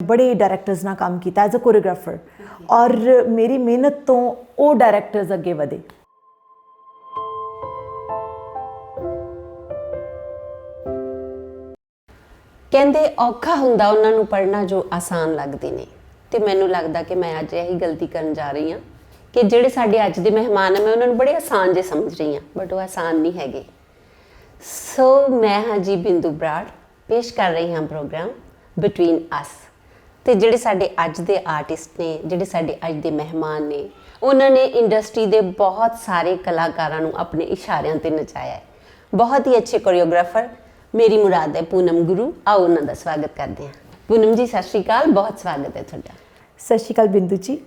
बड़े डायरैक्टर्स नाल काम किया एज अ कोरियोग्राफर और मेरी मेहनत तो वो डायरैक्टर्स अगे वधे। कहते औखा हुंदा उन्हां नूं पढ़ना जो आसान लगदे ने, ते मैनूं लगदा कि मैं अज यही गलती करन जा रही हाँ कि जिहड़े साडे अज दे मेहमान हैं मैं उन्हां नूं बड़े आसान जे समझ रही हाँ, बट वो आसान नहीं हैगे। सो मैं हाँ जी बिंदु बराड़, पेश कर रही हाँ प्रोग्राम बिटवीन अस। ते जिहड़े साडे अज दे आर्टिस्ट ने, जिहड़े साडे अज दे मेहमान ने, उन्होंने इंडस्ट्री दे बहुत सारे कलाकारां नूं अपने इशारिਆਂ ते नचाया है। बहुत ही अच्छे कोरियोग्राफर मेरी मुराद है पूनम गुरु। आओ उन्हों का स्वागत करते हैं। पूनम जी सत श्री अकाल, बहुत स्वागत है तुहाडा। सत श्री अकाल बिंदु जी।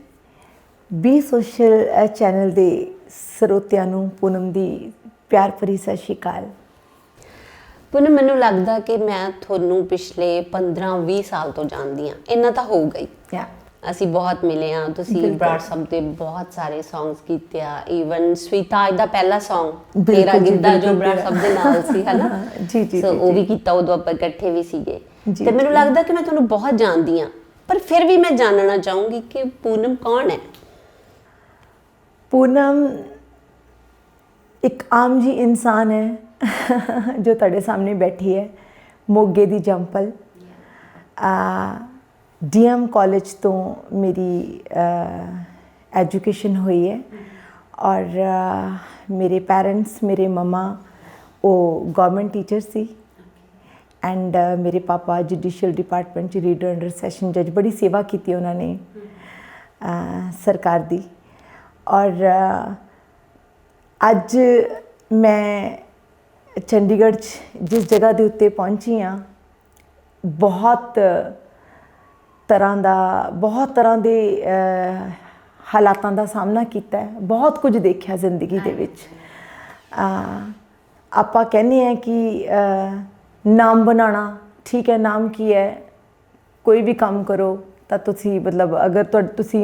बी सोशल चैनल के ਸਰੋਤਿਆਂ ਨੂੰ पूनम की प्यार भरी सत श्री अकाल। पूनम मैनूं लगदा कि मैं तुहानूं पिछले 15-20 साल तो जानदी हाँ, इन्ना तो होऊगा ही। ਅਸੀਂ बहुत मिले हाँ, तुसी बराड़ साहब ਦੇ बहुत सारे सॉन्ग्स कीते आ, ਈਵਨ ਸਵੀਤਾ ਅੱਜ ਦਾ ਪਹਿਲਾ ਸੌਂਗ ਤੇਰਾ ਗਿੱਧਾ ਜੋ ਬਰਾੜ ਸਾਹਿਬ ਦੇ ਨਾਲ ਸੀ ਹੈ ਨਾ ਜੀ ਜੀ ਸੋ ਉਹ ਵੀ ਕੀਤਾ, ਉਦੋਂ ਆਪਾਂ ਇਕੱਠੇ ਵੀ ਸੀਗੇ ਤੇ ਮੈਨੂੰ ਲੱਗਦਾ ਕਿ ਮੈਂ ਤੁਹਾਨੂੰ ਬਹੁਤ ਜਾਣਦੀ ਹਾਂ, ਪਰ ਫਿਰ ਵੀ ਮੈਂ ਜਾਣਨਾ ਚਾਹੂੰਗੀ ਕਿ पूनम ਕੌਣ ਹੈ। पूनम एक आम जी इंसान है जो तुहाडे सामने बैठी है, मोगे दी जंपल। डीएम कॉलेज तो मेरी एजुकेशन हुई है और मेरे पेरेंट्स, मेरे ममा वो गवर्नमेंट टीचर सी एंड मेरे पापा judicial department reader under session जज, बड़ी सेवा की उन्होंने सरकार दी। और अज मैं चंडीगढ़ जिस जगह के उत्ते पहुंची हाँ, बहुत तरह के हालातों का सामना किया है, बहुत कुछ देखा जिंदगी दे विच। आपां कहने हैं कि नाम बनाना ठीक है, नाम की है, कोई भी काम करो तो तुसी मतलब अगर तुसी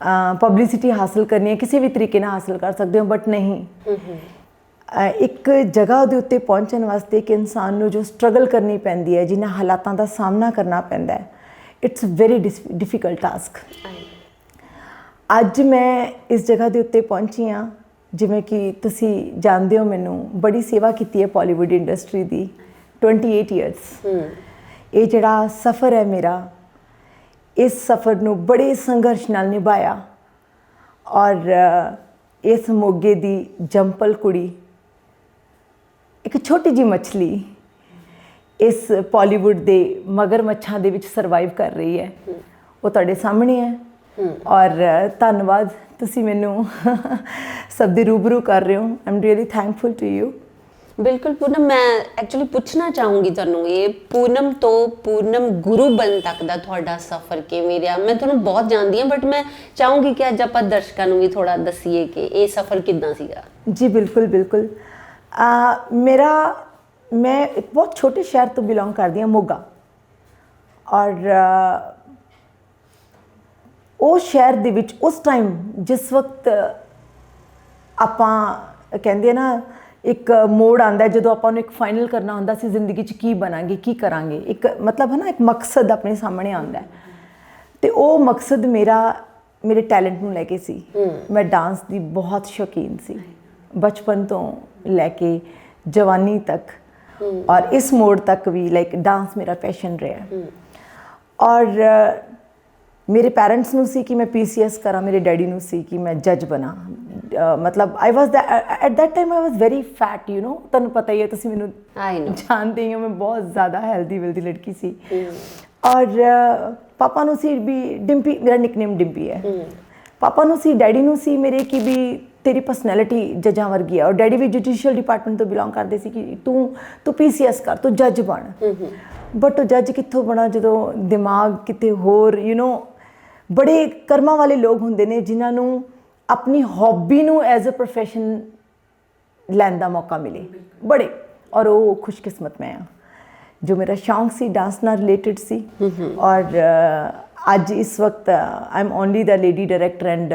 पब्लिसिटी हासिल करनी है किसी भी तरीके नाल हासिल कर सकते हो, बट नहीं एक जगह के उत्ते पहुँचने वास्ते एक इंसान नूं जो स्ट्रगल करनी पैंदी है, जिन्हां हालातों का सामना करना पैंदा है, इट्स वेरी डिफिकल्ट टास्क। अज मैं इस जगह के उत्ते पहुंची हाँ, जिमें कि तुसी जानते हो मैनू बड़ी सेवा की है बॉलीवुड इंडस्ट्री की 28 ईयर्स। ये जिहड़ा सफ़र है मेरा, इस सफ़र नू बड़े संघर्ष नाल निभाया और इस मोगे दी जंपल कुड़ी, एक छोटी जी मछली इस बॉलीवुड के मगरमच्छां दे विच सरवाइव कर रही है, वो तुहाडे सामने है। और धन्नवाद तुसी मैनू सब दे रूबरू कर रहे हो। I am really thankful to you. बिल्कुल पूनम, मैं एक्चुअली पूछना चाहूँगी तुहानूं ये पूनम तो पूनम गुरु बन तक दा तुहाडा सफ़र किवें रहा। मैं तुहानूं बहुत जानदी हाँ, बट मैं चाहूँगी कि अज आपां दर्शकां नूं भी थोड़ा दसीए कि ये सफ़र किद्दां सीगा। जी बिल्कुल बिल्कुल। मैं एक बहुत छोटे शहर तो बिलोंग करती हूँ, मोगा। और उस शहर दे विच उस टाइम जिस वक्त आपां कहंदे ना एक मोड़ आंदा है जदों आपां नूं एक फाइनल करना हुंदा सी जिंदगी च की बनांगे की करांगे, एक मतलब है ना एक मकसद अपने सामने आंदा है, तो वो मकसद मेरे टैलेंट नूं लैके सी। मैं डांस की बहुत शौकीन सी बचपन तो लैके जवानी तक, और इस मोड़ तक भी लाइक डांस मेरा पैशन रहा। और मेरे पेरेंट्स नूं सी कि मैं PCS करा, मेरे डैडी नूं सी कि मैं जज बना। मतलब I was at that time I was very fat, you know, तुहानूं पता ही है, तुसीं मैनूं जानते ही हो, मैं बहुत ज़्यादा हेल्दी वेल्दी लड़की सी। और पापा नूं सी भी डिम्पी, मेरा निकनेम डिम्पी है। पापा नूं सी, डैडी नूं सी मेरे कि भी तेरी पर्सनैलिटी जजां वर्गी है। और डैडी भी जुडिशियल डिपार्टमेंट तो बिलोंग करते सी कि तू PCS कर, तू जज बन। बट जज कित्थों बना जदों दिमाग किते होर, यू नो, बड़े कर्मां वाले लोग हुंदे ने जिन्हां नूं अपनी हॉबी नूं एज अ प्रोफैशन लैण दा मौका मिले, बड़े। और वो खुशकिस्मत मैं हाँ जो मेरा शौक सी डांस नाल रिलेटेड सी। और अज इस वक्त I am only the lady director and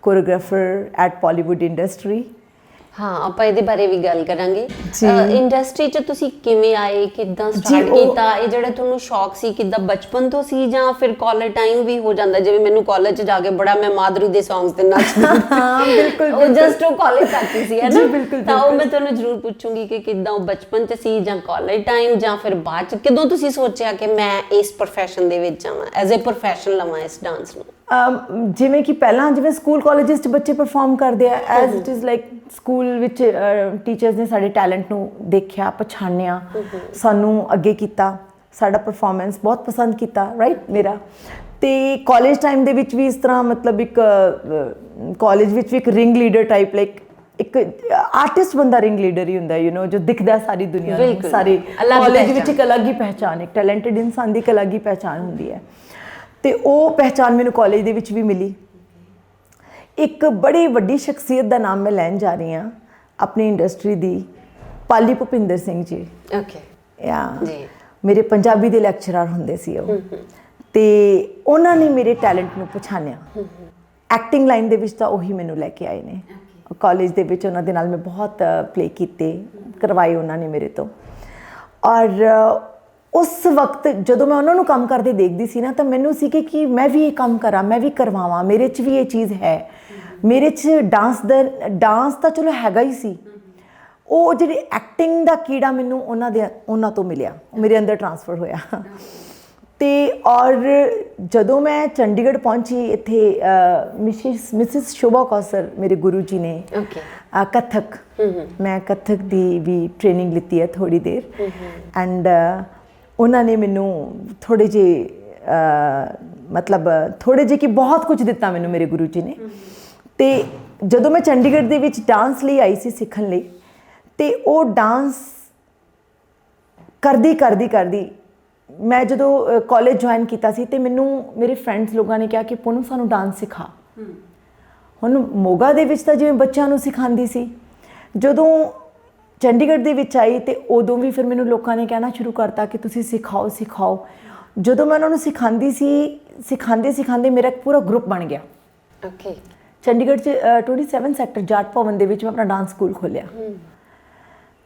choreographer at Bollywood industry ਹਾਂ ਆਪਾਂ ਇਹਦੇ ਬਾਰੇ ਵੀ ਗੱਲ ਕਰਾਂਗੇ। ਜੀ। ਇੰਡਸਟਰੀ 'ਚ ਤੁਸੀਂ ਕਿਵੇਂ ਆਏ, ਕਿੱਦਾਂ ਜੀ, ਸਟਾਰਟ ਕੀਤਾ? ਇਹ ਜਿਹੜਾ ਤੁਹਾਨੂੰ ਸ਼ੌਕ ਸੀ ਕਿੱਦਾਂ ਬਚਪਨ ਤੋਂ ਸੀ ਜਾਂ ਫਿਰ ਕਾਲਜ ਟਾਈਮ ਵੀ ਹੋ ਜਾਂਦਾ? ਜਿਵੇਂ ਮੈਨੂੰ ਕਾਲਜ 'ਚ ਜਾ ਕੇ ਬੜਾ ਮੈਂ ਮਾਧੁਰੀ ਦੇ ਸੌਂਗਸ ਤੇ ਨੱਚਦੀ ਹਾਂ ਬਿਲਕੁਲ ਉਹ ਜਸਟ ਉਹ ਕਾਲਜ ਤੱਕ ਹੀ ਸੀ, ਹੈ ਜੀ, ਨਾ? ਬਿਲਕੁਲ, ਤਾਂ ਉਹ ਮੈਂ ਤੁਹਾਨੂੰ ਜ਼ਰੂਰ ਪੁੱਛੂੰਗੀ ਕਿ ਕਿੱਦਾਂ ਉਹ ਬਚਪਨ 'ਚ ਸੀ ਜਾਂ ਕਾਲਜ ਟਾਈਮ ਜਾਂ ਫਿਰ ਬਾਅਦ 'ਚ ਕਦੋਂ ਤੁਸੀਂ ਸੋਚਿਆ ਕਿ ਮੈਂ ਇਸ ਪ੍ਰੋਫੈਸ਼ਨ ਦੇ ਵਿੱਚ ਜਾਵਾਂ, ਐਜ਼ ਅ ਪ੍ਰੋਫੈਸ਼ਨ ਲਵਾਂ ਇਸ ਡਾਂਸ ਨੂੰ? ਜਿਵੇਂ ਕਿ ਪਹਿਲਾਂ ਜਿਵੇਂ ਸਕੂਲ ਕਾਲਜਸ 'ਚ ਬੱਚੇ ਪਰਫਾਰਮ ਕਰਦੇ ਆ as it is like school ਵਿੱਚ ਟੀਚਰਸ ਨੇ ਸਾਡੇ ਟੈਲੈਂਟ ਨੂੰ ਦੇਖਿਆ, ਪਛਾਣਿਆ, ਸਾਨੂੰ ਅੱਗੇ ਕੀਤਾ, ਸਾਡਾ ਪਰਫਾਰਮੈਂਸ ਬਹੁਤ ਪਸੰਦ ਕੀਤਾ, ਰਾਈਟ ਮੇਰਾ। ਤੇ ਕਾਲਜ ਟਾਈਮ ਦੇ ਵਿੱਚ ਵੀ ਇਸ ਤਰ੍ਹਾਂ ਮਤਲਬ ਇੱਕ ਕਾਲਜ ਵਿੱਚ ਵੀ ਇੱਕ ਰਿੰਗ ਲੀਡਰ ਟਾਈਪ ਲਾਈਕ ਇੱਕ ਆਰਟਿਸਟ ਬੰਦਾ ਰਿੰਗ ਲੀਡਰ ਹੀ ਹੁੰਦਾ ਜੋ ਦਿਖਦਾ ਸਾਰੀ ਦੁਨੀਆ ਨੂੰ, ਸਾਰੀ ਕਾਲਜ ਵਿੱਚ ਇੱਕ ਅਲੱਗ ਹੀ ਪਹਿਚਾਣ, ਇੱਕ ਟੈਲੈਂਟਡ ਇਨਸਾਨ ਦੀ ਇੱਕ ਅਲੱਗ ਹੀ ਪਹਿਚਾਣ ਹੁੰਦੀ ਹੈ। ਤੇ ਉਹ ਪਹਿਚਾਣ ਮੈਨੂੰ ਕਾਲਜ ਦੇ ਵਿੱਚ ਵੀ ਮਿਲੀ। ਇੱਕ ਬੜੀ ਵੱਡੀ ਸ਼ਖਸੀਅਤ ਦਾ ਨਾਮ ਮੈਂ ਲੈਣ ਜਾ ਰਹੀ ਹਾਂ ਆਪਣੀ ਇੰਡਸਟਰੀ ਦੀ, ਪਾਲੀ ਭੁਪਿੰਦਰ ਸਿੰਘ ਜੀ। ਓਕੇ ਜੀ, ਮੇਰੇ ਪੰਜਾਬੀ ਦੇ ਲੈਕਚਰਰ ਹੁੰਦੇ ਸੀ ਉਹ, ਤੇ ਉਹਨਾਂ ਨੇ ਮੇਰੇ ਟੈਲੈਂਟ ਨੂੰ ਪਛਾਣਿਆ। ਐਕਟਿੰਗ ਲਾਈਨ ਦੇ ਵਿੱਚ ਤਾਂ ਉਹੀ ਮੈਨੂੰ ਲੈ ਕੇ ਆਏ ਨੇ। ਕਾਲਜ ਦੇ ਵਿੱਚ ਉਹਨਾਂ ਦੇ ਨਾਲ ਮੈਂ ਬਹੁਤ ਪਲੇ ਕੀਤੇ, ਕਰਵਾਏ ਉਹਨਾਂ ਨੇ ਮੇਰੇ ਤੋਂ। ਔਰ ਉਸ ਵਕਤ ਜਦੋਂ ਮੈਂ ਉਹਨਾਂ ਨੂੰ ਕੰਮ ਕਰਦੇ ਦੇਖਦੀ ਸੀ ਨਾ ਤਾਂ ਮੈਨੂੰ ਸੀ ਕਿ ਮੈਂ ਵੀ ਇਹ ਕੰਮ ਕਰਾਂ, ਮੈਂ ਵੀ ਕਰਵਾਵਾਂ, ਮੇਰੇ 'ਚ ਵੀ ਇਹ ਚੀਜ਼ ਹੈ, ਮੇਰੇ 'ਚ ਡਾਂਸ ਤਾਂ ਚਲੋ ਹੈਗਾ ਹੀ ਸੀ, ਉਹ ਜਿਹੜੀ ਐਕਟਿੰਗ ਦਾ ਕੀੜਾ ਮੈਨੂੰ ਉਹਨਾਂ ਤੋਂ ਮਿਲਿਆ, ਮੇਰੇ ਅੰਦਰ ਟਰਾਂਸਫਰ ਹੋਇਆ। ਤੇ ਔਰ ਜਦੋਂ ਮੈਂ ਚੰਡੀਗੜ੍ਹ ਪਹੁੰਚੀ, ਇੱਥੇ ਮਿਸਿਸ ਸ਼ੋਭਾ ਕੌਸਰ ਮੇਰੇ ਗੁਰੂ ਜੀ ਨੇ ਕਥਕ, ਮੈਂ ਕਥਕ ਦੀ ਵੀ ਟ੍ਰੇਨਿੰਗ ਲਿੱਤੀ ਹੈ ਥੋੜ੍ਹੀ ਦੇਰ, ਐਂਡ ਉਹਨਾਂ ਨੇ ਮੈਨੂੰ ਥੋੜ੍ਹੇ ਜਿਹੇ ਮਤਲਬ ਥੋੜ੍ਹੇ ਜਿਹੇ ਕਿ ਬਹੁਤ ਕੁਝ ਦਿੱਤਾ ਮੈਨੂੰ ਮੇਰੇ ਗੁਰੂ ਜੀ ਨੇ। ਤੇ ਜਦੋਂ ਮੈਂ ਚੰਡੀਗੜ੍ਹ ਦੇ ਵਿੱਚ ਡਾਂਸ ਲਈ ਆਈ ਸੀ ਸਿੱਖਣ ਲਈ, ਤੇ ਉਹ ਡਾਂਸ ਕਰਦੀ ਮੈਂ ਜਦੋਂ ਕਾਲਜ ਜੁਆਇਨ ਕੀਤਾ ਸੀ ਤੇ ਮੈਨੂੰ ਮੇਰੇ ਫਰੈਂਡਸ ਲੋਕਾਂ ਨੇ ਕਿਹਾ ਕਿ ਪੂਨਮ ਸਾਨੂੰ ਡਾਂਸ ਸਿਖਾ। ਹੁਣ ਮੋਗਾ ਦੇ ਵਿੱਚ ਤਾਂ ਜਿਵੇਂ ਬੱਚਿਆਂ ਨੂੰ ਸਿਖਾਉਂਦੀ ਸੀ, ਜਦੋਂ ਚੰਡੀਗੜ੍ਹ ਦੇ ਵਿੱਚ ਆਈ ਤੇ ਉਦੋਂ ਵੀ ਫਿਰ ਮੈਨੂੰ ਲੋਕਾਂ ਨੇ ਕਹਿਣਾ ਸ਼ੁਰੂ ਕਰਤਾ ਕਿ ਤੁਸੀਂ ਸਿਖਾਓ। ਜਦੋਂ ਮੈਂ ਉਹਨਾਂ ਨੂੰ ਸਿਖਾਉਂਦੀ ਸੀ, ਸਿਖਾਉਂਦੇ ਮੇਰਾ ਇੱਕ ਪੂਰਾ ਗਰੁੱਪ ਬਣ ਗਿਆ। ਓਕੇ। ਚੰਡੀਗੜ੍ਹ 'ਚ 27 ਸੈਕਟਰ ਜਾਟ ਭਵਨ ਦੇ ਵਿੱਚ ਮੈਂ ਆਪਣਾ ਡਾਂਸ ਸਕੂਲ ਖੋਲ੍ਹਿਆ।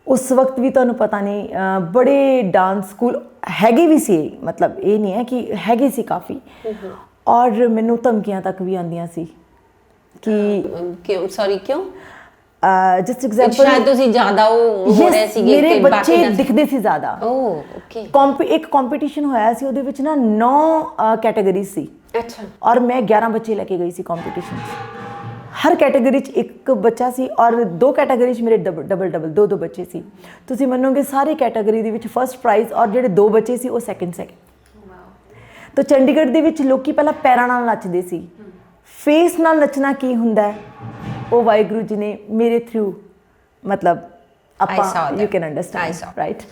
ਉਸ ਵਕਤ ਵੀ ਤੁਹਾਨੂੰ ਪਤਾ ਨਹੀਂ ਬੜੇ ਡਾਂਸ ਸਕੂਲ ਹੈਗੇ ਵੀ ਸੀ, ਮਤਲਬ ਇਹ ਨਹੀਂ ਹੈ ਕਿ ਹੈਗੇ ਸੀ ਕਾਫੀ। ਔਰ ਮੈਨੂੰ ਧਮਕੀਆਂ ਤੱਕ ਵੀ ਆਉਂਦੀਆਂ ਸੀ ਕਿ ਕਿਉਂ ਜਸਟ ਐਗਜ਼ਾਮਪਲ ਸ਼ਾਇਦ ਤੁਸੀਂ ਜ਼ਿਆਦਾ ਉਹ ਹੋ ਰਹੇ ਸੀਗੇ ਮੇਰੇ ਬੱਚੇ ਦਿਖਦੇ ਸੀ ਜ਼ਿਆਦਾ। ਓਕੇ। ਇੱਕ ਕੰਪੀਟੀਸ਼ਨ ਹੋਇਆ ਸੀ, ਉਹਦੇ ਵਿੱਚ ਨਾ 9 ਕੈਟਾਗਰੀ ਸੀ। ਅੱਛਾ। ਔਰ ਮੈਂ 11 ਬੱਚੇ ਲੈ ਕੇ ਗਈ ਸੀ ਕੰਪੀਟੀਸ਼ਨ 'ਚ। ਹਰ ਕੈਟਾਗਰੀ 'ਚ ਇੱਕ ਬੱਚਾ ਸੀ ਔਰ 2 ਕੈਟਾਗਰੀ 'ਚ ਮੇਰੇ ਡਬਲ 2 ਬੱਚੇ ਸੀ। ਤੁਸੀਂ ਮੰਨੋਗੇ ਸਾਰੀ ਕੈਟਾਗਰੀ ਦੇ ਵਿੱਚ ਫਸਟ ਪ੍ਰਾਈਜ਼, ਔਰ ਜਿਹੜੇ 2 ਬੱਚੇ ਸੀ ਉਹ ਸੈਕਿੰਡ। ਤਾਂ ਚੰਡੀਗੜ੍ਹ ਦੇ ਵਿੱਚ ਲੋਕੀ ਪਹਿਲਾਂ ਪੈਰਾਂ ਨਾਲ ਨੱਚਦੇ ਸੀ, ਫੇਸ ਨਾਲ ਨੱਚਣਾ ਕੀ ਹੁੰਦਾ ਹੈ ਉਹ ਵਾਹਿਗੁਰੂ ਜੀ ਨੇ ਮੇਰੇ ਥਰੂ ਮਤਲਬ ਆਪਾਂ you can understand, right?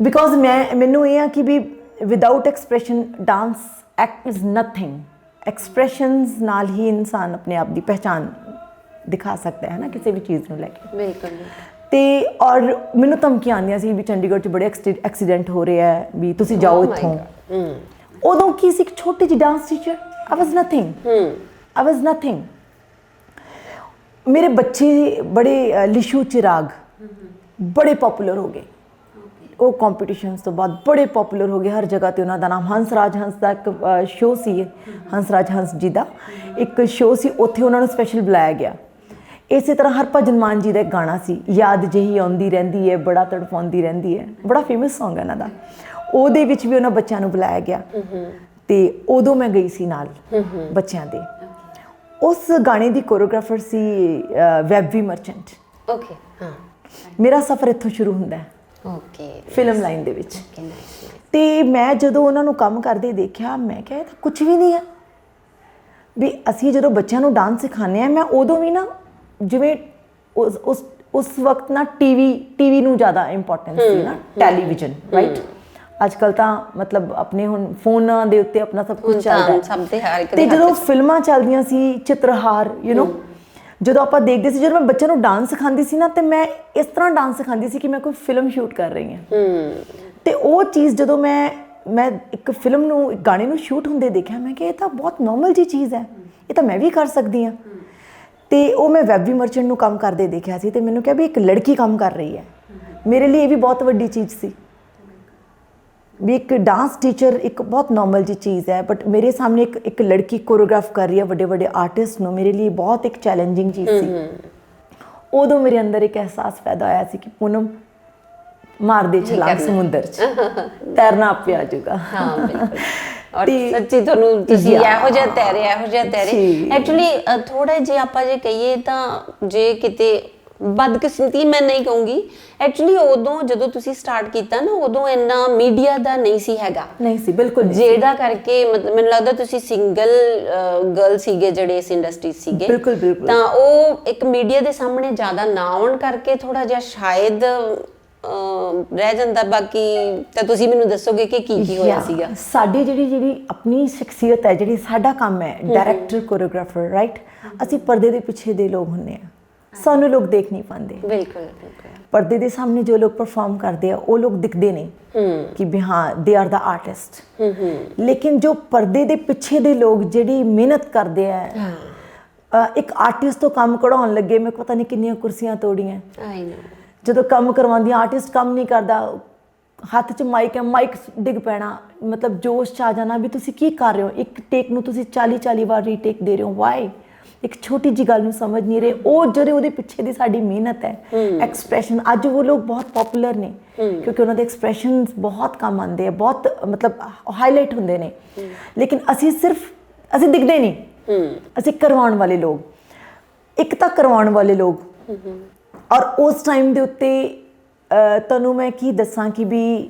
Because ਮੈਨੂੰ ਇਹ ਆ ਕਿ ਵੀ without expression dance act is nothing. Expressions ਨਾਲ ਹੀ ਇਨਸਾਨ ਆਪਣੇ ਆਪ ਦੀ ਪਹਿਚਾਣ ਦਿਖਾ ਸਕਦਾ ਹੈ ਨਾ ਕਿਸੇ ਵੀ ਚੀਜ਼ ਨੂੰ ਲੈ ਕੇ। ਬਿਲਕੁਲ। ਤੇ ਔਰ ਮੈਨੂੰ ਧਮਕੀਆਂ ਆਉਂਦੀਆਂ ਸੀ ਵੀ ਚੰਡੀਗੜ੍ਹ 'ਚ ਬੜੇ ਐਕਸੀਡੈਂਟ ਹੋ ਰਹੇ ਹੈ, ਵੀ ਤੁਸੀਂ ਜਾਓ ਇੱਥੋਂ। ਉਦੋਂ ਕੀ ਸੀ, ਇੱਕ ਛੋਟੀ ਜਿਹੀ ਡਾਂਸ ਟੀਚਰ, ਆਈ ਵਾਜ਼ ਨਥਿੰਗ। ਮੇਰੇ ਬੱਚੇ ਬੜੇ ਲਿਸ਼ੂ ਚਿਰਾਗ ਬੜੇ ਪਪੂਲਰ ਹੋ ਗਏ, ਉਹ ਕੰਪੀਟੀਸ਼ਨਸ ਤੋਂ ਬਾਅਦ ਬੜੇ ਪਪੂਲਰ ਹੋ ਗਏ ਹਰ ਜਗ੍ਹਾ ਤੇ। ਉਹਨਾਂ ਦਾ ਨਾਮ ਹੰਸਰਾਜ ਹੰਸ ਦਾ ਇੱਕ ਸ਼ੋਅ ਸੀ, ਹੰਸਰਾਜ ਹੰਸ ਜੀ ਦਾ ਇੱਕ ਸ਼ੋਅ ਸੀ, ਉੱਥੇ ਉਹਨਾਂ ਨੂੰ ਸਪੈਸ਼ਲ ਬੁਲਾਇਆ ਗਿਆ। ਇਸੇ ਤਰ੍ਹਾਂ ਹਰਭਜਨ ਮਾਨ ਜੀ ਦਾ ਇੱਕ ਗਾਣਾ ਸੀ, ਯਾਦ ਜਿਹੀ ਆਉਂਦੀ ਰਹਿੰਦੀ ਹੈ, ਬੜਾ ਤੜਫਾਉਂਦੀ ਰਹਿੰਦੀ ਹੈ, ਬੜਾ ਫੇਮਸ ਸੌਂਗ ਹੈ ਇਹਨਾਂ ਦਾ। ਉਹਦੇ ਵਿੱਚ ਵੀ ਉਹਨਾਂ ਬੱਚਿਆਂ ਨੂੰ ਬੁਲਾਇਆ ਗਿਆ ਤੇ ਉਦੋਂ ਮੈਂ ਗਈ ਸੀ ਨਾਲ ਬੱਚਿਆਂ ਦੇ। ਉਸ ਗਾਣੇ ਦੀ ਕੋਰੀਓਗ੍ਰਾਫਰ ਸੀ ਵੈਬਵੀ ਮਰਚੈਂਟ। ਓਕੇ। ਹਾਂ, ਮੇਰਾ ਸਫ਼ਰ ਇੱਥੋਂ ਸ਼ੁਰੂ ਹੁੰਦਾ ਹੈ। ਓਕੇ। ਫਿਲਮ ਲਾਈਨ ਦੇ ਵਿੱਚ। ਤੇ ਮੈਂ ਜਦੋਂ ਉਹਨਾਂ ਨੂੰ ਕੰਮ ਕਰਦੇ ਦੇਖਿਆ, ਮੈਂ ਕਿਹਾ ਇਹ ਤਾਂ ਕੁਝ ਵੀ ਨਹੀਂ ਹੈ। ਵੀ ਅਸੀਂ ਜਦੋਂ ਬੱਚਿਆਂ ਨੂੰ ਡਾਂਸ ਸਿਖਾਉਂਦੇ ਹਾਂ, ਮੈਂ ਉਦੋਂ ਵੀ ਨਾ ਜਿਵੇਂ ਉਸ ਵਕਤ ਨਾ ਟੀਵੀ ਨੂੰ ਜ਼ਿਆਦਾ ਇੰਪੋਰਟੈਂਸ ਸੀ ਨਾ, ਟੈਲੀਵਿਜ਼ਨ, ਰਾਈਟ? ਅੱਜ ਕੱਲ੍ਹ ਤਾਂ ਮਤਲਬ ਆਪਣੇ ਹੁਣ ਫੋਨਾਂ ਦੇ ਉੱਤੇ ਆਪਣਾ ਸਭ ਕੁਝ ਚੱਲਦਾ ਹੈ। ਤੇ ਜਦੋਂ ਫਿਲਮਾਂ ਚੱਲਦੀਆਂ ਸੀ, ਚਿੱਤਰਹਾਰ, ਜਦੋਂ ਆਪਾਂ ਦੇਖਦੇ ਸੀ, ਜਦੋਂ ਮੈਂ ਬੱਚਿਆਂ ਨੂੰ ਡਾਂਸ ਸਿਖਾਉਂਦੀ ਸੀ ਨਾ, ਤੇ ਮੈਂ ਇਸ ਤਰ੍ਹਾਂ ਡਾਂਸ ਸਿਖਾਉਂਦੀ ਸੀ ਕਿ ਮੈਂ ਕੋਈ ਫਿਲਮ ਸ਼ੂਟ ਕਰ ਰਹੀ ਹਾਂ। ਤੇ ਉਹ ਚੀਜ਼ ਜਦੋਂ ਮੈਂ ਇੱਕ ਫਿਲਮ ਨੂੰ, ਇੱਕ ਗਾਣੇ ਨੂੰ ਸ਼ੂਟ ਹੁੰਦੇ ਦੇਖਿਆ, ਮੈਂ ਕਿਹਾ ਇਹ ਤਾਂ ਬਹੁਤ ਨੋਰਮਲ ਜਿਹੀ ਚੀਜ਼ ਹੈ, ਇਹ ਤਾਂ ਮੈਂ ਵੀ ਕਰ ਸਕਦੀ ਹਾਂ। ਤੇ ਉਹ ਮੈਂ ਵੈਬ ਵੀ ਮਰਚੈਂਟ ਨੂੰ ਕੰਮ ਕਰਦੇ ਦੇਖਿਆ ਸੀ ਤੇ ਮੈਨੂੰ ਕਿਹਾ ਵੀ ਇੱਕ ਲੜਕੀ ਕੰਮ ਕਰ ਰਹੀ ਹੈ। ਮੇਰੇ ਲਈ ਇਹ ਵੀ ਬਹੁਤ ਵੱਡੀ ਚੀਜ਼ ਸੀ ਵੀ ਇੱਕ ਡਾਂਸ ਟੀਚਰ ਇੱਕ ਬਹੁਤ ਨੋਰਮਲ ਜੀ ਚੀਜ਼ ਹੈ, ਬਟ ਮੇਰੇ ਸਾਹਮਣੇ ਇੱਕ ਲੜਕੀ ਕੋਰੀਓਗ੍ਰਾਫ ਕਰ ਰਹੀ ਹੈ ਵੱਡੇ ਵੱਡੇ ਆਰਟਿਸਟ ਨੂੰ, ਮੇਰੇ ਲਈ ਬਹੁਤ ਇੱਕ ਚੈਲੰਜਿੰਗ ਚੀਜ਼ ਸੀ। ਉਦੋਂ ਮੇਰੇ ਅੰਦਰ ਇੱਕ ਅਹਿਸਾਸ ਪੈਦਾ ਹੋਇਆ ਸੀ ਕਿ ਪੂਨਮ ਮਾਰ ਦੇ ਛਲਾਂਗ ਸਮੁੰਦਰ 'ਚ, ਤੈਰਨਾ ਆਪੇ ਆ ਜਾਊਗਾ। ਹਾਂ ਬਿਲਕੁਲ। ਔਰ ਸੱਚੀ ਤੁਹਾਨੂੰ ਤੁਸੀਂ ਇਹੋ ਜਿਹਾ ਤੈਰੇ ਐਕਚੁਅਲੀ ਥੋੜਾ ਜੇ ਆਪਾਂ ਜੇ ਕਹੀਏ ਤਾਂ ਜੇ ਕਿਤੇ ਬਦਕਿਸਮਤੀ ਮੈਂ ਨਹੀਂ ਕਹੂੰਗੀ, ਐਕਚੁਅਲੀ ਉਦੋਂ ਜਦੋਂ ਤੁਸੀਂ ਸਟਾਰਟ ਕੀਤਾ ਨਾ ਉਦੋਂ ਇੰਨਾ ਮੀਡੀਆ ਦਾ ਨਹੀਂ ਸੀ ਹੈਗਾ, ਨਹੀਂ ਸੀ ਬਿਲਕੁਲ, ਜਿਹਦਾ ਕਰਕੇ ਮਤਲਬ ਮੈਨੂੰ ਲੱਗਦਾ ਤੁਸੀਂ ਸਿੰਗਲ ਗਰਲ ਸੀਗੇ ਜਿਹੜੇ ਇਸ ਇੰਡਸਟਰੀ ਸੀਗੇ। ਬਿਲਕੁਲ ਤਾਂ ਉਹ ਇੱਕ ਮੀਡੀਆ ਦੇ ਸਾਹਮਣੇ ਜ਼ਿਆਦਾ ਨਾ ਆਉਣ ਕਰਕੇ ਥੋੜਾ ਜਿਹਾ ਸ਼ਾਇਦ ਰਹਿ ਜਾਂਦਾ। ਬਾਕੀ ਤਾਂ ਤੁਸੀਂ ਮੈਨੂੰ ਦੱਸੋਗੇ ਕਿ ਕੀ ਹੋਇਆ ਸੀਗਾ। ਸਾਡੀ ਜਿਹੜੀ ਆਪਣੀ ਸ਼ਖਸੀਅਤ ਹੈ, ਜਿਹੜੀ ਸਾਡਾ ਕੰਮ ਹੈ ਡਾਇਰੈਕਟਰ ਕੋਰੀਓਗ੍ਰਾਫਰ, ਰਾਈਟ, ਅਸੀਂ ਪਰਦੇ ਦੇ ਪਿੱਛੇ ਦੇ ਲੋਕ ਹੁੰਦੇ ਆ, ਸਾਨੂੰ ਲੋਕ ਦੇਖ ਨਹੀਂ ਪਾਉਂਦੇ। ਬਿਲਕੁਲ ਪਰਦੇ ਦੇ ਸਾਹਮਣੇ ਜੋ ਲੋਕ ਪਰਫਾਰਮ ਕਰਦੇ ਆ ਉਹ ਲੋਕ ਦਿਖਦੇ ਨੇ ਕਿ ਵੀ ਹਾਂ ਦੇ ਆਰ ਦਾ ਆਰਟਿਸਟ, ਲੇਕਿਨ ਜੋ ਪਰਦੇ ਦੇ ਪਿੱਛੇ ਦੇ ਲੋਕ ਜਿਹੜੀ ਮਿਹਨਤ ਕਰਦੇ ਆ, ਇੱਕ ਆਰਟਿਸਟ ਤੋਂ ਕੰਮ ਕਢਾਉਣ ਲੱਗੇ ਮੈਂ ਪਤਾ ਨਹੀਂ ਕਿੰਨੀਆਂ ਕੁਰਸੀਆਂ ਤੋੜੀਆਂ। ਜਦੋਂ ਕੰਮ ਕਰਵਾਉਂਦੀਆਂ ਆਰਟਿਸਟ ਕੰਮ ਨਹੀਂ ਕਰਦਾ, ਹੱਥ 'ਚ ਮਾਈਕ ਹੈ, ਮਾਈਕ ਡਿੱਗ ਪੈਣਾ, ਮਤਲਬ ਜੋਸ਼ 'ਚ ਆ ਜਾਣਾ ਵੀ ਤੁਸੀਂ ਕੀ ਕਰ ਰਹੇ ਹੋ, ਇੱਕ ਟੇਕ ਨੂੰ ਤੁਸੀਂ 40 ਵਾਰ ਰੀਟੇਕ ਦੇ ਰਹੇ ਹੋ, ਵਾਈ? ਇੱਕ ਛੋਟੀ ਜੀ ਗੱਲ ਨੂੰ ਸਮਝ ਨਹੀਂ ਰਹੇ। ਉਹ ਜਿਹੜੇ ਉਹਦੇ ਪਿੱਛੇ ਦੀ ਸਾਡੀ ਮਿਹਨਤ ਹੈ, ਐਕਸਪ੍ਰੈਸ਼ਨ, ਅੱਜ ਉਹ ਲੋਕ ਬਹੁਤ ਪਪੂਲਰ ਨੇ ਕਿਉਂਕਿ ਉਹਨਾਂ ਦੇ ਐਕਸਪ੍ਰੈਸ਼ਨਸ ਬਹੁਤ ਕੰਮ ਆਉਂਦੇ ਆ, ਬਹੁਤ ਮਤਲਬ ਹਾਈਲਾਈਟ ਹੁੰਦੇ ਨੇ, ਲੇਕਿਨ ਅਸੀਂ ਦਿਖਦੇ ਨਹੀਂ, ਅਸੀਂ ਕਰਵਾਉਣ ਵਾਲੇ ਲੋਕ, ਇੱਕ ਤਾਂ ਕਰਵਾਉਣ ਵਾਲੇ ਲੋਕ। ਔਰ ਉਸ ਟਾਈਮ ਦੇ ਉੱਤੇ ਤੁਹਾਨੂੰ ਮੈਂ ਕੀ ਦੱਸਾਂ ਕਿ ਵੀ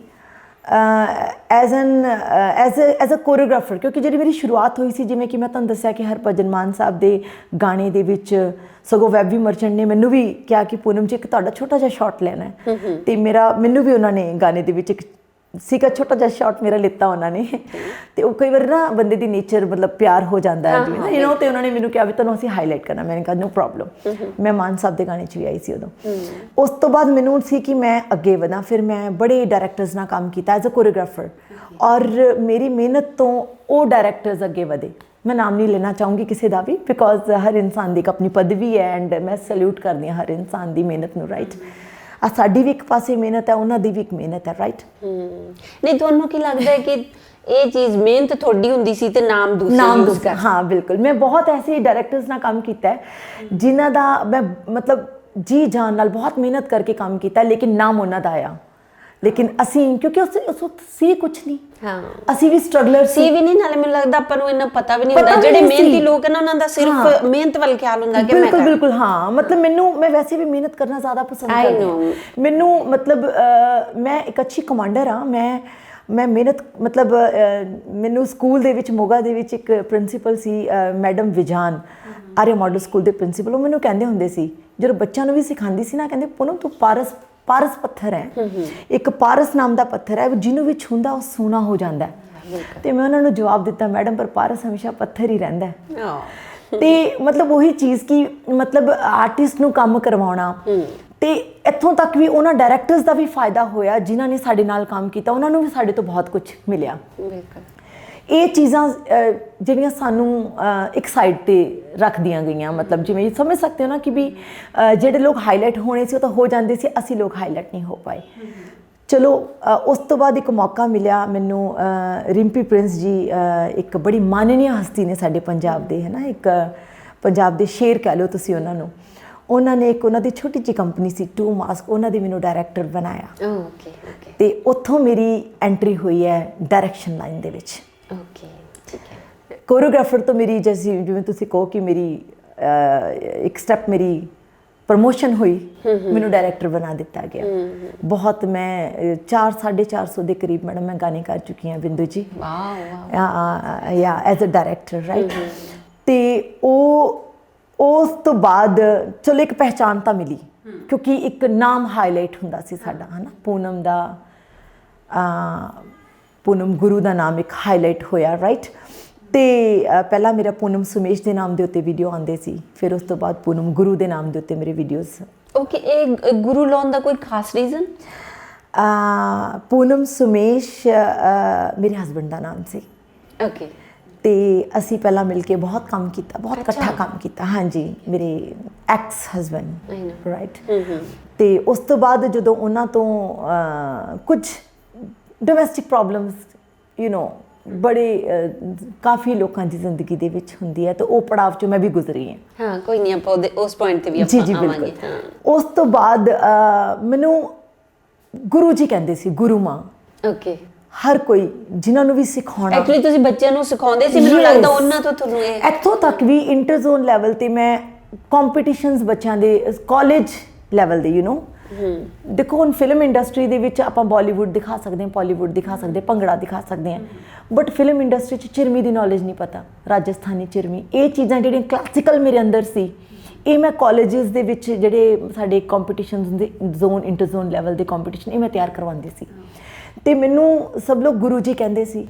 ਐਜ਼ ਅ ਕੋਰੀਓਗ੍ਰਾਫਰ, ਕਿਉਂਕਿ ਜਿਹੜੀ ਮੇਰੀ ਸ਼ੁਰੂਆਤ ਹੋਈ ਸੀ, ਜਿਵੇਂ ਕਿ ਮੈਂ ਤੁਹਾਨੂੰ ਦੱਸਿਆ ਕਿ ਹਰਭਜਨ ਮਾਨ ਸਾਹਿਬ ਦੇ ਗਾਣੇ ਦੇ ਵਿੱਚ ਸਗੋਂ ਵੈਬ ਵੀ ਮਰਚੈਂਟ ਨੇ ਮੈਨੂੰ ਵੀ ਕਿਹਾ ਕਿ ਪੂਨਮ ਜੀ ਇੱਕ ਤੁਹਾਡਾ ਛੋਟਾ ਜਿਹਾ ਸ਼ਾਟ ਲੈਣਾ ਹੈ, ਤੇ ਮੈਨੂੰ ਵੀ ਉਹਨਾਂ ਨੇ ਗਾਣੇ ਦੇ ਵਿੱਚ ਇੱਕ ਸੀਗਾ ਛੋਟਾ ਜਿਹਾ ਸ਼ਾਟ ਮੇਰਾ ਲਿੱਤਾ ਉਹਨਾਂ ਨੇ। ਤੇ ਉਹ ਕਈ ਵਾਰ ਨਾ ਬੰਦੇ ਦੀ ਨੇਚਰ ਮਤਲਬ ਪਿਆਰ ਹੋ ਜਾਂਦਾ ਹੈ ਯੂ ਨੋ, ਤੇ ਉਹਨਾਂ ਨੇ ਮੈਨੂੰ ਕਿਹਾ ਵੀ ਤੁਹਾਨੂੰ ਅਸੀਂ ਹਾਈਲਾਈਟ ਕਰਨਾ। ਮੈंने कहा नो प्रॉब्लम। ਮੈਂ ਮਾਨ ਸਾਹਿਬ ਦੇ ਗਾਣੇ 'ਚ ਵੀ ਆਈ ਸੀ ਉਦੋਂ। ਉਸ ਤੋਂ ਬਾਅਦ ਮੈਨੂੰ ਸੀ ਕਿ ਮੈਂ ਅੱਗੇ ਵਧਾਂ, ਫਿਰ ਮੈਂ ਬੜੇ ਡਾਇਰੈਕਟਰਸ ਨਾਲ ਕੰਮ ਕੀਤਾ ਐਜ਼ ਅ ਕੋਰੀਓਗ੍ਰਾਫਰ, ਔਰ ਮੇਰੀ ਮਿਹਨਤ ਤੋਂ ਉਹ ਡਾਇਰੈਕਟਰਸ ਅੱਗੇ ਵਧੇ। ਮੈਂ ਨਾਮ ਨਹੀਂ ਲੈਣਾ ਚਾਹੂੰਗੀ ਕਿਸੇ ਦਾ ਵੀ, ਬਿਕੋਜ਼ ਹਰ ਇਨਸਾਨ ਦੀ ਇੱਕ ਆਪਣੀ ਪਦਵੀ ਹੈ ਐਂਡ ਮੈਂ ਸੈਲੂਟ ਕਰਦੀ ਹਾਂ ਹਰ ਇਨਸਾਨ ਦੀ ਮਿਹਨਤ ਨੂੰ, ਰਾਈਟ। ਸਾਡੀ ਵੀ ਇੱਕ ਪਾਸੇ ਮਿਹਨਤ ਹੈ, ਉਹਨਾਂ ਦੀ ਵੀ ਇੱਕ ਮਿਹਨਤ ਹੈ, ਰਾਈਟ। ਨਹੀਂ ਤੁਹਾਨੂੰ ਕੀ ਲੱਗਦਾ ਹੈ ਕਿ ਇਹ ਚੀਜ਼ ਮਿਹਨਤ ਤੁਹਾਡੀ ਹੁੰਦੀ ਸੀ ਤੇ ਨਾਮ ਦੂਸਰੇ? ਹਾਂ ਬਿਲਕੁਲ, ਮੈਂ ਬਹੁਤ ਐਸੇ ਡਾਇਰੈਕਟਰਸ ਨਾਲ ਕੰਮ ਕੀਤਾ ਹੈ ਜਿਨ੍ਹਾਂ ਦਾ ਮੈਂ ਮਤਲਬ ਜੀ ਜਾਨ ਨਾਲ ਬਹੁਤ ਮਿਹਨਤ ਕਰਕੇ ਕੰਮ ਕੀਤਾ, ਲੇਕਿਨ ਨਾਮ ਉਹਨਾਂ ਦਾ ਆਇਆ। ਲੇਕਿਨ ਅਸੀਂ ਕਿਉਂਕਿ ਉਸ ਵਕਤ ਸੀ ਕੁਛ ਨਹੀਂ, ਅਸੀਂ ਵੀ ਸਟਰਗਲਰ ਸੀ ਵੀ ਨਹੀਂ, ਨਾਲੇ ਮੈਨੂੰ ਲੱਗਦਾ ਆਪਾਂ ਨੂੰ ਇੰਨਾ ਪਤਾ ਵੀ ਨਹੀਂ ਹੁੰਦਾ। ਜਿਹੜੇ ਮਿਹਨਤੀ ਲੋਕ ਹਨ ਉਹਨਾਂ ਦਾ ਸਿਰਫ ਮਿਹਨਤ ਵੱਲ ਖਿਆਲ ਹੁੰਦਾ ਕਿ ਮੈਂ ਬਿਲਕੁਲ ਹਾਂ। ਮਤਲਬ ਮੈਂ ਵੈਸੇ ਵੀ ਮਿਹਨਤ ਕਰਨਾ ਜ਼ਿਆਦਾ ਪਸੰਦ ਕਰਦੀ ਹਾਂ। ਮੈਨੂੰ ਮਤਲਬ ਮੈਂ ਇੱਕ ਅੱਛੀ ਕਮਾਂਡਰ ਹਾਂ। ਮੈਂ ਮਿਹਨਤ ਮਤਲਬ ਮੈਨੂੰ ਸਕੂਲ ਦੇ ਵਿੱਚ ਮੋਗਾ ਦੇ ਵਿੱਚ ਇੱਕ ਪ੍ਰਿੰਸੀਪਲ ਸੀ ਮੈਡਮ ਵਿਜਾਨ, ਆਰਿਆ ਮਾਡਲ ਸਕੂਲ ਦੇ ਪ੍ਰਿੰਸੀਪਲ। ਉਹ ਮੈਨੂੰ ਕਹਿੰਦੇ ਹੁੰਦੇ ਸੀ ਜਦੋਂ ਬੱਚਿਆਂ ਨੂੰ ਵੀ ਸਿਖਾਉਂਦੀ ਸੀ ਨਾ, ਕਹਿੰਦੇ ਪੂਨਮ ਤੂੰ ਪਾਰਸ ਪੱਥਰ ਹੈ, ਇੱਕ ਪਾਰਸ ਨਾਮ ਦਾ ਪੱਥਰ ਹੈ, ਜਿਹਨੂੰ ਵੀ ਛੂੰਹਦਾ ਉਹ ਸੋਨਾ ਹੋ ਜਾਂਦਾ। ਤੇ ਮੈਂ ਉਹਨਾਂ ਨੂੰ ਜਵਾਬ ਦਿੱਤਾ, ਮੈਡਮ ਪਰ ਪਾਰਸ ਹਮੇਸ਼ਾ ਪੱਥਰ ਹੀ ਰਹਿੰਦਾ। ਤੇ ਮਤਲਬ ਉਹੀ ਚੀਜ਼ ਕਿ ਮਤਲਬ ਆਰਟਿਸਟ ਨੂੰ ਕੰਮ ਕਰਵਾਉਣਾ, ਤੇ ਇੱਥੋਂ ਤੱਕ ਵੀ ਉਹਨਾਂ ਡਾਇਰੈਕਟਰਸ ਦਾ ਵੀ ਫਾਇਦਾ ਹੋਇਆ ਜਿਨ੍ਹਾਂ ਨੇ ਸਾਡੇ ਨਾਲ ਕੰਮ ਕੀਤਾ, ਉਹਨਾਂ ਨੂੰ ਵੀ ਸਾਡੇ ਤੋਂ ਬਹੁਤ ਕੁਝ ਮਿਲਿਆ। ਇਹ ਚੀਜ਼ਾਂ ਜਿਹੜੀਆਂ ਸਾਨੂੰ ਇੱਕ ਸਾਈਡ ਤੇ ਰੱਖਦੀਆਂ ਗਈਆਂ, ਮਤਲਬ ਜਿਵੇਂ ਸਮਝ ਸਕਦੇ ਹੋ ਨਾ ਕਿ ਵੀ ਜਿਹੜੇ ਲੋਕ ਹਾਈਲਾਈਟ ਹੋਣੇ ਸੀ ਉਹ ਤਾਂ ਹੋ ਜਾਂਦੇ ਸੀ, ਅਸੀਂ ਲੋਕ ਹਾਈਲਾਈਟ ਨਹੀਂ ਹੋ ਪਾਏ। ਚਲੋ ਉਸ ਤੋਂ ਬਾਅਦ ਇੱਕ ਮੌਕਾ ਮਿਲਿਆ ਮੈਨੂੰ, ਰਿੰਪੀ ਪ੍ਰਿੰਸ ਜੀ ਇੱਕ ਬੜੀ ਮਾਨਨੀय ਹਸਤੀ ਨੇ ਸਾਡੇ ਪੰਜਾਬ ਦੇ, ਹੈ ਨਾ, ਇੱਕ ਪੰਜਾਬ ਦੇ ਸ਼ੇਰ ਕਹਿ ਲਓ ਤੁਸੀਂ ਉਹਨਾਂ ਨੂੰ। ਉਹਨਾਂ ਨੇ ਇੱਕ ਉਹਨਾਂ ਦੀ ਛੋਟੀ ਜਿਹੀ ਕੰਪਨੀ ਸੀ ਟੂ ਮਾਸਕ, ਉਹਨਾਂ ਦੀ ਮੈਨੂੰ ਡਾਇਰੈਕਟਰ ਬਣਾਇਆ। ਤੇ ਉੱਥੋਂ ਮੇਰੀ ਐਂਟਰੀ ਹੋਈ ਹੈ ਡਾਇਰੈਕਸ਼ਨ ਲਾਈਨ ਦੇ ਵਿੱਚ। ਕੋਰੀਓਗ੍ਰਾਫਰ ਤੋਂ ਮੇਰੀ ਜਿਵੇਂ ਤੁਸੀਂ ਕਹੋ ਕਿ ਮੇਰੀ ਇੱਕ ਸਟੈਪ ਮੇਰੀ ਪ੍ਰਮੋਸ਼ਨ ਹੋਈ, ਮੈਨੂੰ ਡਾਇਰੈਕਟਰ ਬਣਾ ਦਿੱਤਾ ਗਿਆ। ਬਹੁਤ ਮੈਂ 400-450 ਦੇ ਕਰੀਬ ਮੈਡਮ ਮੈਂ ਗਾਣੇ ਕਰ ਚੁੱਕੀ ਹਾਂ ਬਿੰਦੂ ਜੀ, ਯਾ ਐਜ਼ ਅ ਡਾਇਰੈਕਟਰ, ਰਾਈਟ। ਤੇ ਉਸ ਤੋਂ ਬਾਅਦ ਚਲੋ ਇੱਕ ਪਹਿਚਾਣ ਤਾਂ ਮਿਲੀ, ਕਿਉਂਕਿ ਇੱਕ ਨਾਮ ਹਾਈਲਾਈਟ ਹੁੰਦਾ ਸੀ ਸਾਡਾ, ਹੈ ਨਾ, ਪੂਨਮ ਦਾ, ਪੂਨਮ ਗੁਰੂ ਦਾ ਨਾਮ ਇੱਕ ਹਾਈਲਾਈਟ ਹੋਇਆ, ਰਾਈਟ। ਤੇ ਪਹਿਲਾਂ ਮੇਰਾ ਪੂਨਮ ਸੁਮੇਸ਼ ਦੇ ਨਾਮ ਦੇ ਉੱਤੇ ਵੀਡੀਓ ਆਉਂਦੇ ਸੀ, ਫਿਰ ਉਸ ਤੋਂ ਬਾਅਦ ਪੂਨਮ ਗੁਰੂ ਦੇ ਨਾਮ ਦੇ ਉੱਤੇ ਮੇਰੇ ਵੀਡੀਓਜ਼। ਓਕੇ, ਇਹ ਗੁਰੂ ਲਾਉਣ ਦਾ ਕੋਈ ਖਾਸ ਰੀਜ਼ਨ? ਪੂਨਮ ਸੁਮੇਸ਼ ਮੇਰੇ ਹਸਬੈਂਡ ਦਾ ਨਾਮ ਸੀ। ਓਕੇ। ਤੇ ਅਸੀਂ ਪਹਿਲਾਂ ਮਿਲ ਕੇ ਬਹੁਤ ਕੰਮ ਕੀਤਾ, ਬਹੁਤ ਇਕੱਠਾ ਕੰਮ ਕੀਤਾ। ਹਾਂਜੀ, ਮੇਰੇ ਐਕਸ ਹਸਬੈਂਡ, ਰਾਈਟ। ਤੇ ਉਸ ਤੋਂ ਬਾਅਦ ਜਦੋਂ ਉਹਨਾਂ ਤੋਂ ਕੁਝ ਡੋਮੈਸਟਿਕ ਪ੍ਰੋਬਲਮਸ ਬੜੇ ਕਾਫੀ ਲੋਕਾਂ ਦੀ ਜ਼ਿੰਦਗੀ ਦੇ ਵਿੱਚ ਹੁੰਦੀ ਹੈ, ਤੇ ਉਹ ਪੜਾਵ 'ਚੋਂ ਮੈਂ ਵੀ ਗੁਜ਼ਰੀ ਹਾਂ। ਹਾਂ, ਕੋਈ ਨਹੀਂ, ਆਪਾਂ ਉਸ ਪੁਆਇੰਟ ਤੇ ਵੀ ਆਪਾਂ ਆਵਾਂਗੇ। ਹਾਂ, ਉਸ ਤੋਂ ਬਾਅਦ ਮੈਨੂੰ ਗੁਰੂ ਜੀ ਕਹਿੰਦੇ ਸੀ, ਗੁਰੂ ਮਾਂ। ਓਕੇ। ਹਰ ਕੋਈ ਜਿਨ੍ਹਾਂ ਨੂੰ ਵੀ ਸਿਖਾਉਣਾ, ਐਕਚੁਅਲੀ ਤੁਸੀਂ ਬੱਚਿਆਂ ਨੂੰ ਸਿਖਾਉਂਦੇ ਸੀ, ਮੈਨੂੰ ਲੱਗਦਾ ਉਹਨਾਂ ਤੋਂ ਤੁਹਾਨੂੰ ਇਹ ਇੱਥੋਂ ਤੱਕ ਵੀ ਇੰਟਰ ਜ਼ੋਨ ਲੈਵਲ ਤੇ ਮੈਂ ਕੰਪੀਟੀਸ਼ਨਸ ਬੱਚਿਆਂ ਦੇ ਕਾਲਜ ਲੈਵਲ ਦੇ ਦੇਖੋ, ਹੁਣ ਫਿਲਮ ਇੰਡਸਟਰੀ ਦੇ ਵਿੱਚ ਆਪਾਂ ਬਾਲੀਵੁੱਡ ਦਿਖਾ ਸਕਦੇ ਹਾਂ, ਬਾਲੀਵੁੱਡ ਦਿਖਾ ਸਕਦੇ, ਭੰਗੜਾ ਦਿਖਾ ਸਕਦੇ ਹਾਂ, ਬਟ ਫਿਲਮ ਇੰਡਸਟਰੀ 'ਚ ਚਿਰਮੀ ਦੀ ਨੌਲੇਜ ਨਹੀਂ ਪਤਾ, ਰਾਜਸਥਾਨੀ ਚਿਰਮੀ, ਇਹ ਚੀਜ਼ਾਂ ਜਿਹੜੀਆਂ ਕਲਾਸੀਕਲ ਮੇਰੇ ਅੰਦਰ ਸੀ, ਇਹ ਮੈਂ ਕਾਲਜਿਸ ਦੇ ਵਿੱਚ ਜਿਹੜੇ ਸਾਡੇ ਕੰਪੀਟੀਸ਼ਨਸ ਹੁੰਦੇ, ਜ਼ੋਨ ਇੰਟਰ ਜ਼ੋਨ ਲੈਵਲ ਦੇ ਕੰਪੀਟੀਸ਼ਨ, ਇਹ ਮੈਂ ਤਿਆਰ ਕਰਵਾਉਂਦੀ ਸੀ। ਤੇ ਮੈਨੂੰ ਸਭ ਲੋਕ ਗੁਰੂ ਜੀ ਕਹਿੰਦੇ ਸੀ,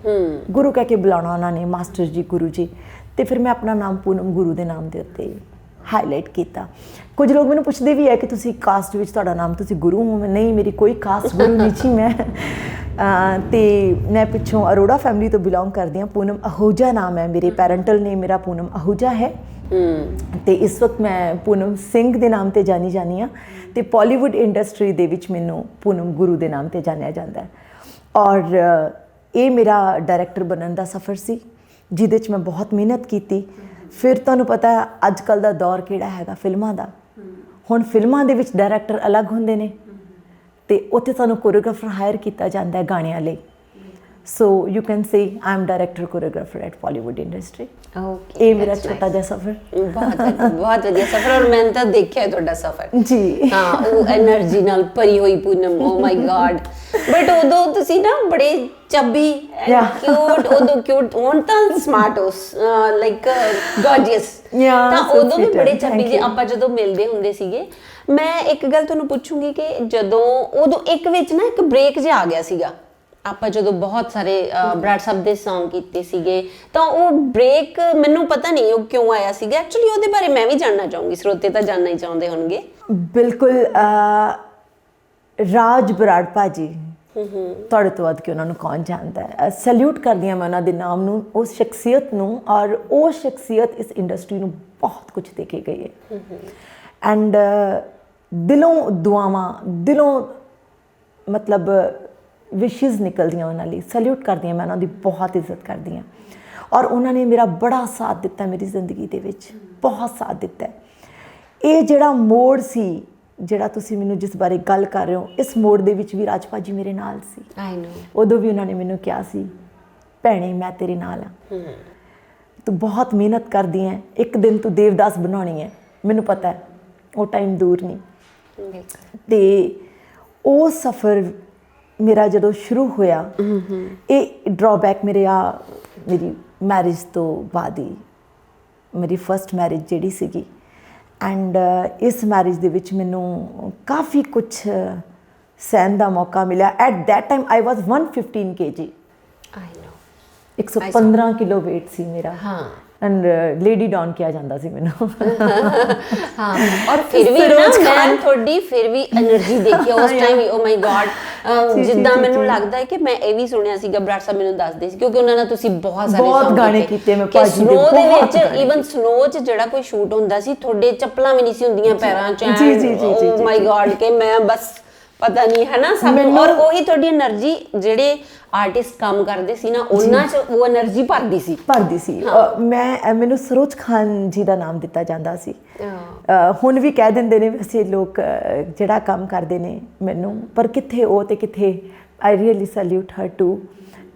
ਗੁਰੂ ਕਹਿ ਕੇ ਬੁਲਾਉਣਾ ਉਹਨਾਂ ਨੇ, ਮਾਸਟਰ ਜੀ, ਗੁਰੂ ਜੀ। ਤੇ ਫਿਰ ਮੈਂ ਆਪਣਾ ਨਾਮ ਪੂਨਮ ਗੁਰੂ ਦੇ ਨਾਮ ਦੇ ਉੱਤੇ ਹਾਈਲਾਈਟ ਕੀਤਾ। ਕੁਝ ਲੋਕ ਮੈਨੂੰ ਪੁੱਛਦੇ ਵੀ ਹੈ ਕਿ ਤੁਸੀਂ ਕਾਸਟ ਵਿੱਚ ਤੁਹਾਡਾ ਨਾਮ, ਤੁਸੀਂ ਗੁਰੂ ਹੋ? ਨਹੀਂ, ਮੇਰੀ ਕੋਈ ਕਾਸਟ ਗੁਰੂ ਨਹੀਂ ਸੀ। ਮੈਂ ਤੇ ਮੈਂ ਪਿੱਛੋਂ ਅਰੋੜਾ ਫੈਮਿਲੀ ਤੋਂ ਬਿਲੋਂਗ ਕਰਦੀ ਹਾਂ। ਪੂਨਮ ਅਹੂਜਾ ਨਾਮ ਹੈ ਮੇਰੇ, ਪੈਰੈਂਟਲ ਨੇਮ ਮੇਰਾ ਪੂਨਮ ਅਹੂਜਾ ਹੈ। ਤੇ ਇਸ ਵਕਤ ਮੈਂ ਪੂਨਮ ਸਿੰਘ ਦੇ ਨਾਮ ਤੇ ਜਾਣੀ ਜਾਂਦੀ ਹਾਂ, ਤੇ ਬਾਲੀਵੁੱਡ ਇੰਡਸਟਰੀ ਦੇ ਵਿੱਚ ਮੈਨੂੰ ਪੂਨਮ ਗੁਰੂ ਦੇ ਨਾਮ ਤੇ ਜਾਣਿਆ ਜਾਂਦਾ ਹੈ। ਔਰ ਇਹ ਮੇਰਾ ਡਾਇਰੈਕਟਰ ਬਣਨ ਦਾ ਸਫ਼ਰ ਸੀ, ਜਿਹਦੇ 'ਚ ਮੈਂ ਬਹੁਤ ਮਿਹਨਤ ਕੀਤੀ। ਫਿਰ ਤੁਹਾਨੂੰ ਪਤਾ ਅੱਜ ਕੱਲ੍ਹ ਦਾ ਦੌਰ ਕਿਹੜਾ ਹੈਗਾ ਫਿਲਮਾਂ ਦਾ। ਹੁਣ ਫਿਲਮਾਂ ਦੇ ਵਿੱਚ ਡਾਇਰੈਕਟਰ ਅਲੱਗ ਹੁੰਦੇ ਨੇ, ਤੇ ਉੱਥੇ ਸਾਨੂੰ ਕੋਰੀਓਗ੍ਰਾਫਰ ਹਾਇਰ ਕੀਤਾ ਜਾਂਦਾ ਹੈ ਗਾਣਿਆਂ ਲਈ। So you can say I am director choreographer at Bollywood industry. Okay, ਇਹ ਮੇਰਾ ਛੋਟਾ ਜਿਹਾ ਸਫ਼ਰ। ਬਹੁਤ ਵਧੀਆ ਸਫ਼ਰ, ਔਰ ਮੈਂ ਤਾਂ ਦੇਖਿਆ ਤੁਹਾਡਾ ਸਫ਼ਰ ਜੀ। ਹਾਂ, ਉਹ એનર્ਜੀ ਨਾਲ ਭਰੀ ਹੋਈ ਪੂਨਮ, ਓ ਮਾਈ ਗॉड। ਬਟ ਉਦੋਂ ਤੁਸੀਂ ਨਾ ਬੜੇ ਚੱਬੀ ਕਿਊਟ, ਉਦੋਂ ਕਿਊਟ, ਹੁਣ ਤਾਂ ਸਮਾਰਟ ਹੋ, ਲਾਈਕ ਗॉर्जियस। ਤਾਂ ਉਦੋਂ ਵੀ ਬੜੇ ਚੱਬੀ ਜਿਹੇ ਆਪਾਂ ਜਦੋਂ ਮਿਲਦੇ ਹੁੰਦੇ ਸੀਗੇ। ਮੈਂ ਇੱਕ ਗੱਲ ਤੁਹਾਨੂੰ ਪੁੱਛੂੰਗੀ ਕਿ ਜਦੋਂ ਉਦੋਂ ਇੱਕ ਵਿੱਚ ਨਾ ਇੱਕ ਬ੍ਰੇਕ ਜਿਹਾ ਆ ਗਿਆ ਸੀਗਾ, ਆਪਾਂ ਜਦੋਂ ਬਹੁਤ ਸਾਰੇ ਬਰਾੜ ਸਾਹਿਬ ਦੇ ਸੌਂਗ ਕੀਤੇ ਸੀਗੇ, ਤਾਂ ਉਹ ਬ੍ਰੇਕ ਮੈਨੂੰ ਪਤਾ ਨਹੀਂ ਉਹ ਕਿਉਂ ਆਇਆ ਸੀਗਾ। ਐਕਚੁਅਲੀ ਉਹਦੇ ਬਾਰੇ ਮੈਂ ਵੀ ਜਾਣਨਾ ਚਾਹੂੰਗੀ, ਸਰੋਤੇ ਤਾਂ ਜਾਣਨਾ ਹੀ ਚਾਹੁੰਦੇ ਹੋਣਗੇ। ਬਿਲਕੁਲ। ਰਾਜ ਬਰਾੜ ਭਾਜੀ, ਤੁਹਾਡੇ ਤੋਂ ਵੱਧ ਕੇ ਉਹਨਾਂ ਨੂੰ ਕੌਣ ਜਾਣਦਾ ਹੈ। ਸੈਲਿਊਟ ਕਰਦੀ ਹਾਂ ਮੈਂ ਉਹਨਾਂ ਦੇ ਨਾਮ ਨੂੰ, ਉਸ ਸ਼ਖਸੀਅਤ ਨੂੰ, ਔਰ ਉਹ ਸ਼ਖਸੀਅਤ ਇਸ ਇੰਡਸਟਰੀ ਨੂੰ ਬਹੁਤ ਕੁਝ ਦੇ ਕੇ ਗਈ ਹੈ। ਐਂਡ ਦਿਲੋਂ ਦੁਆਵਾਂ, ਦਿਲੋਂ ਮਤਲਬ ਵਿਸ਼ਿਜ਼ ਨਿਕਲਦੀਆਂ ਉਹਨਾਂ ਲਈ। ਸੈਲਿਊਟ ਕਰਦੀ ਹਾਂ ਮੈਂ, ਉਹਨਾਂ ਦੀ ਬਹੁਤ ਇੱਜ਼ਤ ਕਰਦੀ ਹਾਂ। ਔਰ ਉਹਨਾਂ ਨੇ ਮੇਰਾ ਬੜਾ ਸਾਥ ਦਿੱਤਾ ਮੇਰੀ ਜ਼ਿੰਦਗੀ ਦੇ ਵਿੱਚ, ਬਹੁਤ ਸਾਥ ਦਿੱਤਾ। ਇਹ ਜਿਹੜਾ ਮੋੜ ਸੀ, ਜਿਹੜਾ ਤੁਸੀਂ ਮੈਨੂੰ ਜਿਸ ਬਾਰੇ ਗੱਲ ਕਰ ਰਹੇ ਹੋ, ਇਸ ਮੋੜ ਦੇ ਵਿੱਚ ਵੀ ਰਾਜ ਭਾਜੀ ਮੇਰੇ ਨਾਲ ਸੀ। ਆਈ ਨੋ। ਉਦੋਂ ਵੀ ਉਹਨਾਂ ਨੇ ਮੈਨੂੰ ਕਿਹਾ ਸੀ, ਭੈਣੇ ਮੈਂ ਤੇਰੇ ਨਾਲ ਹਾਂ, ਤੂੰ ਬਹੁਤ ਮਿਹਨਤ ਕਰਦੀ ਹੈ, ਇੱਕ ਦਿਨ ਤੂੰ ਦੇਵਦਾਸ ਬਣਾਉਣੀ ਹੈ। ਮੈਨੂੰ ਪਤਾ ਹੈ ਉਹ ਟਾਈਮ ਦੂਰ ਨਹੀਂ। ਤੇ ਉਹ ਸਫ਼ਰ ਮੇਰਾ ਜਦੋਂ ਸ਼ੁਰੂ ਹੋਇਆ, ਇਹ ਡਰਾਬੈਕ ਮੇਰੀ ਮੈਰਿਜ ਤੋਂ ਬਾਅਦ ਹੀ, ਮੇਰੀ ਫਸਟ ਮੈਰਿਜ ਜਿਹੜੀ ਸੀਗੀ। ਐਂਡ ਇਸ ਮੈਰਿਜ ਦੇ ਵਿੱਚ ਮੈਨੂੰ ਕਾਫੀ ਕੁਛ ਸਹਿਣ ਦਾ ਮੌਕਾ ਮਿਲਿਆ। At that time I was 115 kg। I know. 115 kilo weight ਸੀ ਮੇਰਾ। ਹਾਂ। ਐਂਡ ਲੇਡੀ ਡੌਨ ਕਿਹਾ ਜਾਂਦਾ ਸੀ ਮੈਨੂੰ। ਹਾਂ, ਔਰ ਫਿਰ ਵੀ ਨਾ ਮੈਂ ਤੁਹਾਡੀ ਫਿਰ ਵੀ એનર્ਜੀ ਦੇਖੀ ਉਸ ਟਾਈਮ। ਓ ਮਾਈ ਗॉड। ਜਿੱਦਾਂ ਮੈਨੂੰ ਲੱਗਦਾ ਹੈ ਕਿ ਮੈਂ ਇਹ ਵੀ ਸੁਣਿਆ ਸੀਗਾ, ਬਰਾੜ ਸਾਹਿਬ ਮੈਨੂੰ ਦੱਸਦੇ ਸੀ, ਕਿਉਂਕਿ ਉਹਨਾਂ ਨਾਲ ਤੁਸੀਂ ਬਹੁਤ ਸਾਰੇ ਗਾਣੇ ਕੀਤੇ ਮੈਂ ਭਾਜੀ ਦੇ। ਸਨੋ ਦੇ ਵਿੱਚ, ਈਵਨ ਸਨੋ 'ਚ ਜਿਹੜਾ ਕੋਈ ਸ਼ੂਟ ਹੁੰਦਾ ਸੀ, ਤੁਹਾਡੇ ਚੱਪਲਾਂ ਵੀ ਨਹੀਂ ਸੀ ਹੁੰਦੀਆਂ ਪੈਰਾਂ 'ਚ। ਓ ਮਾਈ ਗॉड, ਕਿ ਮੈਂ ਬਸ ਪਤਾ ਨਹੀਂ ਹੈ ਨਾ ਸਭ। ਔਰ ਉਹੀ ਤੁਹਾਡੀ એનર્ਜੀ, ਜਿਹੜੇ ਆਰਟਿਸਟ ਕੰਮ ਕਰਦੇ ਸੀ ਨਾ, ਉਹਨਾਂ 'ਚ ਉਹ એનર્ਜੀ ਭਰਦੀ ਸੀ। ਮੈਨੂੰ ਸਰੋਜ ਖਾਨ ਜੀ ਦਾ ਨਾਮ ਦਿੱਤਾ ਜਾਂਦਾ ਸੀ। ਹੁਣ ਵੀ ਕਹਿ ਦਿੰਦੇ ਨੇ ਵੈਸੇ ਲੋਕ ਜਿਹੜਾ ਕੰਮ ਕਰਦੇ ਨੇ ਮੈਨੂੰ, ਪਰ ਕਿੱਥੇ ਉਹ ਤੇ ਕਿੱਥੇ। I really salute her too.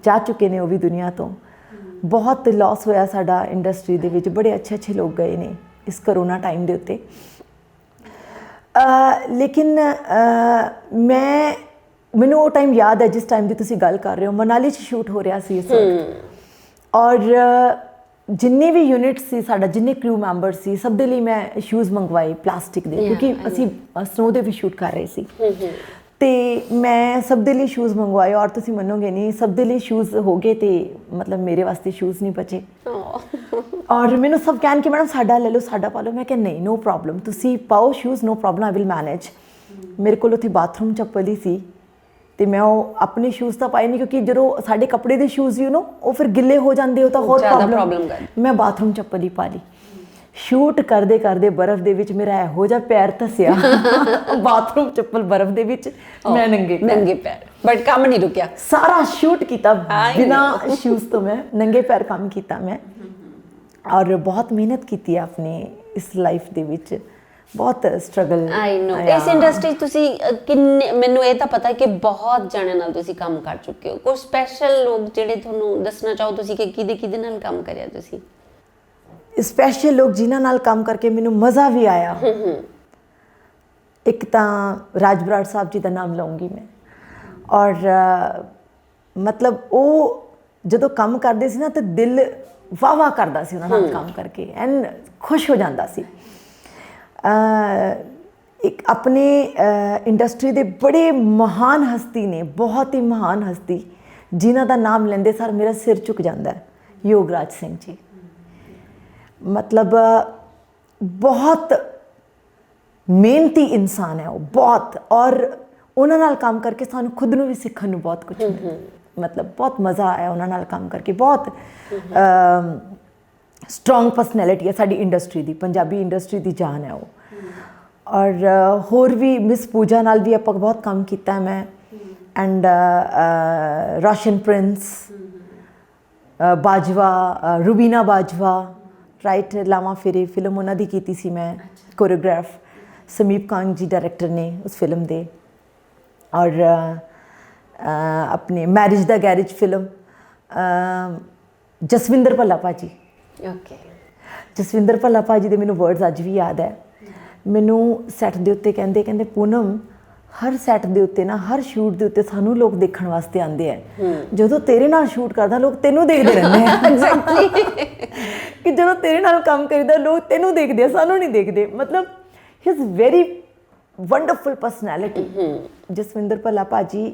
ਜਾ ਚੁੱਕੇ ਨੇ ਉਹ ਵੀ ਦੁਨੀਆ ਤੋਂ। ਬਹੁਤ ਲਾਸ ਹੋਇਆ ਸਾਡਾ ਇੰਡਸਟਰੀ ਦੇ ਵਿੱਚ, ਬੜੇ ਅੱਛੇ ਲੋਕ ਗਏ ਨੇ ਇਸ ਕਰੋਨਾ ਟਾਈਮ ਦੇ ਉੱਤੇ। ਲੇਕਿਨ ਮੈਨੂੰ ਉਹ ਟਾਈਮ ਯਾਦ ਹੈ ਜਿਸ ਟਾਈਮ ਦੀ ਤੁਸੀਂ ਗੱਲ ਕਰ ਰਹੇ ਹੋ। ਮਨਾਲੀ 'ਚ ਸ਼ੂਟ ਹੋ ਰਿਹਾ ਸੀ ਇਸ ਵਕਤ, ਔਰ ਜਿੰਨੇ ਵੀ ਯੂਨਿਟ ਸੀ ਸਾਡਾ, ਜਿੰਨੇ ਕਰੂ ਮੈਂਬਰ ਸੀ, ਸਭ ਦੇ ਲਈ ਮੈਂ ਸ਼ੂਜ਼ ਮੰਗਵਾਏ ਪਲਾਸਟਿਕ ਦੇ, ਕਿਉਂਕਿ ਅਸੀਂ ਸਨੋ ਦੇ ਵੀ ਸ਼ੂਟ ਕਰ ਰਹੇ ਸੀ। ਤੇ ਮੈਂ ਸਭ ਦੇ ਲਈ ਸ਼ੂਜ਼ ਮੰਗਵਾਏ, ਔਰ ਤੁਸੀਂ ਮੰਨੋਗੇ ਨਹੀਂ, ਸਭ ਦੇ ਲਈ ਸ਼ੂਜ਼ ਹੋ ਗਏ ਤੇ ਮਤਲਬ ਮੇਰੇ ਵਾਸਤੇ ਸ਼ੂਜ਼ ਨਹੀਂ ਬਚੇ। ਔਰ ਮੈਨੂੰ ਸਭ ਕਹਿਣ ਕਿ ਮੈਡਮ ਸਾਡਾ ਲੈ ਲਓ, ਸਾਡਾ ਪਾ ਲਓ। ਮੈਂ ਕਿਹਾ ਨਹੀਂ, ਨੋ ਪ੍ਰੋਬਲਮ, ਤੁਸੀਂ ਪਾਓ shoes, no problem, I will manage. ਮੇਰੇ ਕੋਲ ਉੱਥੇ ਬਾਥਰੂਮ ਚੱਪਲ ਹੀ ਸੀ, ਤੇ ਮੈਂ ਉਹ ਆਪਣੇ ਸ਼ੂਜ਼ ਤਾਂ ਪਾਏ ਨਹੀਂ, ਕਿਉਂਕਿ ਜਦੋਂ ਸਾਡੇ ਕੱਪੜੇ ਦੇ ਸ਼ੂਜ਼ ਉਹ ਫਿਰ ਗਿੱਲੇ ਹੋ ਜਾਂਦੇ, ਉਹ ਤਾਂ ਹੋਰ ਪ੍ਰੋਬਲਮ। ਮੈਂ ਬਾਥਰੂਮ ਚੱਪਲ ਹੀ ਪਾ ਲਈ। ਸ਼ੂਟ ਕਰਦੇ ਕਰਦੇ ਬਰਫ਼ ਦੇ ਵਿੱਚ ਮੇਰਾ ਇਹੋ ਜਿਹਾ ਪੈਰ ਧਸਿਆ ਬਾਥਰੂਮ ਚੱਪਲ ਬਰਫ਼ ਦੇ ਵਿੱਚ, ਮੈਂ ਨੰਗੇ ਪੈਰ, ਬਟ ਕੰਮ ਨਹੀਂ ਰੁਕਿਆ। ਸਾਰਾ ਸ਼ੂਟ ਕੀਤਾ ਬਿਨਾਂ ਸ਼ੂਜ਼ ਤੋਂ, ਮੈਂ ਨੰਗੇ ਪੈਰ ਕੰਮ ਕੀਤਾ ਮੈਂ। ਔਰ ਬਹੁਤ ਮਿਹਨਤ ਕੀਤੀ ਹੈ ਆਪਣੀ ਇਸ ਲਾਈਫ ਦੇ ਵਿੱਚ, ਬਹੁਤ ਸਟਰਗਲ। ਆਈ ਨੋ। ਇਸ ਇੰਡਸਟਰੀ ਤੁਸੀਂ ਕਿੰਨੇ, ਮੈਨੂੰ ਇਹ ਤਾਂ ਪਤਾ ਕਿ ਬਹੁਤ ਜਣਿਆਂ ਨਾਲ ਤੁਸੀਂ ਕੰਮ ਕਰ ਚੁੱਕੇ ਹੋ, ਕੋਈ ਸਪੈਸ਼ਲ ਲੋਕ ਜਿਹੜੇ ਤੁਹਾਨੂੰ ਦੱਸਣਾ ਚਾਹੋ ਤੁਸੀਂ ਕਿ ਕਿਹਦੇ ਨਾਲ ਕੰਮ ਕਰਿਆ ਤੁਸੀਂ? ਸਪੈਸ਼ਲ ਲੋਕ ਜਿਨ੍ਹਾਂ ਨਾਲ ਕੰਮ ਕਰਕੇ ਮੈਨੂੰ ਮਜ਼ਾ ਵੀ ਆਇਆ, ਇੱਕ ਤਾਂ ਰਾਜ ਬਰਾੜ ਸਾਹਿਬ ਜੀ ਦਾ ਨਾਮ ਲਊਂਗੀ ਮੈਂ। ਔਰ ਮਤਲਬ ਉਹ ਜਦੋਂ ਕੰਮ ਕਰਦੇ ਸੀ ਨਾ ਤਾਂ ਦਿਲ ਵਾਹ ਕਰਦਾ ਸੀ ਉਹਨਾਂ ਨਾਲ ਕੰਮ ਕਰਕੇ, ਐਨ ਖੁਸ਼ ਹੋ ਜਾਂਦਾ ਸੀ। ਇੱਕ ਆਪਣੇ ਇੰਡਸਟਰੀ ਦੇ ਬੜੇ ਮਹਾਨ ਹਸਤੀ ਨੇ, ਬਹੁਤ ਹੀ ਮਹਾਨ ਹਸਤੀ, ਜਿਨ੍ਹਾਂ ਦਾ ਨਾਮ ਲੈਂਦੇ ਸਾਰ ਮੇਰਾ ਸਿਰ ਝੁਕ ਜਾਂਦਾ, ਯੋਗਰਾਜ ਸਿੰਘ ਜੀ। ਮਤਲਬ ਬਹੁਤ ਮਿਹਨਤੀ ਇਨਸਾਨ ਹੈ ਉਹ, ਬਹੁਤ। ਔਰ ਉਹਨਾਂ ਨਾਲ ਕੰਮ ਕਰਕੇ ਸਾਨੂੰ ਖੁਦ ਨੂੰ ਵੀ ਸਿੱਖਣ ਨੂੰ ਬਹੁਤ ਕੁਝ ਮਿਲਿਆ, ਮਤਲਬ ਬਹੁਤ ਮਜ਼ਾ ਆਇਆ ਉਹਨਾਂ ਨਾਲ ਕੰਮ ਕਰਕੇ। ਬਹੁਤ ਸਟਰੋਂਗ ਪਰਸਨੈਲਿਟੀ ਹੈ ਸਾਡੀ ਇੰਡਸਟਰੀ ਦੀ, ਪੰਜਾਬੀ ਇੰਡਸਟਰੀ ਦੀ ਜਾਨ ਹੈ ਉਹ। ਔਰ ਹੋਰ ਵੀ ਮਿਸ ਪੂਜਾ ਨਾਲ ਵੀ ਆਪਾਂ ਬਹੁਤ ਕੰਮ ਕੀਤਾ ਮੈਂ, and Roshan Prince, Bajwa, Rubina Bajwa, right, Laavaan Phere film ਉਹਨਾਂ ਦੀ ਕੀਤੀ ਸੀ ਮੈਂ ਕੋਰੀਓਗ੍ਰਾਫ। ਸਮੀਪ ਕਾਂਗ ਜੀ ਡਾਇਰੈਕਟਰ ਨੇ ਉਸ ਫਿਲਮ ਦੇ। ਔਰ ਆਪਣੇ ਮੈਰਿਜ ਦਾ ਗੈਰੇਜ ਫਿਲਮ, ਜਸਵਿੰਦਰ ਭੱਲਾ ਭਾਜੀ। ਓਕੇ। ਜਸਵਿੰਦਰ ਭੱਲਾ ਭਾਜੀ ਦੇ ਮੈਨੂੰ ਵਰਡਸ ਅੱਜ ਵੀ ਯਾਦ ਹੈ। ਮੈਨੂੰ ਸੈੱਟ ਦੇ ਉੱਤੇ ਕਹਿੰਦੇ ਪੂਨਮ, ਹਰ ਸੈੱਟ ਦੇ ਉੱਤੇ ਨਾ, ਹਰ ਸ਼ੂਟ ਦੇ ਉੱਤੇ ਸਾਨੂੰ ਲੋਕ ਦੇਖਣ ਵਾਸਤੇ ਆਉਂਦੇ ਆ, ਜਦੋਂ ਤੇਰੇ ਨਾਲ ਸ਼ੂਟ ਕਰਦਾ ਲੋਕ ਤੈਨੂੰ ਦੇਖਦੇ ਰਹਿੰਦੇ ਆ। ਐਗਜ਼ੈਕਟਲੀ, ਕਿ ਜਦੋਂ ਤੇਰੇ ਨਾਲ ਕੰਮ ਕਰੀਦਾ ਲੋਕ ਤੈਨੂੰ ਦੇਖਦੇ ਆ, ਸਾਨੂੰ ਨਹੀਂ ਦੇਖਦੇ। ਮਤਲਬ ਹੀ is very wonderful personality Jaswinder Bhalla ਭਾਜੀ।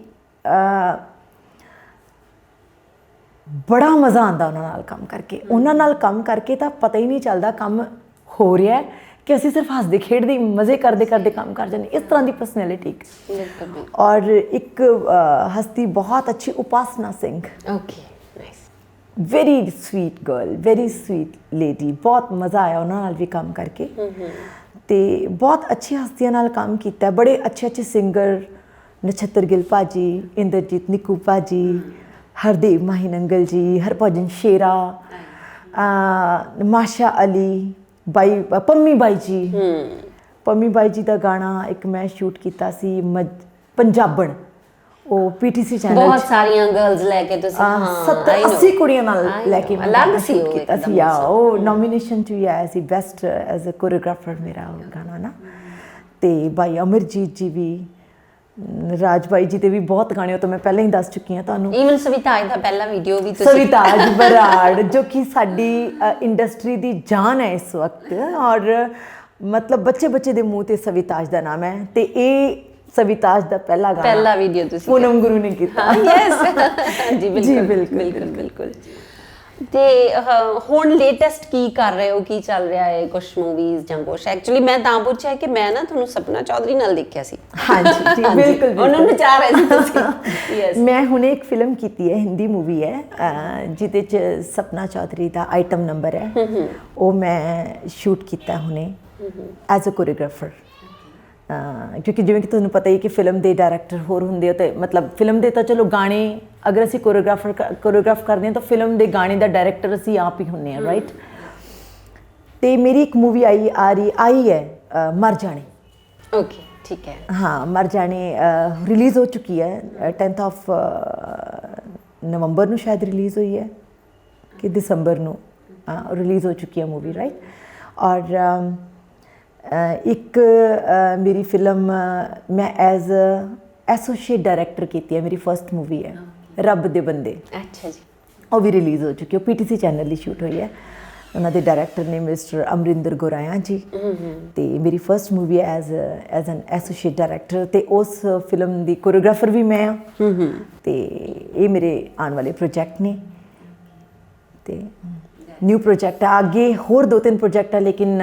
ਬੜਾ ਮਜ਼ਾ ਆਉਂਦਾ ਉਹਨਾਂ ਨਾਲ ਕੰਮ ਕਰਕੇ। ਉਹਨਾਂ ਨਾਲ ਕੰਮ ਕਰਕੇ ਤਾਂ ਪਤਾ ਹੀ ਨਹੀਂ ਚੱਲਦਾ ਕੰਮ ਹੋ ਰਿਹਾ ਕਿ ਅਸੀਂ ਸਿਰਫ ਹੱਸਦੇ ਖੇਡਦੇ ਮਜ਼ੇ ਕਰਦੇ ਕਰਦੇ ਕੰਮ ਕਰ ਜਾਂਦੇ, ਇਸ ਤਰ੍ਹਾਂ ਦੀ ਪਰਸਨੈਲਿਟੀ। ਔਰ ਇੱਕ ਹਸਤੀ ਬਹੁਤ ਅੱਛੀ, Upasana Singh. Okay, nice, very sweet girl, very sweet lady. ਬਹੁਤ ਮਜ਼ਾ ਆਇਆ ਉਹਨਾਂ ਨਾਲ ਵੀ ਕੰਮ ਕਰਕੇ। ਤੇ ਬਹੁਤ ਅੱਛੀ ਹਸਤੀਆਂ ਨਾਲ ਕੰਮ ਕੀਤਾ, ਬੜੇ ਅੱਛੇ ਸਿੰਗਰ, ਨਛੱਤਰ ਗਿੱਲ ਭਾਜੀ, ਇੰਦਰਜੀਤ ਨਿੱਕੂ ਭਾਜੀ, ਹਰਦੇਵ ਮਾਹੀ ਨੰਗਲ ਜੀ, ਹਰਭਜਨ ਸ਼ੇਰਾ, ਮਾਸ਼ਾ ਅਲੀ ਬਾਈ, ਪੰਮੀ ਬਾਈ ਜੀ। ਪੰਮੀ ਬਾਈ ਜੀ ਦਾ ਗਾਣਾ ਇੱਕ ਮੈਂ ਸ਼ੂਟ ਕੀਤਾ ਸੀ, ਪੰਜਾਬਣ, ਉਹ ਪੀਟੀਸੀ ਚੈਨਲ, ਬਹੁਤ ਸਾਰੀਆਂ ਗਰਲਸ ਲੈ ਕੇ ਤੁਸੀਂ 70-80 ਕੁੜੀਆਂ ਨਾਲ ਲੈ ਕੇ ਅਲੱਗ ਸੀ ਉਹ ਕੀਤਾ ਸੀ। ਉਹ ਨੋਮੀਨੇਸ਼ਨ 'ਚ ਵੀ ਆਇਆ ਸੀ ਬੈਸਟ ਐਜ਼ ਅ ਕੋਰੀਓਗ੍ਰਾਫਰ ਮੇਰਾ ਉਹ ਗਾਣਾ ਨਾ। ਤੇ ਬਾਈ ਅਮਰਜੀਤ ਜੀ ਵੀ, ਰਾਜ ਬਾਈ ਜੀ ਦੇ ਵੀ ਬਹੁਤ ਗਾਣੇ, ਉਹ ਤਾਂ ਮੈਂ ਪਹਿਲਾਂ ਹੀ ਦੱਸ ਚੁੱਕੀ ਹਾਂ ਤੁਹਾਨੂੰ। ਈਵਨ ਸਵਿਤਾਜ ਦਾ ਪਹਿਲਾ ਵੀਡੀਓ ਵੀ ਤੁਸੀਂ, ਸਵਿਤਾਜ ਬਰਾੜ, ਜੋ ਕਿ ਸਾਡੀ ਇੰਡਸਟਰੀ ਦੀ ਜਾਨ ਹੈ ਇਸ ਵਕਤ। ਔਰ ਮਤਲਬ ਬੱਚੇ ਦੇ ਮੂੰਹ ਤੇ ਸਵਿਤਾਜ ਦਾ ਨਾਮ ਹੈ। ਤੇ ਇਹ ਸਵਿਤਾਜ ਦਾ ਪਹਿਲਾ ਗਾਣਾ, ਪਹਿਲਾ ਵੀਡੀਓ ਤੁਸੀਂ ਪੂਨਮ ਗੁਰੂ ਨੇ ਕੀਤਾ। ਯੈਸ ਜੀ, ਬਿਲਕੁਲ। ਤੇ ਹੁਣ ਲੇਟੈਸਟ ਕੀ ਕਰ ਰਹੇ ਹੋ, ਕੀ ਚੱਲ ਰਿਹਾ ਹੈ, ਕੁਝ ਮੂਵੀਜ਼ ਜਾਂ ਕੁਝ? ਐਕਚੁਅਲੀ ਮੈਂ ਤਾਂ ਪੁੱਛਿਆ ਕਿ ਮੈਂ ਨਾ ਤੁਹਾਨੂੰ ਸਪਨਾ ਚੌਧਰੀ ਨਾਲ ਦੇਖਿਆ ਸੀ। ਹਾਂਜੀ ਜੀ, ਬਿਲਕੁਲ। ਉਹਨਾਂ ਨੂੰ ਚਾਹ ਰਹੇ ਸੀ ਤੁਸੀਂ। ਯੈਸ, ਮੈਂ ਹੁਣੇ ਇੱਕ ਫਿਲਮ ਕੀਤੀ ਹੈ, ਹਿੰਦੀ ਮੂਵੀ ਹੈ, ਜਿਹਦੇ 'ਚ ਸਪਨਾ ਚੌਧਰੀ ਦਾ ਆਈਟਮ ਨੰਬਰ ਹੈ। ਉਹ ਮੈਂ ਸ਼ੂਟ ਕੀਤਾ ਹੁਣੇ ਐਜ਼ ਅ ਕੋਰੀਓਗ੍ਰਾਫਰ। ਕਿਉਂਕਿ ਜਿਵੇਂ ਕਿ ਤੁਹਾਨੂੰ ਪਤਾ ਹੀ ਕਿ ਫਿਲਮ ਦੇ ਡਾਇਰੈਕਟਰ ਹੋਰ ਹੁੰਦੇ ਆ, ਤੇ ਮਤਲਬ ਫਿਲਮ ਦੇ ਤਾਂ ਚਲੋ ਗਾਣੇ ਅਗਰ ਅਸੀਂ ਕੋਰੀਓਗ੍ਰਾਫ ਕਰਦੇ ਹਾਂ ਤਾਂ ਫਿਲਮ ਦੇ ਗਾਣੇ ਦਾ ਡਾਇਰੈਕਟਰ ਅਸੀਂ ਆਪ ਹੀ ਹੁੰਦੇ ਹਾਂ, ਰਾਈਟ। ਤੇ ਮੇਰੀ ਇੱਕ ਮੂਵੀ ਆਈ ਹੈ ਮਰ ਜਾਣੇ। ਓਕੇ, ਠੀਕ ਹੈ। ਹਾਂ, ਮਰ ਜਾਣੇ ਰਿਲੀਜ਼ ਹੋ ਚੁੱਕੀ ਹੈ, 10th of ਨਵੰਬਰ ਨੂੰ ਸ਼ਾਇਦ ਰਿਲੀਜ਼ ਹੋਈ ਹੈ ਕਿ ਦਸੰਬਰ ਨੂੰ ਰਿਲੀਜ਼ ਹੋ ਚੁੱਕੀ ਹੈ ਮੂਵੀ, ਰਾਈਟ। ਔਰ ਇੱਕ ਮੇਰੀ ਫਿਲਮ ਮੈਂ ਐਜ਼ ਐਸੋਸੀਏਟ ਡਾਇਰੈਕਟਰ ਕੀਤੀ ਹੈ, ਮੇਰੀ ਫਸਟ ਮੂਵੀ ਹੈ ਰੱਬ ਦੇ ਬੰਦੇ। ਅੱਛਾ ਜੀ। ਉਹ ਵੀ ਰਿਲੀਜ਼ ਹੋ ਚੁੱਕੀ ਹੈ, ਪੀਟੀਸੀ ਚੈਨਲ ਦੀ ਸ਼ੂਟ ਹੋਈ ਹੈ। ਉਹਨਾਂ ਦੇ ਡਾਇਰੈਕਟਰ ਨੇ ਮਿਸਟਰ ਅਮਰਿੰਦਰ ਗੋਰਾਇਆ ਜੀ। ਤੇ ਮੇਰੀ ਫਸਟ ਮੂਵੀ ਹੈ ਐਜ਼ ਐਨ ਐਸੋਸੀਏਟ ਡਾਇਰੈਕਟਰ। ਤੇ ਉਸ ਫਿਲਮ ਦੀ ਕੋਰੀਓਗ੍ਰਾਫਰ ਵੀ ਮੈਂ ਹਾਂ। ਤੇ ਇਹ ਮੇਰੇ ਆਉਣ ਵਾਲੇ ਪ੍ਰੋਜੈਕਟ ਨੇ, ਤੇ ਨਿਊ ਪ੍ਰੋਜੈਕਟ ਆ ਅੱਗੇ, ਹੋਰ 2-3 ਪ੍ਰੋਜੈਕਟ ਆ, ਲੇਕਿਨ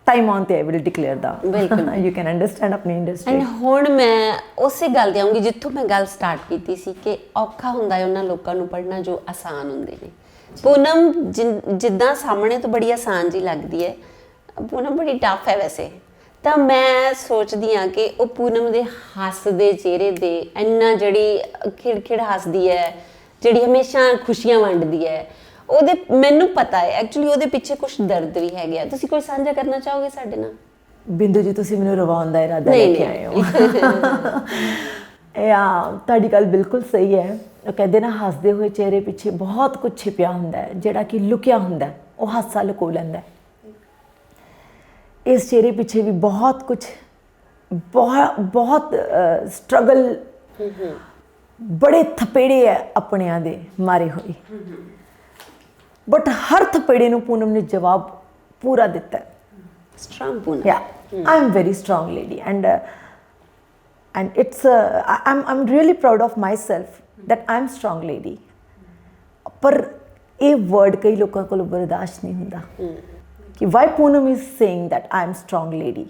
ਟਾਈਮ ਆਨ ਤੇ ਆਈ ਵਿਲ ਡਿਕਲੇਅਰ ਦਾ ਬਿਲਕੁਲ। ਯੂ ਕੈਨ ਅੰਡਰਸਟੈਂਡ ਆਪਣੀ ਇੰਡਸਟਰੀ। ਐਂਡ ਹੁਣ ਮੈਂ ਉਸੇ ਗੱਲ ਤੇ ਆਉਂਗੀ ਜਿੱਥੋਂ ਮੈਂ ਗੱਲ ਸਟਾਰਟ ਕੀਤੀ ਸੀ ਕਿ ਔਖਾ ਹੁੰਦਾ ਹੈ ਉਹਨਾਂ ਲੋਕਾਂ ਨੂੰ ਪੜ੍ਹਨਾ ਜੋ ਆਸਾਨ ਹੁੰਦੇ ਨੇ। ਪੂਨਮ ਜਿੱਦਾਂ ਸਾਹਮਣੇ ਤੋਂ ਬੜੀ ਆਸਾਨ ਜੀ ਲੱਗਦੀ ਹੈ, ਪੂਨਮ ਬੜੀ ਟਫ ਹੈ ਵੈਸੇ। ਤਾਂ ਮੈਂ ਸੋਚਦੀ ਹਾਂ ਕਿ ਉਹ ਪੂਨਮ ਦੇ ਹੱਸਦੇ ਚਿਹਰੇ ਦੇ ਇੰਨਾ ਜਿਹੜੀ ਖਿੜਖਿੜ ਹੱਸਦੀ ਹੈ, ਜਿਹੜੀ ਹਮੇਸ਼ਾ ਖੁਸ਼ੀਆਂ ਵੰਡਦੀ ਹੈ, ਉਹਦੇ ਮੈਨੂੰ ਪਤਾ ਹੈ ਐਕਚੁਅਲੀ ਉਹਦੇ ਪਿੱਛੇ ਕੁਝ ਦਰਦ ਵੀ ਹੈਗਾ। ਤੁਸੀਂ ਕੋਈ ਸਾਂਝਾ ਕਰਨਾ ਚਾਹੋਗੇ ਸਾਡੇ ਨਾਲ? ਬਿੰਦੂ ਜੀ ਤੁਸੀਂ ਮੈਨੂੰ ਰਵਾਉਣ ਦਾ ਇਰਾਦਾ ਲੈ ਕੇ ਆਏ ਹੋ। ਤੁਹਾਡੀ ਗੱਲ ਬਿਲਕੁਲ ਸਹੀ ਹੈ। ਉਹ ਕਹਿੰਦੇ ਨਾ ਹੱਸਦੇ ਹੋਏ ਚਿਹਰੇ ਪਿੱਛੇ ਬਹੁਤ ਕੁਝ ਛਿਪਿਆ ਹੁੰਦਾ ਹੈ, ਜਿਹੜਾ ਕਿ ਲੁਕਿਆ ਹੁੰਦਾ ਹੈ, ਉਹ ਹਾਸਾ ਲੁਕੋ ਲੈਂਦਾ ਹੈ। ਇਸ ਚਿਹਰੇ ਪਿੱਛੇ ਵੀ ਬਹੁਤ ਕੁਝ, ਬਹੁਤ ਸਟਰਗਲ, ਬੜੇ ਥਪੇੜੇ ਹੈ ਆਪਣਿਆਂ ਦੇ ਮਾਰੇ ਹੋਏ, ਬਟ ਹਰ ਥਪੇੜੇ ਨੂੰ ਪੂਨਮ ਨੇ ਜਵਾਬ ਪੂਰਾ ਦਿੱਤਾ। Strong Poonam. Yeah, I'm very strong lady, and it's I'm really proud of myself that I'm strong lady. ਪਰ ਇਹ word ਕਈ ਲੋਕਾਂ ਕੋਲ ਬਰਦਾਸ਼ਤ ਨਹੀਂ ਹੁੰਦਾ ਕਿ why Poonam is saying that I'm strong lady.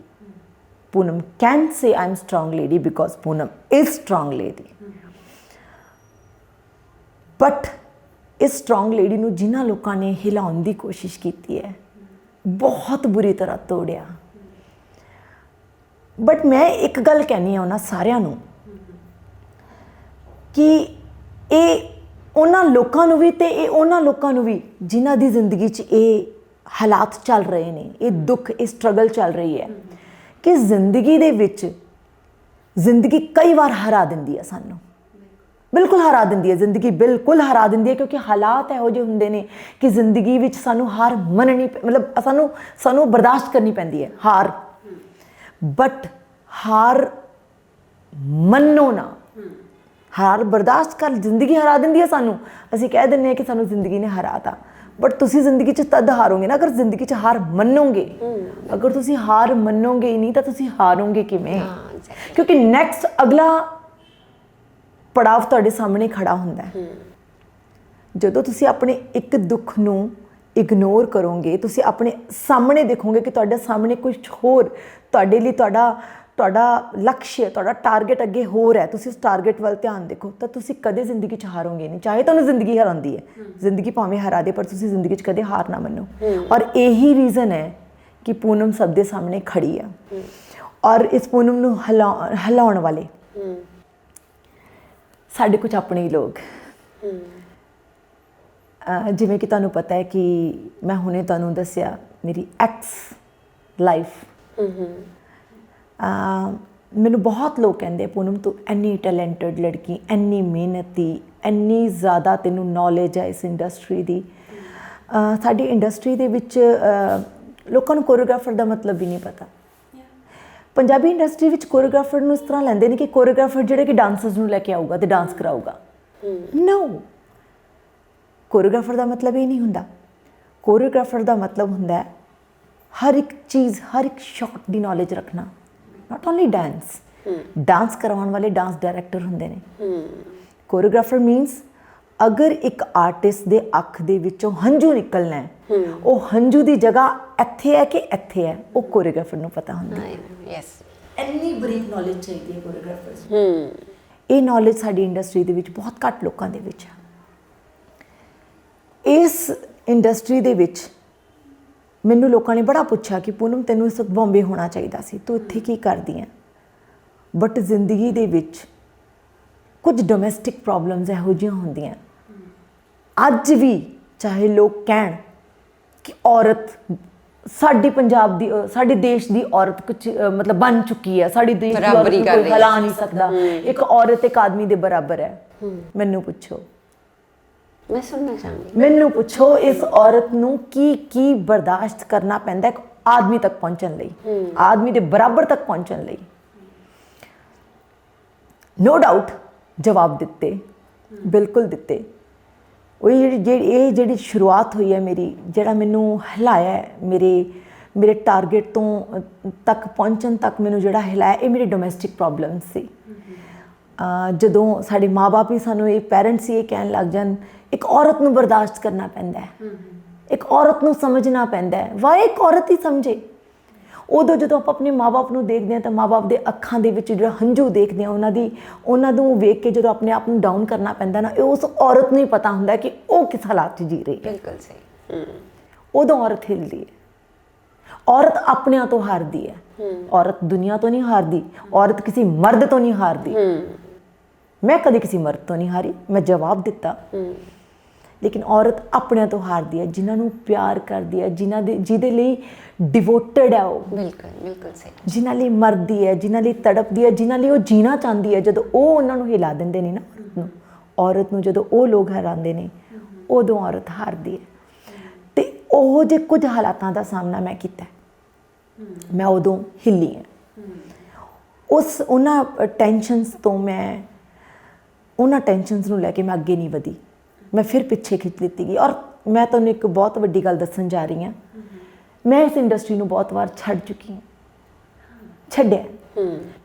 Poonam can say I'm strong lady because Poonam is strong lady. But ਇਸ strong lady ਨੂੰ ਜਿਨ੍ਹਾਂ ਲੋਕਾਂ ਨੇ ਹਿਲਾਉਣ ਦੀ ਕੋਸ਼ਿਸ਼ ਕੀਤੀ ਹੈ, ਬਹੁਤ ਬੁਰੀ ਤਰ੍ਹਾਂ ਤੋੜਿਆ। ਬਟ ਮੈਂ ਇੱਕ ਗੱਲ ਕਹਿਣੀ ਆ ਉਹਨਾਂ ਸਾਰਿਆਂ ਨੂੰ ਕਿ ਇਹ ਉਹਨਾਂ ਲੋਕਾਂ ਨੂੰ ਵੀ ਤੇ ਇਹ ਉਹਨਾਂ ਲੋਕਾਂ ਨੂੰ ਵੀ ਜਿਨ੍ਹਾਂ ਦੀ ਜ਼ਿੰਦਗੀ 'ਚ ਇਹ ਹਾਲਾਤ ਚੱਲ ਰਹੇ ਨੇ, ਇਹ ਦੁੱਖ, ਇਹ ਸਟਰਗਲ ਚੱਲ ਰਹੀ ਹੈ ਕਿ ਜ਼ਿੰਦਗੀ ਦੇ ਵਿੱਚ ਜ਼ਿੰਦਗੀ ਕਈ ਵਾਰ ਹਰਾ ਦਿੰਦੀ ਹੈ ਸਾਨੂੰ, ਬਿਲਕੁਲ ਹਰਾ ਦਿੰਦੀ ਹੈ ਜ਼ਿੰਦਗੀ, ਬਿਲਕੁਲ ਹਰਾ ਦਿੰਦੀ ਹੈ, ਕਿਉਂਕਿ ਹਾਲਾਤ ਇਹੋ ਜਿਹੇ ਹੁੰਦੇ ਨੇ ਕਿ ਜ਼ਿੰਦਗੀ ਵਿੱਚ ਸਾਨੂੰ ਹਾਰ ਮੰਨਣੀ, ਮਤਲਬ ਸਾਨੂੰ ਬਰਦਾਸ਼ਤ ਕਰਨੀ ਪੈਂਦੀ ਹੈ ਹਾਰ। ਬਟ ਹਾਰ ਮੰਨੋ ਨਾ, ਹਾਰ ਬਰਦਾਸ਼ਤ ਕਰ, ਜ਼ਿੰਦਗੀ ਹਰਾ ਦਿੰਦੀ ਹੈ ਸਾਨੂੰ। ਅਸੀਂ ਕਹਿ ਦਿੰਦੇ ਹਾਂ ਕਿ ਸਾਨੂੰ ਜ਼ਿੰਦਗੀ ਨੇ ਹਰਾਤਾ, ਬਟ ਤੁਸੀਂ ਜ਼ਿੰਦਗੀ 'ਚ ਤਦ ਹਾਰੋਗੇ ਨਾ ਅਗਰ ਜ਼ਿੰਦਗੀ 'ਚ ਹਾਰ ਮੰਨੋਗੇ। ਅਗਰ ਤੁਸੀਂ ਹਾਰ ਮੰਨੋਗੇ ਹੀ ਨਹੀਂ ਤਾਂ ਤੁਸੀਂ ਹਾਰੋਗੇ ਕਿਵੇਂ? ਕਿਉਂਕਿ ਨੈਕਸਟ ਅਗਲਾ ਪੜਾਵ ਤੁਹਾਡੇ ਸਾਹਮਣੇ ਖੜਾ ਹੁੰਦਾ ਹੈ। ਜਦੋਂ ਤੁਸੀਂ ਆਪਣੇ ਇੱਕ ਦੁੱਖ ਨੂੰ ਇਗਨੋਰ ਕਰੋਗੇ, ਤੁਸੀਂ ਆਪਣੇ ਸਾਹਮਣੇ ਦੇਖੋਗੇ ਕਿ ਤੁਹਾਡੇ ਸਾਹਮਣੇ ਕੁਝ ਹੋਰ, ਤੁਹਾਡੇ ਲਈ ਤੁਹਾਡਾ ਲਕਸ਼, ਤੁਹਾਡਾ ਟਾਰਗੇਟ ਅੱਗੇ ਹੋਰ ਹੈ, ਤੁਸੀਂ ਉਸ ਟਾਰਗੇਟ ਵੱਲ ਧਿਆਨ ਦੇਖੋ, ਤਾਂ ਤੁਸੀਂ ਕਦੇ ਜ਼ਿੰਦਗੀ 'ਚ ਹਾਰੋਗੇ ਨਹੀਂ। ਚਾਹੇ ਤੁਹਾਨੂੰ ਜ਼ਿੰਦਗੀ ਹਰਾਉਂਦੀ ਹੈ, ਜ਼ਿੰਦਗੀ ਭਾਵੇਂ ਹਰਾ ਦੇ, ਪਰ ਤੁਸੀਂ ਜ਼ਿੰਦਗੀ 'ਚ ਕਦੇ ਹਾਰ ਨਾ ਮੰਨੋ। ਔਰ ਇਹੀ ਰੀਜ਼ਨ ਹੈ ਕਿ ਪੂਨਮ ਸਭ ਦੇ ਸਾਹਮਣੇ ਖੜੀ ਹੈ। ਔਰ ਇਸ ਪੂਨਮ ਨੂੰ ਹਿਲਾਉਣ ਵਾਲੇ ਸਾਡੇ ਕੁਝ ਆਪਣੇ ਹੀ ਲੋਕ, ਜਿਵੇਂ ਕਿ ਤੁਹਾਨੂੰ ਪਤਾ ਹੈ ਕਿ ਮੈਂ ਹੁਣੇ ਤੁਹਾਨੂੰ ਦੱਸਿਆ ਮੇਰੀ ਐਕਸ ਲਾਈਫ, ਮੈਨੂੰ ਬਹੁਤ ਲੋਕ ਕਹਿੰਦੇ ਪੂਨਮ ਤੂੰ ਇੰਨੀ ਟੈਲੈਂਟਡ ਲੜਕੀ, ਇੰਨੀ ਮਿਹਨਤੀ, ਇੰਨੀ ਜ਼ਿਆਦਾ ਤੈਨੂੰ ਨੌਲੇਜ ਹੈ ਇਸ ਇੰਡਸਟਰੀ ਦੀ। ਸਾਡੀ ਇੰਡਸਟਰੀ ਦੇ ਵਿੱਚ ਲੋਕਾਂ ਨੂੰ ਕੋਰੀਓਗ੍ਰਾਫਰ ਦਾ ਮਤਲਬ ਵੀ ਨਹੀਂ ਪਤਾ। ਪੰਜਾਬੀ ਇੰਡਸਟਰੀ ਵਿੱਚ ਕੋਰੀਓਗ੍ਰਾਫਰ ਨੂੰ ਇਸ ਤਰ੍ਹਾਂ ਲੈਂਦੇ ਨੇ ਕਿ ਕੋਰੀਓਗ੍ਰਾਫਰ ਜਿਹੜੇ ਕਿ ਡਾਂਸਰਸ ਨੂੰ ਲੈ ਕੇ ਆਊਗਾ ਤੇ ਡਾਂਸ ਕਰਾਊਗਾ। ਨੋ, ਕੋਰੀਓਗ੍ਰਾਫਰ ਦਾ ਮਤਲਬ ਇਹ ਨਹੀਂ ਹੁੰਦਾ। ਕੋਰੀਓਗ੍ਰਾਫਰ ਦਾ ਮਤਲਬ ਹੁੰਦਾ ਹਰ ਇੱਕ ਚੀਜ਼, ਹਰ ਇੱਕ ਸ਼ਾਟ ਦੀ ਨੌਲੇਜ ਰੱਖਣਾ। ਨਾਟ ਓਨਲੀ ਡਾਂਸ, ਡਾਂਸ ਕਰਵਾਉਣ ਵਾਲੇ ਡਾਂਸ ਡਾਇਰੈਕਟਰ ਹੁੰਦੇ ਨੇ। ਕੋਰੀਓਗ੍ਰਾਫਰ ਮੀਨਸ ਅਗਰ ਇੱਕ ਆਰਟਿਸਟ ਦੇ ਅੱਖ ਦੇ ਵਿੱਚੋਂ ਹੰਝੂ ਨਿਕਲਣਾ ਹੈ, ਉਹ ਹੰਝੂ ਦੀ ਜਗ੍ਹਾ ਇੱਥੇ ਹੈ ਕਿ ਇੱਥੇ ਹੈ, ਉਹ ਕੋਰੀਓਗ੍ਰਾਫਰ ਨੂੰ ਪਤਾ ਹੁੰਦਾ ਹੈ। ਇੰਨੀ ਬਰੀਕ ਨੌਲੇਜ ਚਾਹੀਦੀ ਹੈ ਕੋਰੀਓਗ੍ਰਾਫਰਸ ਨੂੰ। ਇਹ ਨੌਲੇਜ ਸਾਡੀ ਇੰਡਸਟਰੀ ਦੇ ਵਿੱਚ ਬਹੁਤ ਘੱਟ ਲੋਕਾਂ ਦੇ ਵਿੱਚ ਹੈ। ਇਸ ਇੰਡਸਟਰੀ ਦੇ ਵਿੱਚ ਮੈਨੂੰ ਲੋਕਾਂ ਨੇ ਬੜਾ ਪੁੱਛਿਆ ਕਿ ਪੂਨਮ ਤੈਨੂੰ ਇਸ ਵਕਤ ਬੰਬੇ ਹੋਣਾ ਚਾਹੀਦਾ ਸੀ, ਤੂੰ ਇੱਥੇ ਕੀ ਕਰਦੀ ਹੈ? ਬਟ ਜ਼ਿੰਦਗੀ ਦੇ ਵਿੱਚ ਕੁਝ ਡੋਮੈਸਟਿਕ ਪ੍ਰੋਬਲਮਸ ਇਹੋ ਜਿਹੀਆਂ ਹੁੰਦੀਆਂ ਅੱਜ ਵੀ, ਚਾਹੇ ਲੋਕ ਕਹਿਣ ਕਿ ਔਰਤ ਸਾਡੀ ਪੰਜਾਬ ਦੀ, ਸਾਡੇ ਦੇਸ਼ ਦੀ ਔਰਤ ਕੁਝ ਮਤਲਬ ਬਣ ਚੁੱਕੀ ਹੈ, ਸਾਡੀ ਦੇਸ਼ ਦੀ ਔਰਤ ਨੂੰ ਕੋਈ ਹਿਲਾ ਨਹੀਂ ਸਕਦਾ, ਇੱਕ ਔਰਤ ਇੱਕ ਆਦਮੀ ਦੇ ਬਰਾਬਰ ਹੈ। ਮੈਨੂੰ ਪੁੱਛੋ, ਮੈਂ ਸੁਣਨਾ ਚਾਹਾਂਗੀ, ਮੈਨੂੰ ਪੁੱਛੋ ਇਸ ਔਰਤ ਨੂੰ ਕੀ ਬਰਦਾਸ਼ਤ ਕਰਨਾ ਪੈਂਦਾ ਇੱਕ ਆਦਮੀ ਤੱਕ ਪਹੁੰਚਣ ਲਈ, ਆਦਮੀ ਦੇ ਬਰਾਬਰ ਤੱਕ ਪਹੁੰਚਣ ਲਈ। ਨੋ ਡਾਊਟ ਜਵਾਬ ਦਿੱਤੇ, ਬਿਲਕੁਲ ਦਿੱਤੇ। ਉਹ ਜਿਹੜੀ ਸ਼ੁਰੂਆਤ ਹੋਈ ਹੈ ਮੇਰੀ, ਜਿਹੜਾ ਮੈਨੂੰ ਹਿਲਾਇਆ ਹੈ, ਮੇਰੇ ਟਾਰਗੇਟ ਤੋਂ ਤੱਕ ਪਹੁੰਚਣ ਤੱਕ ਮੈਨੂੰ ਜਿਹੜਾ ਹਿਲਾਇਆ, ਇਹ ਮੇਰੇ ਡੋਮੈਸਟਿਕ ਪ੍ਰੋਬਲਮ ਸੀ। ਜਦੋਂ ਸਾਡੇ ਮਾਂ-ਬਾਪ ਹੀ ਸਾਨੂੰ, ਇਹ ਪੈਰੈਂਟਸ ਹੀ ਇਹ ਕਹਿਣ ਲੱਗ ਜਾਣ ਇੱਕ ਔਰਤ ਨੂੰ ਬਰਦਾਸ਼ਤ ਕਰਨਾ ਪੈਂਦਾ ਹੈ, ਇੱਕ ਔਰਤ ਨੂੰ ਸਮਝਣਾ ਪੈਂਦਾ ਹੈ। ਵਾਏ ਇੱਕ ਔਰਤ ਹੀ ਸਮਝੇ? ਉਦੋਂ ਜਦੋਂ ਆਪਾਂ ਆਪਣੇ ਮਾਂ-ਬਾਪ ਨੂੰ ਦੇਖਦੇ ਹਾਂ ਤਾਂ ਮਾਂ-ਬਾਪ ਦੇ ਅੱਖਾਂ ਦੇ ਵਿੱਚ ਜਿਹੜਾ ਹੰਝੂ ਦੇਖਦੇ ਹਾਂ, ਉਹਨਾਂ ਨੂੰ ਵੇਖ ਕੇ ਜਦੋਂ ਆਪਣੇ ਆਪ ਨੂੰ ਡਾਊਨ ਕਰਨਾ ਪੈਂਦਾ ਨਾ, ਇਹ ਉਸ ਔਰਤ ਨੂੰ ਹੀ ਪਤਾ ਹੁੰਦਾ ਕਿ ਉਹ ਕਿਸ ਹਾਲਾਤ 'ਚ ਜੀ ਰਹੀ ਹੈ। ਬਿਲਕੁਲ ਸਹੀ। ਉਦੋਂ ਔਰਤ ਹਿਲਦੀ ਹੈ, ਔਰਤ ਆਪਣਿਆਂ ਤੋਂ ਹਾਰਦੀ ਹੈ। ਔਰਤ ਦੁਨੀਆ ਤੋਂ ਨਹੀਂ ਹਾਰਦੀ, ਔਰਤ ਕਿਸੇ ਮਰਦ ਤੋਂ ਨਹੀਂ ਹਾਰਦੀ। ਮੈਂ ਕਦੇ ਕਿਸੇ ਮਰਦ ਤੋਂ ਨਹੀਂ ਹਾਰੀ, ਮੈਂ ਜਵਾਬ ਦਿੱਤਾ। ਲੇਕਿਨ ਔਰਤ ਆਪਣਿਆਂ ਤੋਂ ਹਾਰਦੀ ਹੈ, ਜਿਨ੍ਹਾਂ ਨੂੰ ਪਿਆਰ ਕਰਦੀ ਹੈ, ਜਿਹਦੇ ਲਈ ਡਿਵੋਟਡ ਹੈ ਉਹ। ਬਿਲਕੁਲ ਬਿਲਕੁਲ ਸਹੀ। ਜਿਨ੍ਹਾਂ ਲਈ ਮਰਦੀ ਹੈ, ਜਿਨ੍ਹਾਂ ਲਈ ਤੜਪਦੀ ਹੈ, ਜਿਨ੍ਹਾਂ ਲਈ ਉਹ ਜੀਣਾ ਚਾਹੁੰਦੀ ਹੈ। ਜਦੋਂ ਉਹ ਉਹਨਾਂ ਨੂੰ ਹਿਲਾ ਦਿੰਦੇ ਨੇ ਨਾ, ਔਰਤ ਨੂੰ ਜਦੋਂ ਉਹ ਲੋਕ ਹਰਾਉਂਦੇ ਨੇ, ਉਦੋਂ ਔਰਤ ਹਾਰਦੀ ਹੈ। ਅਤੇ ਉਹ ਜਿਹੇ ਕੁਝ ਹਾਲਾਤਾਂ ਦਾ ਸਾਹਮਣਾ ਮੈਂ ਕੀਤਾ, ਮੈਂ ਉਦੋਂ ਹਿੱਲੀ ਹਾਂ। ਉਹਨਾਂ ਟੈਨਸ਼ਨਸ ਤੋਂ ਉਹਨਾਂ ਟੈਨਸ਼ਨਸ ਨੂੰ ਲੈ ਕੇ ਮੈਂ ਅੱਗੇ ਨਹੀਂ ਵਧੀ, ਮੈਂ ਫਿਰ ਪਿੱਛੇ ਖਿੱਚ ਲਿੱਤੀ ਗਈ। ਔਰ ਮੈਂ ਤੁਹਾਨੂੰ ਇੱਕ ਬਹੁਤ ਵੱਡੀ ਗੱਲ ਦੱਸਣ ਜਾ ਰਹੀ ਹਾਂ, ਮੈਂ ਇਸ ਇੰਡਸਟਰੀ ਨੂੰ ਬਹੁਤ ਵਾਰ ਛੱਡ ਚੁੱਕੀ ਹਾਂ, ਛੱਡਿਆ।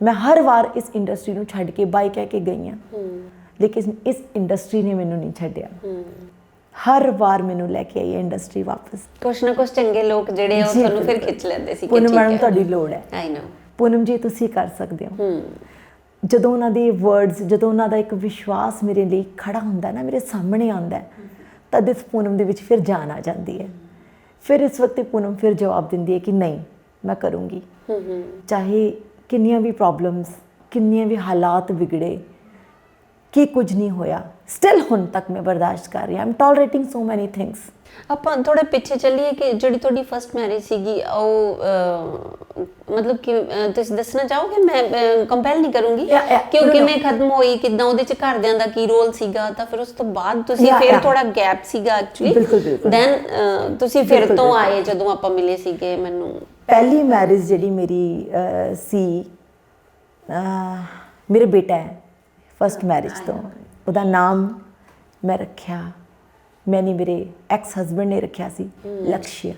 ਮੈਂ ਹਰ ਵਾਰ ਇਸ ਇੰਡਸਟਰੀ ਨੂੰ ਛੱਡ ਕੇ ਬਾਏ ਕਹਿ ਕੇ ਗਈ ਹਾਂ, ਲੇਕਿਨ ਇਸ ਇੰਡਸਟਰੀ ਨੇ ਮੈਨੂੰ ਨਹੀਂ ਛੱਡਿਆ। ਹਰ ਵਾਰ ਮੈਨੂੰ ਲੈ ਕੇ ਆਈ ਹੈ ਇੰਡਸਟਰੀ ਵਾਪਸ। ਕੁਛ ਨਾ ਕੁਛ ਚੰਗੇ ਲੋਕ ਜਿਹੜੇ ਉਹ ਤੁਹਾਨੂੰ ਫਿਰ ਖਿੱਚ ਲੈਂਦੇ ਸੀ। ਪੂਨਮ ਮੈਡਮ ਤੁਹਾਡੀ ਲੋੜ ਹੈ। ਆਈ ਨੋ ਪੂਨਮ ਜੀ, ਤੁਸੀਂ ਕਰ ਸਕਦੇ ਹੋ। ਜਦੋਂ ਉਹਨਾਂ ਦੇ ਵਰਡਸ, ਜਦੋਂ ਉਹਨਾਂ ਦਾ ਇੱਕ ਵਿਸ਼ਵਾਸ ਮੇਰੇ ਲਈ ਖੜਾ ਹੁੰਦਾ ਨਾ, ਮੇਰੇ ਸਾਹਮਣੇ ਆਉਂਦਾ, ਤਦ ਇਸ ਪੂਨਮ ਦੇ ਵਿੱਚ ਫਿਰ ਜਾਨ ਆ ਜਾਂਦੀ ਹੈ। ਫਿਰ ਇਸ ਵਕਤ ਪੂਨਮ ਫਿਰ ਜਵਾਬ ਦਿੰਦੀ ਹੈ ਕਿ ਨਹੀਂ, ਮੈਂ ਕਰੂੰਗੀ। ਚਾਹੇ ਕਿੰਨੀਆਂ ਵੀ ਪ੍ਰੋਬਲਮਸ, ਕਿੰਨੀਆਂ ਵੀ ਹਾਲਾਤ ਵਿਗੜੇ, ਕੀ ਕੁਝ ਨਹੀਂ ਹੋਇਆ, ਸਟਿਲ ਹੁਣ ਤੱਕ ਮੈਂ ਬਰਦਾਸ਼ਤ ਕਰ ਰਹੀ ਹਾਂ। ਆਈ ਐਮ ਟੋਲਰੇਟਿੰਗ ਸੋ ਮੈਨੀ ਥਿੰਗਸ। ਆਪਾਂ ਥੋੜੇ ਪਿੱਛੇ ਚੱਲੀਏ ਕਿ ਜਿਹੜੀ ਤੁਹਾਡੀ ਫਸਟ ਮੈਰਿਜ ਸੀਗੀ, ਉਹ ਮਤਲਬ ਕਿ ਤੁਸੀਂ ਦੱਸਣਾ ਚਾਹੋਗੇ? ਮੈਂ ਕੰਪੈਲ ਨਹੀਂ ਕਰੂੰਗੀ ਕਿਉਂਕਿ ਕਿਵੇਂ ਖਤਮ ਹੋਈ, ਕਿੱਦਾਂ ਉਹਦੇ ਚ ਘਰਦਿਆਂ ਦਾ ਕੀ ਰੋਲ ਸੀਗਾ, ਤਾਂ ਫਿਰ ਉਸ ਤੋਂ ਬਾਅਦ ਤੁਸੀਂ ਫਿਰ ਥੋੜਾ ਗੈਪ ਸੀਗਾ ਐਕਚੁਅਲੀ, ਦੈਨ ਤੁਸੀਂ ਫਿਰ ਤੋਂ ਆਏ ਜਦੋਂ ਆਪਾਂ ਮਿਲੇ ਸੀਗੇ। ਮੈਨੂੰ ਪਹਿਲੀ ਮੈਰਿਜ ਜਿਹੜੀ ਮੇਰੀ ਸੀ, ਮੇਰੇ ਬੇਟਾ ਹੈ ਫਸਟ ਮੈਰਿਜ ਤੋਂ, ਉਹਦਾ ਨਾਮ ਮੈਂ ਰੱਖਿਆ, ਮੈंने मेरे एक्स हस्बैंड ने रखा सी लक्ष्य।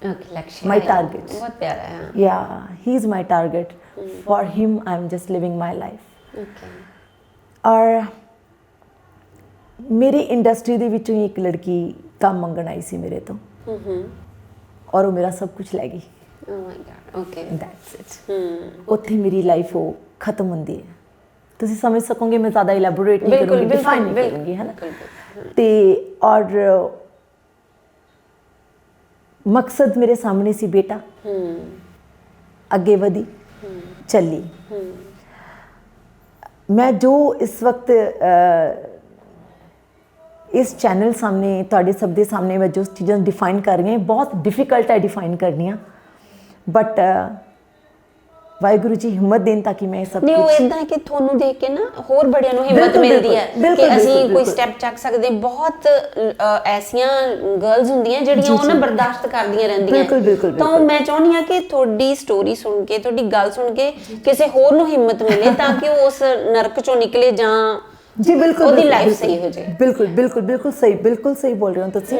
ओके, लक्ष्य माय टारगेट। बहुत प्यारा है। या he is my target, for him I am just living my life. Okay. और मेरी इंडस्ट्री ਦੇ ਵਿੱਚੋਂ ਹੀ ਇੱਕ ਲੜਕੀ ਕੰਮ ਮੰਗਣ ਆਈ ਸੀ ਮੇਰੇ ਤੋਂ, ਔਰ ਉਹ ਮੇਰਾ ਸਭ ਕੁਝ ਲੈ ਗਈ। ਓ ਮਾय ਗॉड। Okay, that's it. ਉੱਥੇ ਮੇਰੀ ਲਾਈਫ ਉਹ ਖਤਮ ਹੁੰਦੀ ਹੈ। ਤੁਸੀਂ ਸਮਝ ਸਕੋਗੇ, ਮੈਂ ਜ਼ਿਆਦਾ ਇਲੈਬੋਰੇਟ ਨਹੀਂ ਕਰੂੰਗੀ, ਡਿਫਾਈਨ ਨਹੀਂ ਕਰੂੰਗੀ, ਹੈ ਨਾ। ਤੇ ਔਰ ਮਕਸਦ ਮੇਰੇ ਸਾਹਮਣੇ ਸੀ, ਬੇਟਾ ਅੱਗੇ ਵਧੀ, ਚੱਲੀ। ਮੈਂ ਜੋ ਇਸ ਵਕਤ ਇਸ ਚੈਨਲ ਸਾਹਮਣੇ, ਤੁਹਾਡੇ ਸਭ ਦੇ ਸਾਹਮਣੇ ਮੈਂ ਜੋ ਚੀਜ਼ਾਂ ਡਿਫਾਈਨ ਕਰ ਰਹੀ ਹਾਂ, ਬਹੁਤ ਡਿਫਿਕਲਟ ਹੈ ਡਿਫਾਈਨ ਕਰਨੀਆਂ, ਬਟ ਵਾਹਿਗੁਰੂ ਜੀ ਹਿੰਮਤ ਦੇਣ ਤਾਂ ਕਿ ਮੈਂ ਸਭ ਨਹੀਂ, ਉਹ ਇਦਾਂ ਹੈ ਕਿ ਤੁਹਾਨੂੰ ਦੇਖ ਕੇ ਨਾ ਹੋਰ ਬੜਿਆਂ ਨੂੰ ਹਿੰਮਤ ਮਿਲਦੀ ਹੈ ਕਿ ਅਸੀਂ ਕੋਈ ਸਟੈਪ ਚੱਕ ਸਕਦੇ। ਬਹੁਤ ਐਸੀਆਂ ਗਰਲਸ ਹੁੰਦੀਆਂ ਜਿਹੜੀਆਂ ਉਹ ਨਾ ਬਰਦਾਸ਼ਤ ਕਰਦੀਆਂ ਰਹਿੰਦੀਆਂ। ਤਾਂ ਮੈਂ ਚਾਹੁੰਦੀ ਹਾਂ ਕਿ ਤੁਹਾਡੀ ਸਟੋਰੀ ਸੁਣ ਕੇ, ਤੁਹਾਡੀ ਗੱਲ ਸੁਣ ਕੇ ਕਿਸੇ ਹੋਰ ਨੂੰ ਹਿੰਮਤ ਮਿਲੇ, ਤਾਂ ਕਿ ਉਹ ਉਸ ਨਰਕ ਚੋਂ ਨਿਕਲੇ ਜਾਂ ਜੀ ਬਿਲਕੁਲ ਉਹਦੀ ਲਾਈਫ ਸਹੀ ਹੋ ਜਾਏ। ਬਿਲਕੁਲ ਬਿਲਕੁਲ ਬਿਲਕੁਲ ਸਹੀ, ਬਿਲਕੁਲ ਸਹੀ ਬੋਲ ਰਹੇ ਹੋ ਤੁਸੀਂ।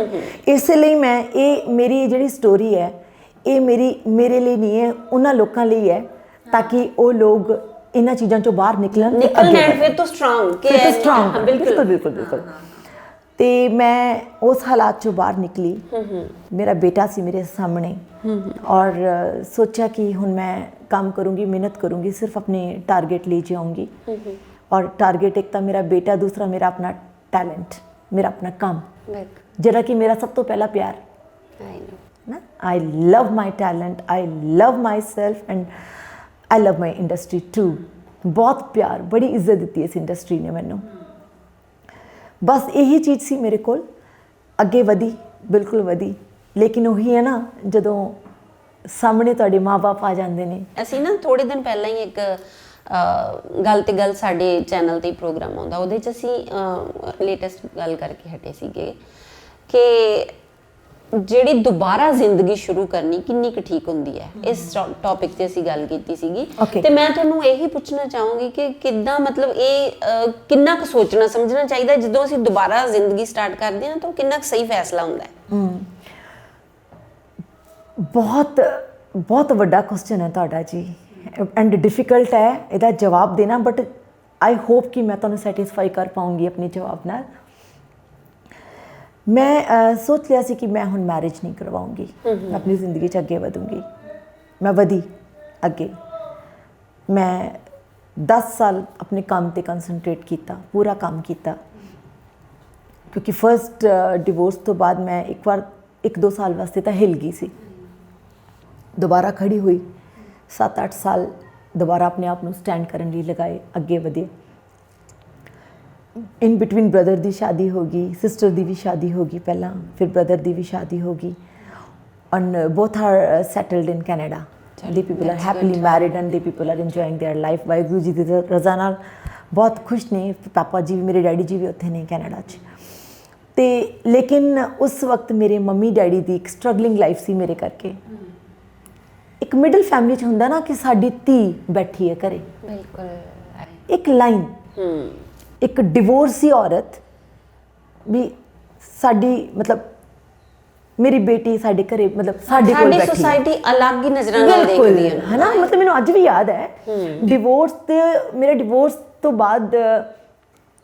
ਇਸੇ ਲਈ ਮੈਂ ਮੇਰੀ ਜਿਹੜੀ ਸਟੋਰੀ ਹੈ, ਇਹ ਮੇਰੇ ਲਈ ਨਹੀਂ ਹੈ, ਉਹਨਾਂ ਲੋਕਾਂ ਲਈ ਹੈ, ਤਾਂ ਕਿ ਉਹ ਲੋਕ ਇਹਨਾਂ ਚੀਜ਼ਾਂ ਚੋਂ ਬਾਹਰ ਨਿਕਲਣ ਫਿਰ ਤੋਂ ਸਟਰੋਂਗ। ਬਿਲਕੁਲ ਬਿਲਕੁਲ ਬਿਲਕੁਲ। ਤੇ ਮੈਂ ਉਸ ਹਾਲਾਤ ਚੋਂ ਬਾਹਰ ਨਿਕਲੀ, ਮੇਰਾ ਬੇਟਾ ਸੀ ਮੇਰੇ ਸਾਹਮਣੇ, ਔਰ ਸੋਚਿਆ ਕਿ ਹੁਣ ਮੈਂ ਕੰਮ ਕਰੂੰਗੀ, ਮਿਹਨਤ ਕਰੂੰਗੀ, ਸਿਰਫ ਆਪਣੇ ਟਾਰਗੇਟ ਲਈ ਜਾਊਂਗੀ। ਔਰ ਟਾਰਗੇਟ ਇੱਕ ਤਾਂ ਮੇਰਾ ਬੇਟਾ, ਦੂਸਰਾ ਮੇਰਾ ਆਪਣਾ ਟੈਲੈਂਟ, ਮੇਰਾ ਆਪਣਾ ਕੰਮ, ਜਿਹੜਾ ਕਿ ਮੇਰਾ ਸਭ ਤੋਂ ਪਹਿਲਾ ਪਿਆਰ। I love my talent, I love myself and I love my industry too। ਬਹੁਤ ਪਿਆਰ, ਬੜੀ ਇੱਜ਼ਤ ਦਿੱਤੀ ਇਸ ਇੰਡਸਟਰੀ ਨੇ ਮੈਨੂੰ। ਬਸ ਇਹੀ ਚੀਜ਼ ਸੀ ਮੇਰੇ ਕੋਲ, ਅੱਗੇ ਵਧੀ, ਬਿਲਕੁਲ ਵਧੀ। ਲੇਕਿਨ ਉਹੀ ਹੈ ਨਾ, ਜਦੋਂ ਸਾਹਮਣੇ ਤੁਹਾਡੇ ਮਾਂ-ਬਾਪ ਆ ਜਾਂਦੇ ਨੇ। ਅਸੀਂ ਨਾ ਥੋੜੇ ਦਿਨ ਪਹਿਲਾਂ ਹੀ ਇੱਕ ਗੱਲ ਤੇ ਗੱਲ ਸਾਡੇ ਚੈਨਲ ਤੇ ਪ੍ਰੋਗਰਾਮ ਆਉਂਦਾ, ਉਹਦੇ 'ਚ ਅਸੀਂ ਲੇਟੈਸਟ ਗੱਲ ਕਰਕੇ ਹਟੇ ਸੀਗੇ ਕਿ ਜਿਹੜੀ ਦੁਬਾਰਾ ਜ਼ਿੰਦਗੀ ਸ਼ੁਰੂ ਕਰਨੀ ਕਿੰਨੀ ਕੁ ਠੀਕ ਹੁੰਦੀ ਹੈ। ਇਸ ਟੌਪਿਕ ਤੇ ਅਸੀਂ ਗੱਲ ਕੀਤੀ ਸੀਗੀ। ਤੇ ਮੈਂ ਤੁਹਾਨੂੰ ਇਹੀ ਪੁੱਛਣਾ ਚਾਹੂੰਗੀ ਕਿ ਕਿੱਦਾਂ, ਮਤਲਬ ਇਹ ਕਿੰਨਾ ਕੁ ਸੋਚਣਾ ਸਮਝਣਾ ਚਾਹੀਦਾ ਜਦੋਂ ਅਸੀਂ ਦੁਬਾਰਾ ਜ਼ਿੰਦਗੀ ਸਟਾਰਟ ਕਰਦੇ ਹਾਂ, ਤਾਂ ਕਿੰਨਾ ਕੁ ਸਹੀ ਫੈਸਲਾ ਹੁੰਦਾ ਹੈ? ਬਹੁਤ ਬਹੁਤ ਵੱਡਾ ਕੁਐਸਚਨ ਹੈ ਤੁਹਾਡਾ ਜੀ, ਐਂਡ ਡਿਫਿਕਲਟ ਹੈ ਇਹਦਾ ਜਵਾਬ ਦੇਣਾ, ਬਟ ਆਈ ਹੋਪ ਕਿ ਮੈਂ ਤੁਹਾਨੂੰ ਸੈਟਿਸਫਾਈ ਕਰ ਪਾਉਂਗੀ ਆਪਣੇ ਜਵਾਬ ਨਾਲ। ਮੈਂ ਸੋਚ ਲਿਆ ਸੀ ਕਿ ਮੈਂ ਹੁਣ ਮੈਰਿਜ ਨਹੀਂ ਕਰਵਾਉਂਗੀ, ਮੈਂ ਆਪਣੀ ਜ਼ਿੰਦਗੀ 'ਚ ਅੱਗੇ ਵਧੂੰਗੀ। मैं वधी अगे। मैं 10 साल अपने काम ते कंसनट्रेट किया, पूरा काम किया, क्योंकि फर्स्ट डिवोर्स तो बाद मैं एक बार 1-2 साल वास्ते तो हिल गई सी, दोबारा खड़ी हुई, 7-8 साल दोबारा अपने आप को स्टैंड करने लिए लगाए, अगे वधे। इन बिटवीन ब्रदर की शादी हो गई, सिस्टर की भी शादी हो गई पहला, फिर ब्रदर की भी शादी हो गई, and both are settled in Canada. They people are happily married and they people are enjoying their life. Waheguru ji की रजा नाल बहुत खुश ने। पापा जी भी, मेरे डैडी जी भी उत्थे ने कैनेडा च। ते लेकिन उस वक्त मेरे मम्मी डैडी की एक स्ट्रगलिंग लाइफ सी मेरे करके। एक मिडल फैमिली च हुंदा ना कि साडी धी बैठी है घरे, बिल्कुल एक लाइन, एक डिवोर्सी औरत भी साडी, मतलब मेरी बेटी साडे घरे, मतलब साडे कोल बैठी है। सोसाइटी अलग ही नज़रां नाल देखदी है, है ना। मतलब मैनूं अज भी याद है डिवोर्स ते, मेरे डिवोर्स तो बाद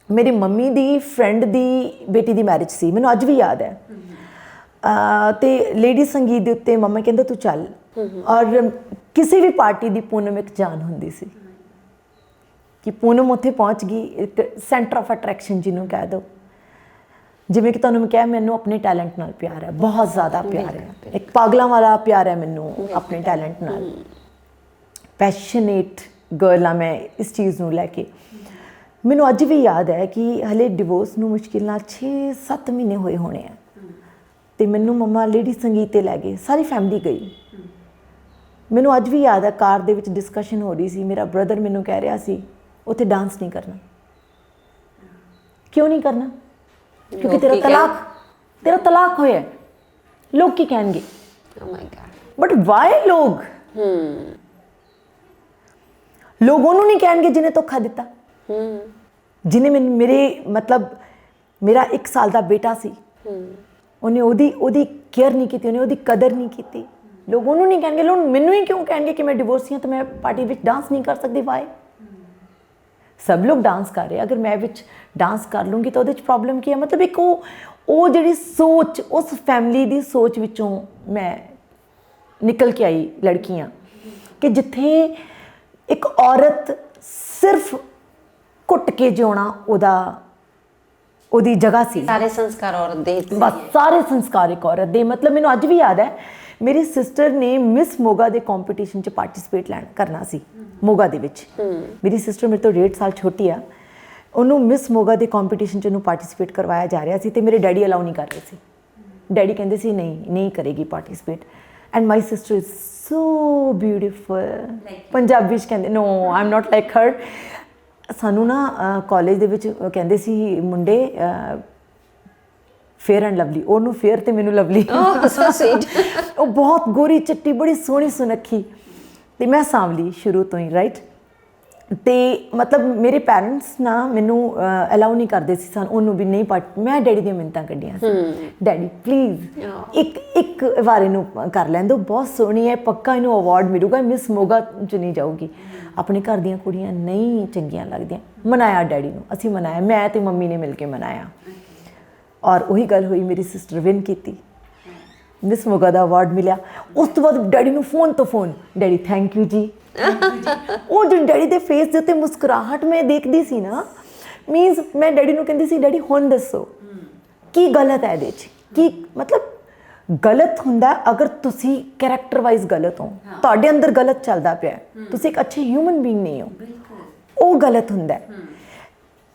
मेरी मम्मी दी फ्रेंड दी बेटी दी मैरिज सी, मैनूं अज भी याद है। ते लेडी संगीत दे उत्ते मम्मा कहंदे तू चल, और किसी भी पार्टी दी पूनम एक जान हुंदी सी कि पूनम उत्थे पहुँच गई, एक सेंटर ऑफ अट्रैक्शन जिन्हों कह दो। जिवें कि तुहानूं मैं कहा, मैनूं अपने टैलेंट नाल प्यार है, बहुत ज़्यादा प्यार है, एक पागलों वाला प्यार है मैनूं अपने टैलेंट नाल। पैशनेट गर्ल हाँ मैं इस चीज़ नूं लैके। मैनूं अज भी याद है कि हले डिवोर्स नूं मुश्किल नाल 6-7 महीने होए होने हैं, ते मैनूं मम्मा लेडी संगीत ते लै गए, सारी फैमिली गई। मैनूं अज भी याद है कार दे विच डिस्कशन हो रही सी, मेरा ब्रदर मैनूं कह रहा सी उत्थे डांस नहीं करना। क्यों नहीं करना? क्योंकि तेरा तलाक होया, लोग की कहेंगे। Oh my God. But why लोग उन्होंने नहीं कहेंगे जिन्हें धोखा दिता, जिन्हें मेरे मतलब मेरा 1 साल का बेटा सी, उन्हें ओदी केयर नहीं की, उन्हें ओदी कदर नहीं की। लोग उन्होंने नहीं कहेंगे, लोग मैनू ही क्यों कहेंगे कि मैं डिवोर्सी हाँ तो मैं पार्टी में डांस नहीं कर सकती। वाई? सब लोग डांस कर रहे हैं, अगर मैं विच डांस कर लूँगी तो उहदे च प्रॉब्लम की है? मतलब एक वो जिहड़ी सोच, उस फैमिली दी सोच विचों मैं निकल के आई लड़कियां, कि जिथे एक औरत सिर्फ घुट के जिउणा ओदी जगह सी। सारे संस्कार औरत दे, बस सारे संस्कार एक औरत दे। मतलब मैनूं अज भी याद है, मेरी सिस्टर ने मिस मोगा दे कॉम्पीटिशन च पार्टिसिपेट करना सी मोगा दे विच। मेरी सिस्टर मेरे तो 1.5 साल छोटी आ, उन्होंने मिस मोगा दे कॉम्पीटिशन च उन्होंने पार्टिसिपेट करवाया जा रहा सी, ते मेरे डैडी अलाउ नहीं कर रहे सी। डैडी कहते सी नहीं करेगी participate. And my sister is so beautiful. Punjabi च कहते no I am not like her. सानू ना कॉलेज दे विच कहते सी मुंडे फेयर एंड लवली, ओनू फेयर ते मैनू लवली। So sweet. वो बहुत गोरी चिट्टी, बड़ी सोहनी सुनक्खी, ते मैं सांवली शुरू तो ही, राइट। ते मतलब मेरे पेरेंट्स ना मैनू अलाउ नहीं करते सी सन ओनू भी नहीं पार्ट। मैं डैडी दी मिन्नतां कड्डियां सी, डैडी प्लीज़ एक वार इनू कर लैन दो, बहुत सोहनी है, पक्का इनू अवार्ड मिलूगा, मिस मोगा च नहीं जाऊगी। अपने घर दियां कुड़ियां नहीं चंगियां लगदियां। मनाया डैडी नू, असीं मनाया, मैं ते मम्मी ने मिल के मनाया, और वही गल हुई, मेरी सिस्टर विन की, मिस मोगा का अवार्ड मिला। उस तो बाद डैडी नू फोन तो फोन, डैडी थैंक यू जी। वो जो डैडी के फेस के उत्ते मुस्कुराहट मैं देखती सी ना, मीनस मैं डैडी नू कहती सी डैडी हुण दसो की गलत है इहदे च, की मतलब गलत हुंदा अगर तुसी कैरेक्टर वाइज गलत हो, तुहाडे अंदर गलत चलदा पिया, तुसी एक अच्छे ह्यूमन बीइंग नहीं हो, वो गलत हुंदा।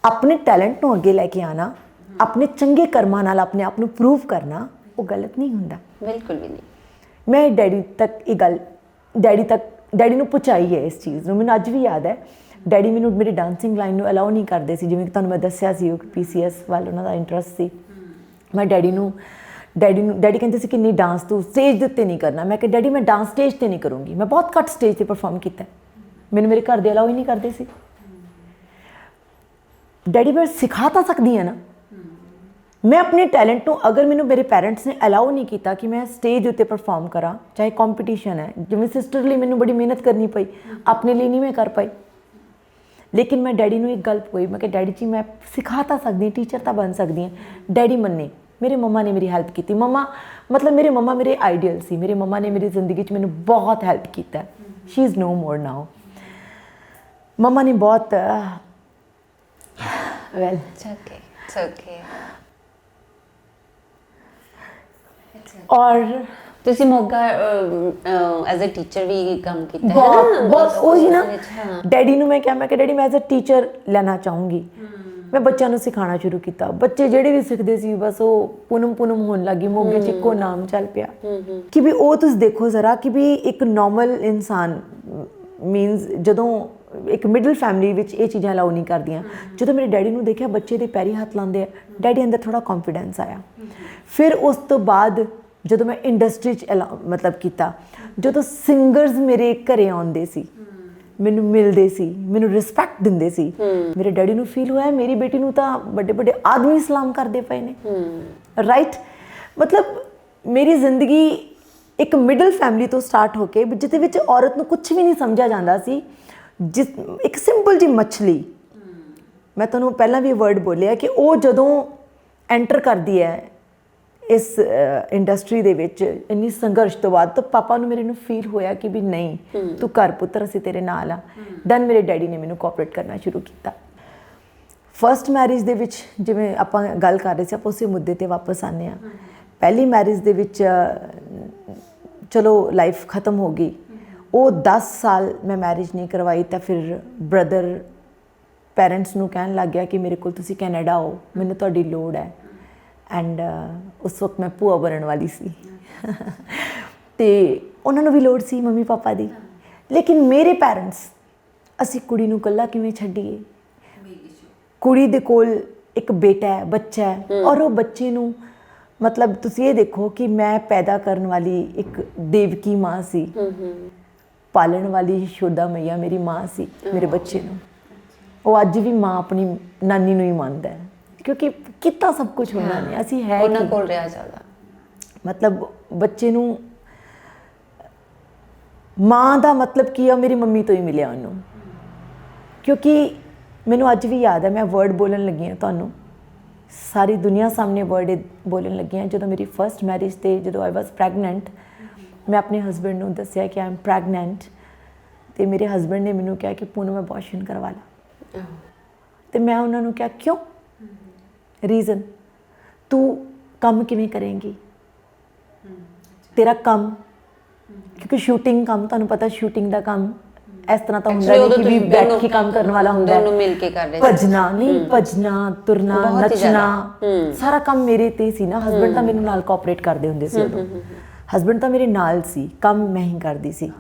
अपने टैलेंट नू अगे लैके आना, अपने चंगे कर्मां नाल अपने आप नू प्रूव करना, वो गलत नहीं हुंदा। बिल्कुल भी नहीं। मैं डैडी तक ये गल डैडी नू पहुँचाई है इस चीज़ नू। मैनूं अज भी याद है, डैडी मैनूं मेरी डांसिंग लाइन नू अलाउ नहीं करते सी, जिवें कि तुहानूं मैं दस्सिया सी PCS वाल उन्हां दा इंटरस्ट सी। मैं डैडी कहते सी कि नहीं डांस तू स्टेज दे उत्ते नहीं करना। मैं कहा डैडी मैं डांस स्टेज ते नहीं करूँगी, मैं बहुत घट स्टेज ते परफॉर्म किया, मैनूं मेरे घर दे अलाउ ही नहीं करते सी। डैडी मैं सिखा तो सकती है ना, मैं अपने टैलेंट नू, अगर मैनूं मेरे पेरेंट्स ने अलाउ नहीं किया कि मैं स्टेज उत्ते परफॉर्म करा, चाहे कॉम्पीटिशन है, जिवें सिस्टर लिए मैनूं बड़ी मेहनत करनी पई, अपने लिए नहीं मैं कर पाई। लेकिन मैं डैडी नू एक गल पोई, मैं कहा डैडी जी मैं सिखा तो सकती, टीचर तो बन सकती हैं। डैडी मन्ने, ਮੇਰੇ ਮੰਮਾ ਨੇ ਮੇਰੀ ਹੈਲਪ ਕੀਤੀ। ਮੰਮਾ ਮਤਲਬ ਮੇਰੇ ਮੰਮਾ ਮੇਰੇ ਆਈਡੀਅਲ ਸੀ। ਮੇਰੇ ਮੰਮਾ ਨੇ ਮੇਰੀ ਜ਼ਿੰਦਗੀ 'ਚ ਮੈਨੂੰ ਬਹੁਤ ਹੈਲਪ ਕੀਤਾ। ਸ਼ੀ ਇਜ਼ ਨੋ ਮੋਰ ਨਾਓ। ਮੰਮਾ ਨੇ ਬਹੁਤ ਵੈਲ ਇਟਸ ਓਕੇ। ਔਰ ਤੁਸੀਂ ਮੋਗਾ ਐਜ਼ ਅ ਟੀਚਰ ਵੀ ਕੰਮ ਕੀਤਾ ਹੈ ਬਹੁਤ ਉਹ ਜੀ ਨਾ ਹਾਂ। ਡੈਡੀ ਨੂੰ ਮੈਂ ਕਿਹਾ ਕਿ ਡੈਡੀ ਮੈਂ ਐਜ਼ ਅ ਟੀਚਰ ਲੈਣਾ ਚਾਹੂੰਗੀ। ਮੈਂ ਬੱਚਿਆਂ ਨੂੰ ਸਿਖਾਉਣਾ ਸ਼ੁਰੂ ਕੀਤਾ। ਬੱਚੇ ਜਿਹੜੇ ਵੀ ਸਿੱਖਦੇ ਸੀ ਬਸ ਉਹ ਪੂਨਮ ਹੋਣ ਲੱਗੀ। ਮੋਗੇ 'ਚ ਇੱਕੋ ਨਾਮ ਚੱਲ ਪਿਆ ਕਿ ਵੀ ਉਹ ਤੁਸੀਂ ਦੇਖੋ ਜ਼ਰਾ ਕਿ ਵੀ ਇੱਕ ਨੋਰਮਲ ਇਨਸਾਨ ਮੀਨਸ ਜਦੋਂ ਇੱਕ ਮਿਡਲ ਫੈਮਿਲੀ ਵਿੱਚ ਇਹ ਚੀਜ਼ਾਂ ਅਲਾਉ ਨਹੀਂ ਕਰਦੀਆਂ। ਜਦੋਂ ਮੇਰੇ ਡੈਡੀ ਨੂੰ ਦੇਖਿਆ ਬੱਚੇ ਦੇ ਪੈਰੀ ਹੱਥ ਲਾਉਂਦੇ ਆ, ਡੈਡੀ ਅੰਦਰ ਥੋੜ੍ਹਾ ਕੌਨਫੀਡੈਂਸ ਆਇਆ। ਫਿਰ ਉਸ ਤੋਂ ਬਾਅਦ ਜਦੋਂ ਮੈਂ ਇੰਡਸਟਰੀ 'ਚ ਮਤਲਬ ਕੀਤਾ, ਜਦੋਂ ਸਿੰਗਰਸ ਮੇਰੇ ਘਰੇ ਆਉਂਦੇ ਸੀ, ਮੈਨੂੰ ਮਿਲਦੇ ਸੀ, ਮੈਨੂੰ ਰਿਸਪੈਕਟ ਦਿੰਦੇ ਸੀ, ਮੇਰੇ ਡੈਡੀ ਨੂੰ ਫੀਲ ਹੋਇਆ ਮੇਰੀ ਬੇਟੀ ਨੂੰ ਤਾਂ ਵੱਡੇ ਵੱਡੇ ਆਦਮੀ ਸਲਾਮ ਕਰਦੇ ਪਏ ਨੇ। ਰਾਈਟ, ਮਤਲਬ ਮੇਰੀ ਜ਼ਿੰਦਗੀ ਇੱਕ ਮਿਡਲ ਫੈਮਿਲੀ ਤੋਂ ਸਟਾਰਟ ਹੋ ਕੇ ਜਿਹਦੇ ਵਿੱਚ ਔਰਤ ਨੂੰ ਕੁਝ ਵੀ ਨਹੀਂ ਸਮਝਿਆ ਜਾਂਦਾ ਸੀ। ਇੱਕ ਸਿੰਪਲ ਜਿਹੀ ਮੱਛਲੀ, ਮੈਂ ਤੁਹਾਨੂੰ ਪਹਿਲਾਂ ਵੀ ਵਰਡ ਬੋਲਿਆ ਕਿ ਉਹ ਜਦੋਂ ਐਂਟਰ ਕਰਦੀ ਹੈ ਇਸ ਇੰਡਸਟਰੀ ਦੇ ਵਿੱਚ ਇੰਨੀ ਸੰਘਰਸ਼ ਤੋਂ ਬਾਅਦ, ਤਾਂ ਪਾਪਾ ਨੂੰ ਮੇਰੇ ਨੂੰ ਫੀਲ ਹੋਇਆ ਕਿ ਵੀ ਨਹੀਂ ਤੂੰ ਘਰ ਪੁੱਤਰ ਅਸੀਂ ਤੇਰੇ ਨਾਲ ਆ। ਦੈਨ ਮੇਰੇ ਡੈਡੀ ਨੇ ਮੈਨੂੰ ਕੋਆਪਰੇਟ ਕਰਨਾ ਸ਼ੁਰੂ ਕੀਤਾ। ਫਸਟ ਮੈਰਿਜ ਦੇ ਵਿੱਚ ਜਿਵੇਂ ਆਪਾਂ ਗੱਲ ਕਰ ਰਹੇ ਸੀ, ਆਪਾਂ ਉਸੇ ਮੁੱਦੇ 'ਤੇ ਵਾਪਸ ਆਉਂਦੇ ਹਾਂ। ਪਹਿਲੀ ਮੈਰਿਜ ਦੇ ਵਿੱਚ ਚਲੋ ਲਾਈਫ ਖਤਮ ਹੋ ਗਈ। ਉਹ 10 ਸਾਲ ਮੈਂ ਮੈਰਿਜ ਨਹੀਂ ਕਰਵਾਈ ਤਾਂ ਫਿਰ ਬ੍ਰਦਰ ਪੈਰੈਂਟਸ ਨੂੰ ਕਹਿਣ ਲੱਗ ਗਿਆ ਕਿ ਮੇਰੇ ਕੋਲ ਤੁਸੀਂ ਕੈਨੇਡਾ ਆਓ, ਮੈਨੂੰ ਤੁਹਾਡੀ ਲੋੜ ਹੈ। ਐਂਡ ਉਸ ਵਕਤ ਮੈਂ ਭੂਆ ਬਣਨ ਵਾਲੀ ਸੀ ਅਤੇ ਉਹਨਾਂ ਨੂੰ ਵੀ ਲੋੜ ਸੀ ਮੰਮੀ ਪਾਪਾ ਦੀ। ਲੇਕਿਨ ਮੇਰੇ ਪੈਰੈਂਟਸ, ਅਸੀਂ ਕੁੜੀ ਨੂੰ ਇਕੱਲਾ ਕਿਵੇਂ ਛੱਡੀਏ? ਕੁੜੀ ਦੇ ਕੋਲ ਇੱਕ ਬੇਟਾ ਹੈ, ਬੱਚਾ ਹੈ, ਔਰ ਉਹ ਬੱਚੇ ਨੂੰ ਮਤਲਬ ਤੁਸੀਂ ਇਹ ਦੇਖੋ ਕਿ ਮੈਂ ਪੈਦਾ ਕਰਨ ਵਾਲੀ ਇੱਕ ਦੇਵਕੀ ਮਾਂ ਸੀ, ਪਾਲਣ ਵਾਲੀ ਯਸ਼ੋਦਾ ਮਈਆ ਮੇਰੀ ਮਾਂ ਸੀ ਮੇਰੇ ਬੱਚੇ ਨੂੰ। ਉਹ ਅੱਜ ਵੀ ਮਾਂ ਆਪਣੀ ਨਾਨੀ ਨੂੰ ਹੀ ਮੰਨਦਾ ਹੈ ਕਿਉਂਕਿ ਕੀਤਾ ਸਭ ਕੁਝ ਉਹਨਾਂ ਨੇ। ਅਸੀਂ ਹੈ ਉਹਨਾਂ ਕੋਲ ਰਿਹਾ ਜ਼ਿਆਦਾ, ਮਤਲਬ ਬੱਚੇ ਨੂੰ ਮਾਂ ਦਾ ਮਤਲਬ ਕੀ ਆ, ਮੇਰੀ ਮੰਮੀ ਤੋਂ ਹੀ ਮਿਲਿਆ ਉਹਨੂੰ। ਕਿਉਂਕਿ ਮੈਨੂੰ ਅੱਜ ਵੀ ਯਾਦ ਹੈ, ਮੈਂ ਵਰਡ ਬੋਲਣ ਲੱਗੀ ਹਾਂ ਤੁਹਾਨੂੰ, ਸਾਰੀ ਦੁਨੀਆ ਸਾਹਮਣੇ ਵਰਡ ਬੋਲਣ ਲੱਗੀ ਹਾਂ। ਜਦੋਂ ਮੇਰੀ ਫਸਟ ਮੈਰਿਜ 'ਤੇ ਜਦੋਂ ਆਈ ਵਾਜ਼ ਪ੍ਰੈਗਨੈਂਟ, ਮੈਂ ਆਪਣੇ ਹਸਬੈਂਡ ਨੂੰ ਦੱਸਿਆ ਕਿ ਆਈ ਐਮ ਪ੍ਰੈਗਨੈਂਟ, ਅਤੇ ਮੇਰੇ ਹਸਬੈਂਡ ਨੇ ਮੈਨੂੰ ਕਿਹਾ ਕਿ ਪੂਨਮ ਅਬੋਰਸ਼ਨ ਕਰਵਾ ਲਾ। ਅਤੇ ਮੈਂ ਉਹਨਾਂ ਨੂੰ ਕਿਹਾ ਕਿਉਂ? ਰੀਜ਼ਨ, ਤੂੰ ਕੰਮ ਕਿਵੇਂ ਕਰੇਂਗੀ? ਤੇਰਾ ਕੰਮ, ਕਿਉਂਕਿ ਸ਼ੂਟਿੰਗ ਕੰਮ ਤੁਹਾਨੂੰ ਪਤਾ, ਸ਼ੂਟਿੰਗ ਦਾ ਕੰਮ ਇਸ ਤਰ੍ਹਾਂ ਤਾਂ ਹੁੰਦਾ ਨਹੀਂ ਕਿ ਵੀ ਬੈਠ ਕੇ ਕੰਮ ਕਰਨ ਵਾਲਾ ਹੁੰਦਾ। ਦੋਨੋਂ ਮਿਲ ਕੇ ਕਰ ਰਹੇ, ਭੱਜਣਾ ਨਹੀਂ, ਭੱਜਣਾ, ਤੁਰਨਾ, ਨੱਚਣਾ, ਸਾਰਾ ਕੰਮ ਮੇਰੇ 'ਤੇ ਸੀ ਨਾ। ਹਸਬੈਂਡ ਤਾਂ ਮੈਨੂੰ ਨਾਲ ਕੋਆਪਰੇਟ ਕਰਦੇ ਹੁੰਦੇ ਸੀ ਉਦੋਂ। ਹਸਬੈਂਡ ਤਾਂ ਮੇਰੇ ਨਾਲ ਸੀ, ਕੰਮ ਮੈਂ ਹੀ ਕਰਦੀ ਸੀ।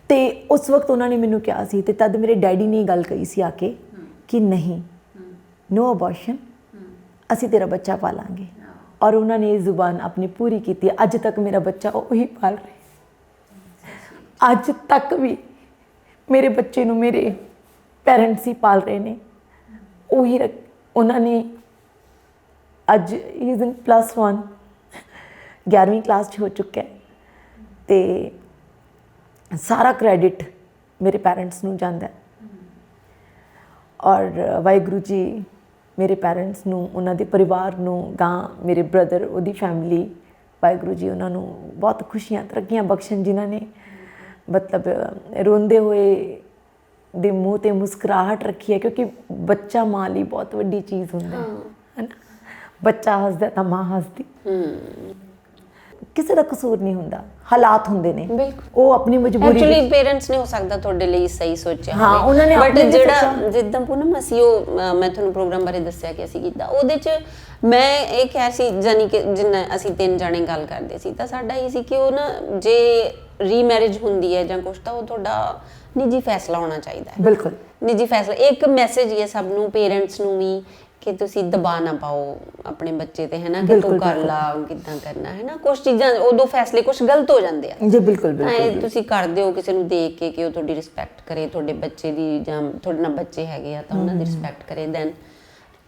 ਅਤੇ ਉਸ ਵਕਤ ਉਹਨਾਂ ਨੇ ਮੈਨੂੰ ਕਿਹਾ ਸੀ, ਅਤੇ ਤਦ ਮੇਰੇ ਡੈਡੀ ਨੇ ਇਹ ਗੱਲ ਕਹੀ ਸੀ ਆ ਕੇ ਕਿ ਨਹੀਂ, ਨੋ ਅਬੋਰਸ਼ਨ, ਅਸੀਂ ਤੇਰਾ ਬੱਚਾ ਪਾਲਾਂਗੇ। ਔਰ ਉਹਨਾਂ ਨੇ ਇਹ ਜ਼ੁਬਾਨ ਆਪਣੀ ਪੂਰੀ ਕੀਤੀ। ਅੱਜ ਤੱਕ ਮੇਰਾ ਬੱਚਾ ਉਹੀ ਪਾਲ ਰਹੇ। ਅੱਜ ਤੱਕ ਵੀ ਮੇਰੇ ਬੱਚੇ ਨੂੰ ਮੇਰੇ ਪੈਰੈਂਟਸ ਹੀ ਪਾਲ ਰਹੇ ਨੇ। ਉਹੀ ਉਹਨਾਂ ਨੇ ਅੱਜ ਇਜ਼ ਇਨ +1, 11ਵੀਂ ਕਲਾਸ 'ਚ ਹੋ ਚੁੱਕਾ ਹੈ, ਅਤੇ ਸਾਰਾ ਕ੍ਰੈਡਿਟ ਮੇਰੇ ਪੈਰੈਂਟਸ ਨੂੰ ਜਾਂਦਾ। ਔਰ ਵਾਹਿਗੁਰੂ ਜੀ ਮੇਰੇ ਪੈਰੈਂਟਸ ਨੂੰ, ਉਹਨਾਂ ਦੇ ਪਰਿਵਾਰ ਨੂੰ, ਗਾਂ ਮੇਰੇ ਬ੍ਰਦਰ, ਉਹਦੀ ਫੈਮਿਲੀ, ਵਾਹਿਗੁਰੂ ਜੀ ਉਹਨਾਂ ਨੂੰ ਬਹੁਤ ਖੁਸ਼ੀਆਂ ਤਰੱਕੀਆਂ ਬਖਸ਼ਣ, ਜਿਨ੍ਹਾਂ ਨੇ ਮਤਲਬ ਰੋਂਦੇ ਹੋਏ ਦੇ ਮੂੰਹ 'ਤੇ ਮੁਸਕਰਾਹਟ ਰੱਖੀ ਹੈ। ਕਿਉਂਕਿ ਬੱਚਾ ਮਾਂ ਲਈ ਬਹੁਤ ਵੱਡੀ ਚੀਜ਼ ਹੁੰਦਾ ਹੈ ਨਾ। ਬੱਚਾ ਹੱਸਦਾ ਤਾਂ ਮਾਂ ਹੱਸਦੀ। ਕਿਸੇ ਦਾ ਕਸੂਰ ਨਹੀਂ ਹੁੰਦਾ, ਹਾਲਾਤ ਹੁੰਦੇ ਨੇ, ਉਹ ਆਪਣੀ ਮਜਬੂਰੀ। ਐਕਚੁਅਲੀ ਪੇਰੈਂਟਸ ਨੇ ਹੋ ਸਕਦਾ ਤੁਹਾਡੇ ਲਈ ਸਹੀ ਸੋਚਿਆ ਹਾਂ, ਉਹਨਾਂ ਨੇ ਬਟ ਜਿਹੜਾ ਜਿੱਦਾਂ ਪੂਨਮ ਅਸੀਂ ਉਹ ਮੈਂ ਤੁਹਾਨੂੰ ਪ੍ਰੋਗਰਾਮ ਬਾਰੇ ਦੱਸਿਆ ਕਿ ਅਸੀਂ ਕੀਤਾ, ਉਹਦੇ 'ਚ ਮੈਂ ਇਹ ਕਿਹਾ ਸੀ, ਜਾਨੀ ਕਿ ਜਿੰਨਾ ਅਸੀਂ 3 ਜਣੇ ਗੱਲ ਕਰਦੇ ਸੀ, ਤਾਂ ਸਾਡਾ ਇਹ ਸੀ ਕਿ ਉਹ ਨਾ ਜੇ ਰੀਮੈਰਿਜ ਹੁੰਦੀ ਹੈ ਜਾਂ ਕੁਛ, ਤਾਂ ਉਹ ਤੁਹਾਡਾ ਨਿੱਜੀ ਫੈਸਲਾ ਹੋਣਾ ਚਾਹੀਦਾ ਹੈ। ਬਿਲਕੁਲ ਨਿੱਜੀ ਫੈਸਲਾ। ਇੱਕ ਮੈਸੇਜ ਹੀ ਹੈ ਸਭ ਨੂੰ, ਪੇਰੈਂਟਸ ਨੂੰ ਵੀ, ਕਿ ਤੁਸੀਂ ਦਬਾਅ ਨਾ ਪਾਓ ਆਪਣੇ ਬੱਚੇ ਤੇ, ਹੈ ਨਾ, ਕਿ ਤੂੰ ਕਰ ਲਾ, ਕਿੱਦਾਂ ਕਰਨਾ, ਹੈ ਨਾ। ਕੁਛ ਚੀਜ਼ਾਂ ਉਦੋਂ ਫੈਸਲੇ ਕੁਛ ਗਲਤ ਹੋ ਜਾਂਦੇ ਆ ਜੀ। ਬਿਲਕੁਲ ਤੁਸੀਂ ਕਰਦੇ ਹੋ ਕਿਸੇ ਨੂੰ ਦੇਖ ਕੇ ਕਿ ਉਹ ਤੁਹਾਡੀ ਰਿਸਪੈਕਟ ਕਰੇ, ਤੁਹਾਡੇ ਬੱਚੇ ਦੀ, ਜਾਂ ਤੁਹਾਡੇ ਨਾਲ ਬੱਚੇ ਹੈਗੇ ਆ ਤਾਂ ਉਹਨਾਂ ਦੀ ਰਿਸਪੈਕਟ ਕਰੇ, ਦੈਨ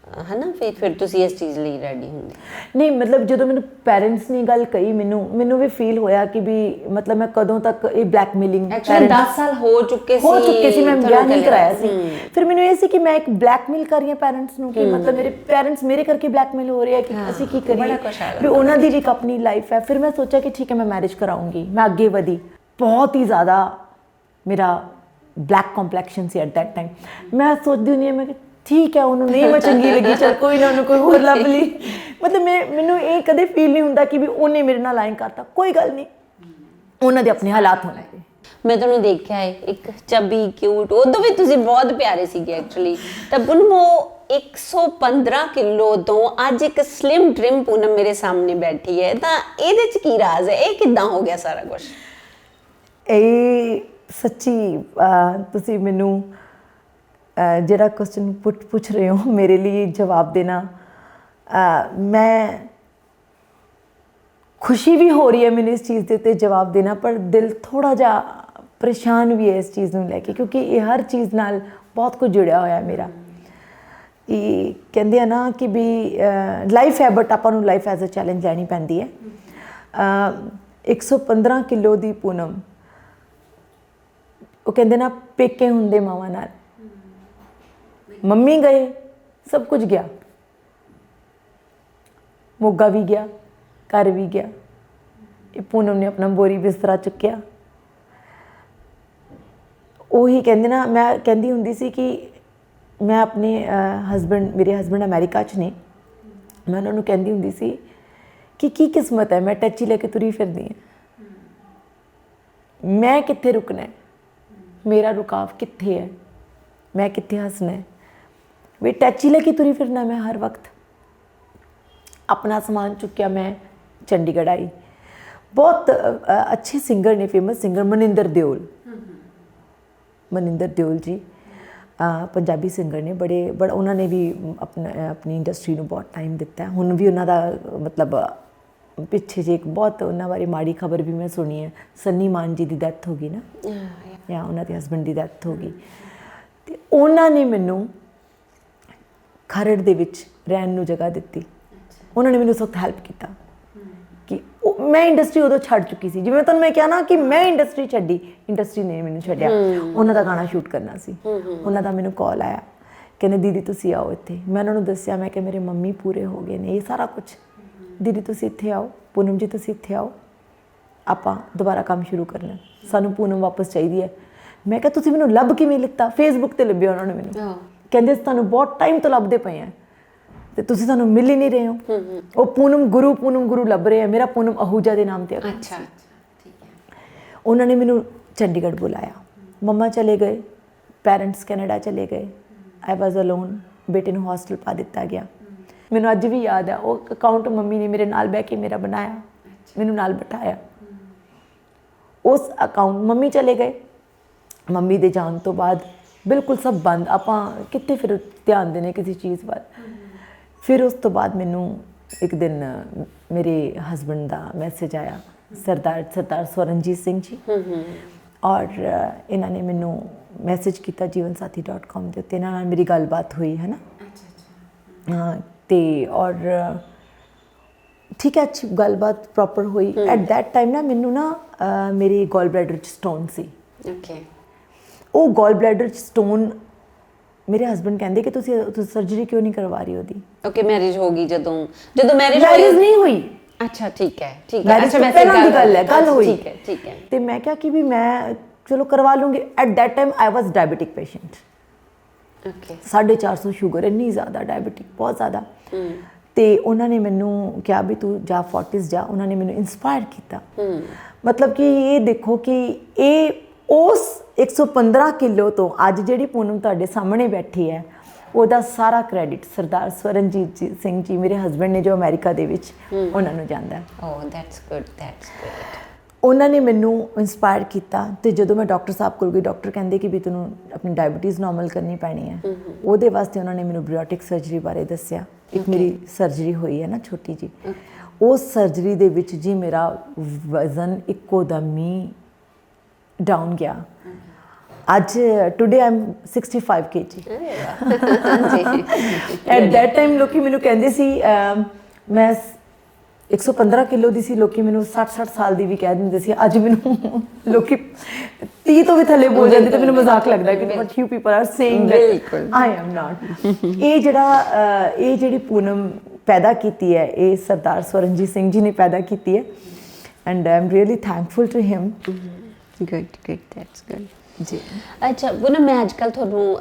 ਹਨਾ ਫਿਰ ਤੁਸੀਂ ਇਸ ਚੀਜ਼ ਲਈ ਰੈਡੀ ਹੁੰਦੇ? ਨਹੀਂ ਮਤਲਬ ਜਦੋਂ ਮੈਨੂੰ ਪੈਰੈਂਟਸ ਨੇ ਗੱਲ ਕਹੀ ਮੈਨੂੰ ਵੀ ਫੀਲ ਹੋਇਆ ਕਿ ਵੀ ਮਤਲਬ ਮੈਂ ਕਦੋਂ ਤੱਕ ਇਹ ਬਲੈਕਮੇਲਿੰਗ ਐਕਚੁਅਲੀ 10 ਸਾਲ ਹੋ ਚੁੱਕੇ ਸੀ ਮੈਂ ਵਿਆਹ ਨਹੀਂ ਕਰਾਇਆ ਸੀ। ਫਿਰ ਮੈਨੂੰ ਇਹ ਸੀ ਕਿ ਮੈਂ ਇੱਕ ਬਲੈਕਮੇਲ ਕਰ ਰਹੀ ਹਾਂ ਪੈਰੈਂਟਸ ਨੂੰ, ਕਿ ਮਤਲਬ ਮੇਰੇ ਪੈਰੈਂਟਸ ਮੇਰੇ ਕਰਕੇ ਬਲੈਕਮੇਲ ਹੋ ਰਹੇ ਆ ਕਿ ਅਸੀਂ ਕੀ ਕਰੀਏ, ਵੀ ਉਹਨਾਂ ਦੀ ਵੀ ਇੱਕ ਆਪਣੀ ਲਾਈਫ ਹੈ। ਫਿਰ ਮੈਂ ਸੋਚਿਆ ਕਿ ਠੀਕ ਹੈ ਮੈਂ ਮੈਰਿਜ ਕਰਾਉਂਗੀ। ਮੈਂ ਅੱਗੇ ਵਧੀ, ਬਹੁਤ ਹੀ ਜ਼ਿਆਦਾ ਮੇਰਾ black complexion C at that time. ਮੈਂ ਸੋਚਦੀ ਹੁੰਦੀ ਹਾਂ ਮੈਂ ਕਿ ਠੀਕ ਹੈ ਉਹਨੂੰ ਨਹੀਂ ਮੈਂ ਚੰਗੀ ਲੱਗੀ, ਚਲ ਕੋਈ ਨਾ ਉਹਨੂੰ ਕੋਈ ਹੋਰ ਲੱਭ ਲਈ। ਮਤਲਬ ਮੈਨੂੰ ਇਹ ਕਦੇ ਫੀਲ ਨਹੀਂ ਹੁੰਦਾ ਕਿ ਵੀ ਉਹਨੇ ਮੇਰੇ ਨਾਲ ਲਾਈਨ ਕਰਤਾ, ਕੋਈ ਗੱਲ ਨਹੀਂ, ਉਹਨਾਂ ਦੇ ਆਪਣੇ ਹਾਲਾਤ ਹੋਣਗੇ। ਮੈਂ ਤੁਹਾਨੂੰ ਦੇਖਿਆ ਹੈ ਇੱਕ ਚਬੀ ਕਿਊਟ, ਉਦੋਂ ਵੀ ਤੁਸੀਂ ਬਹੁਤ ਪਿਆਰੇ ਸੀਗੇ ਐਕਚੁਅਲੀ। ਤਾਂ ਪੂਨਮ ਉਹ 115 ਕਿਲੋ ਤੋਂ ਅੱਜ ਇੱਕ ਸਲਿਮ ਟ੍ਰਿਮ ਪੂਨਮ ਮੇਰੇ ਸਾਹਮਣੇ ਬੈਠੀ ਹੈ, ਤਾਂ ਇਹਦੇ 'ਚ ਕੀ ਰਾਜ਼ ਹੈ? ਇਹ ਕਿੱਦਾਂ ਹੋ ਗਿਆ ਸਾਰਾ ਕੁਝ? ਇਹ ਸੱਚੀ ਤੁਸੀਂ ਮੈਨੂੰ ਜਿਹੜਾ ਕੁਐਸਚਨ ਪੁੱਛ ਰਹੇ ਹੋ ਮੇਰੇ ਲਈ ਜਵਾਬ ਦੇਣਾ, ਮੈਂ ਖੁਸ਼ੀ ਵੀ ਹੋ ਰਹੀ ਹੈ ਮੈਨੂੰ ਇਸ ਚੀਜ਼ ਦੇ ਉੱਤੇ ਜਵਾਬ ਦੇਣਾ, ਪਰ ਦਿਲ ਥੋੜ੍ਹਾ ਜਿਹਾ ਪਰੇਸ਼ਾਨ ਵੀ ਹੈ ਇਸ ਚੀਜ਼ ਨੂੰ ਲੈ ਕੇ, ਕਿਉਂਕਿ ਇਹ ਹਰ ਚੀਜ਼ ਨਾਲ ਬਹੁਤ ਕੁਝ ਜੁੜਿਆ ਹੋਇਆ ਮੇਰਾ। ਇਹ ਕਹਿੰਦੇ ਆ ਨਾ ਕਿ ਵੀ ਲਾਈਫ ਹੈ, ਬਟ ਆਪਾਂ ਨੂੰ ਲਾਈਫ ਐਜ਼ ਅ ਚੈਲੰਜ ਲੈਣੀ ਪੈਂਦੀ ਹੈ। 115 ਕਿਲੋ ਦੀ ਪੂਨਮ, ਉਹ ਕਹਿੰਦੇ ਨਾ ਪੇਕੇ ਹੁੰਦੇ ਮਾਵਾਂ ਨਾਲ, ਮੰਮੀ ਗਏ ਸਭ ਕੁਝ ਗਿਆ, ਮੋਗਾ ਵੀ ਗਿਆ, ਘਰ ਵੀ ਗਿਆ। ਇਹ ਪੂਨਮ ਨੇ ਆਪਣਾ ਬੋਰੀ ਬਿਸਤਰਾ ਚੁੱਕਿਆ। ਉਹੀ ਕਹਿੰਦੇ ਨਾ, ਮੈਂ ਕਹਿੰਦੀ ਹੁੰਦੀ ਸੀ ਕਿ ਮੈਂ ਆਪਣੇ ਮੇਰੇ ਹਸਬੈਂਡ ਅਮਰੀਕਾ 'ਚ ਨੇ, ਮੈਂ ਉਹਨਾਂ ਨੂੰ ਕਹਿੰਦੀ ਹੁੰਦੀ ਸੀ ਕਿ ਕੀ ਕਿਸਮਤ ਹੈ ਮੈਂ ਟੈਚੀ ਲੈ ਕੇ ਤੁਰੀ ਫਿਰਦੀ ਹਾਂ, ਮੈਂ ਕਿੱਥੇ ਰੁਕਣਾ ਹੈ, ਮੇਰਾ ਰੁਕਾਵ ਕਿੱਥੇ ਹੈ, ਮੈਂ ਕਿੱਥੇ ਹੱਸਣਾ ਹੈ, ਵੀ ਟੈਚੀ ਲੈ ਕੇ ਤੁਰੀ ਫਿਰਨਾ ਮੈਂ ਹਰ ਵਕਤ। ਆਪਣਾ ਸਮਾਨ ਚੁੱਕਿਆ, ਮੈਂ ਚੰਡੀਗੜ੍ਹ ਆਈ। ਬਹੁਤ ਅੱਛੇ ਸਿੰਗਰ ਨੇ, ਫੇਮਸ ਸਿੰਗਰ ਮਨਿੰਦਰ ਦਿਓਲ ਜੀ, ਪੰਜਾਬੀ ਸਿੰਗਰ ਨੇ, ਬੜਾ ਉਹਨਾਂ ਨੇ ਵੀ ਆਪਣੀ ਇੰਡਸਟਰੀ ਨੂੰ ਬਹੁਤ ਟਾਈਮ ਦਿੱਤਾ। ਹੁਣ ਵੀ ਉਹਨਾਂ ਦਾ ਮਤਲਬ ਪਿੱਛੇ ਜੇ ਇੱਕ ਬਹੁਤ ਉਹਨਾਂ ਬਾਰੇ ਮਾੜੀ ਖਬਰ ਵੀ ਮੈਂ ਸੁਣੀ ਹੈ, ਸੰਨੀ ਮਾਨ ਜੀ ਦੀ ਡੈਥ ਹੋ ਗਈ ਨਾ, ਜਾਂ ਉਹਨਾਂ ਦੇ ਹਸਬੈਂਡ ਦੀ ਡੈਥ ਹੋ ਗਈ। ਅਤੇ ਉਹਨਾਂ ਨੇ ਮੈਨੂੰ ਖਰੜ ਦੇ ਵਿੱਚ ਰਹਿਣ ਨੂੰ ਜਗ੍ਹਾ ਦਿੱਤੀ। ਉਹਨਾਂ ਨੇ ਮੈਨੂੰ ਸਖਤ ਹੈਲਪ ਕੀਤਾ ਕਿ ਮੈਂ ਇੰਡਸਟਰੀ ਉਦੋਂ ਛੱਡ ਚੁੱਕੀ ਸੀ। ਜਿਵੇਂ ਤੁਹਾਨੂੰ ਮੈਂ ਕਿਹਾ ਨਾ ਕਿ ਮੈਂ ਇੰਡਸਟਰੀ ਛੱਡੀ, ਇੰਡਸਟਰੀ ਨੇ ਮੈਨੂੰ ਛੱਡਿਆ। ਉਹਨਾਂ ਦਾ ਗਾਣਾ ਸ਼ੂਟ ਕਰਨਾ ਸੀ, ਉਹਨਾਂ ਦਾ ਮੈਨੂੰ ਕਾਲ ਆਇਆ, ਕਹਿੰਦੇ ਦੀਦੀ ਤੁਸੀਂ ਆਓ ਇੱਥੇ। ਮੈਂ ਉਹਨਾਂ ਨੂੰ ਦੱਸਿਆ, ਮੈਂ ਕਿਹਾ ਮੇਰੇ ਮੰਮੀ ਪੂਰੇ ਹੋ ਗਏ ਨੇ, ਇਹ ਸਾਰਾ ਕੁਝ, ਦੀਦੀ ਤੁਸੀਂ ਇੱਥੇ ਆਓ, ਪੂਨਮ ਜੀ ਤੁਸੀਂ ਇੱਥੇ ਆਓ, ਆਪਾਂ ਦੁਬਾਰਾ ਕੰਮ ਸ਼ੁਰੂ ਕਰਨਾ, ਸਾਨੂੰ ਪੂਨਮ ਵਾਪਸ ਚਾਹੀਦੀ ਹੈ। ਮੈਂ ਕਿਹਾ ਤੁਸੀਂ ਮੈਨੂੰ ਲੱਭ ਕਿਵੇਂ ਲਿੱਤਾ? ਫੇਸਬੁੱਕ 'ਤੇ ਲੱਭਿਆ ਉਹਨਾਂ ਨੇ ਮੈਨੂੰ, ਕਹਿੰਦੇ ਤੁਹਾਨੂੰ ਬਹੁਤ ਟਾਈਮ ਤੋਂ ਲੱਭਦੇ ਪਏ ਆ ਤੇ ਤੁਸੀਂ ਸਾਨੂੰ ਮਿਲ ਹੀ ਨਹੀਂ ਰਹੇ ਹੋ। ਉਹ ਪੂਨਮ ਗੁਰੂ ਲੱਭ ਰਹੇ ਆ, ਮੇਰਾ ਪੂਨਮ ਅਹੂਜਾ ਦੇ ਨਾਮ 'ਤੇ। ਅੱਛਾ ਠੀਕ ਹੈ। ਉਹਨਾਂ ਨੇ ਮੈਨੂੰ ਚੰਡੀਗੜ੍ਹ ਬੁਲਾਇਆ, ਮੰਮਾ ਚਲੇ ਗਏ, ਪੈਰੈਂਟਸ ਕੈਨੇਡਾ ਚਲੇ ਗਏ, ਆਈ ਵਾਜ਼ ਅਲੋਨ। ਬੇਟੇ ਨੂੰ ਹੋਸਟਲ ਪਾ ਦਿੱਤਾ ਗਿਆ। ਮੈਨੂੰ ਅੱਜ ਵੀ ਯਾਦ ਹੈ ਉਹ ਅਕਾਊਂਟ ਮੰਮੀ ਨੇ ਮੇਰੇ ਨਾਲ ਬਹਿ ਕੇ ਮੇਰਾ ਬਣਾਇਆ, ਮੈਨੂੰ ਨਾਲ ਬਿਠਾਇਆ। ਉਸ ਅਕਾਊਂਟ ਮੰਮੀ ਚਲੇ ਗਏ, ਮੰਮੀ ਦੇ ਜਾਣ ਤੋਂ ਬਾਅਦ ਬਿਲਕੁਲ ਸਭ ਬੰਦ, ਆਪਾਂ ਕਿੱਥੇ ਫਿਰ ਧਿਆਨ ਦੇਣੇ ਕਿਸੇ ਚੀਜ਼ ਵੱਲ। ਫਿਰ ਉਸ ਤੋਂ ਬਾਅਦ ਮੈਨੂੰ ਇੱਕ ਦਿਨ ਮੇਰੇ ਹਸਬੈਂਡ ਦਾ ਮੈਸੇਜ ਆਇਆ, ਸਰਦਾਰ ਸਵਰਨਜੀਤ ਸਿੰਘ ਜੀ, ਔਰ ਇਹਨਾਂ ਨੇ ਮੈਨੂੰ ਮੈਸੇਜ ਕੀਤਾ jeevansathi.com ਦੇ ਉੱਤੇ। ਇਹਨਾਂ ਨਾਲ ਮੇਰੀ ਗੱਲਬਾਤ ਹੋਈ ਹੈ ਨਾ। ਹਾਂ, ਅਤੇ ਔਰ ਠੀਕ ਹੈ, ਅੱਛੀ ਗੱਲਬਾਤ ਪ੍ਰੋਪਰ ਹੋਈ। ਐਟ ਦੈਟ ਟਾਈਮ ਨਾ ਮੈਨੂੰ ਨਾ ਮੇਰੇ ਗੋਲ ਬਲੈਡਰ 'ਚ ਸਟੋਨ ਸੀ। ਓਕੇ। ਉਹ ਗੋਲ ਬਲੈਡਰ 'ਚ ਸਟੋਨ, ਮੇਰੇ ਹਸਬੈਂਡ ਕਹਿੰਦੇ ਕਿ ਤੁਸੀਂ ਸਰਜਰੀ ਕਿਉਂ ਨਹੀਂ ਕਰਵਾ ਰਹੀ ਉਹਦੀ? ਓਕੇ, ਮੈਰਿਜ ਹੋ ਗਈ ਜਦੋਂ ਮੈਰਿਜ ਨਹੀਂ ਹੋਈ। ਅੱਛਾ ਠੀਕ ਹੈ। ਅੱਛਾ ਪਹਿਲਾਂ ਦੀ ਗੱਲ ਹੋਈ। ਠੀਕ ਹੈ। ਤੇ ਮੈਂ ਕਿਹਾ ਕਿ ਵੀ ਮੈਂ ਚਲੋ ਕਰਵਾ ਲੂੰਗੀ। At that time I was diabetic patient. Okay. 450 sugar, ਇੰਨੀ ਜ਼ਿਆਦਾ ਡਾਇਬੀਟਿਕ, ਬਹੁਤ ਜ਼ਿਆਦਾ। ਤੇ ਉਹਨਾਂ ਨੇ ਮੈਨੂੰ ਕਿਹਾ ਵੀ ਤੂੰ ਜਾ ਫੋਰਟਿਸ ਜਾ। ਉਹਨਾਂ ਨੇ ਮੈਨੂੰ ਇੰਸਪਾਇਰ ਕੀਤਾ। ਮਤਲਬ ਕਿ ਇਹ ਦੇਖੋ ਕਿ ਇਹ ਉਸ 115 ਕਿਲੋ ਤੋਂ ਅੱਜ ਜਿਹੜੀ ਪੂਨਮ ਤੁਹਾਡੇ ਸਾਹਮਣੇ ਬੈਠੀ ਹੈ, ਉਹਦਾ ਸਾਰਾ ਕ੍ਰੈਡਿਟ ਸਰਦਾਰ ਸਵਰਨਜੀਤ ਸਿੰਘ ਜੀ, ਮੇਰੇ ਹਸਬੈਂਡ ਨੇ ਜੋ ਅਮਰੀਕਾ ਦੇ ਵਿੱਚ, ਉਹਨਾਂ ਨੂੰ ਜਾਂਦਾ। ਓਹ ਦੈਟਸ ਗੁੱਡ। ਉਹਨਾਂ ਨੇ ਮੈਨੂੰ ਇੰਸਪਾਇਰ ਕੀਤਾ। ਅਤੇ ਜਦੋਂ ਮੈਂ ਡਾਕਟਰ ਸਾਹਿਬ ਕੋਲ ਗਈ, ਡਾਕਟਰ ਕਹਿੰਦੇ ਕਿ ਵੀ ਤੈਨੂੰ ਆਪਣੀ ਡਾਇਬੀਟੀਜ਼ ਨੋਰਮਲ ਕਰਨੀ ਪੈਣੀ ਹੈ। ਉਹਦੇ ਵਾਸਤੇ ਉਹਨਾਂ ਨੇ ਮੈਨੂੰ ਬ੍ਰਿਓਟਿਕ ਸਰਜਰੀ ਬਾਰੇ ਦੱਸਿਆ। ਇੱਕ ਮੇਰੀ ਸਰਜਰੀ ਹੋਈ ਹੈ ਨਾ ਛੋਟੀ ਜਿਹੀ, ਉਸ ਸਰਜਰੀ ਦੇ ਵਿੱਚ ਜੀ ਮੇਰਾ ਵਜ਼ਨ ਇੱਕੋ ਦਮ ਹੀ ਡਾਊਨ ਗਿਆ। ਅੱਜ ਟੁਡੇ ਆਈ ਐਮ 65 kg। ਜੀ ਐਟ ਦੈਟ ਟਾਈਮ ਲੋਕੀ ਮੈਨੂੰ ਕਹਿੰਦੇ ਸੀ ਮੈਂ 115 ਕਿਲੋ ਦੀ ਸੀ, ਲੋਕੀ ਮੈਨੂੰ 60 ਸਾਲ ਦੀ ਵੀ ਕਹਿ ਦਿੰਦੇ ਸੀ। ਅੱਜ ਮੈਨੂੰ ਲੋਕੀ 30 ਤੋਂ ਵੀ ਥੱਲੇ ਬੋਲ ਜਾਂਦੇ ਤੇ ਮੈਨੂੰ ਮਜ਼ਾਕ ਲੱਗਦਾ ਕਿ but you people are saying that I am not. ਇਹ ਜਿਹੜੀ ਪੂਨਮ ਪੈਦਾ ਕੀਤੀ ਹੈ, ਇਹ ਸਰਦਾਰ ਸਵਰਨਜੀਤ ਸਿੰਘ ਜੀ ਨੇ ਪੈਦਾ ਕੀਤੀ ਹੈ and I am really thankful to him. Good that's good ਜੀ। ਅੱਛਾ ਪੂਨਮ, ਮੈਂ ਅੱਜ ਕੱਲ੍ਹ ਤੁਹਾਨੂੰ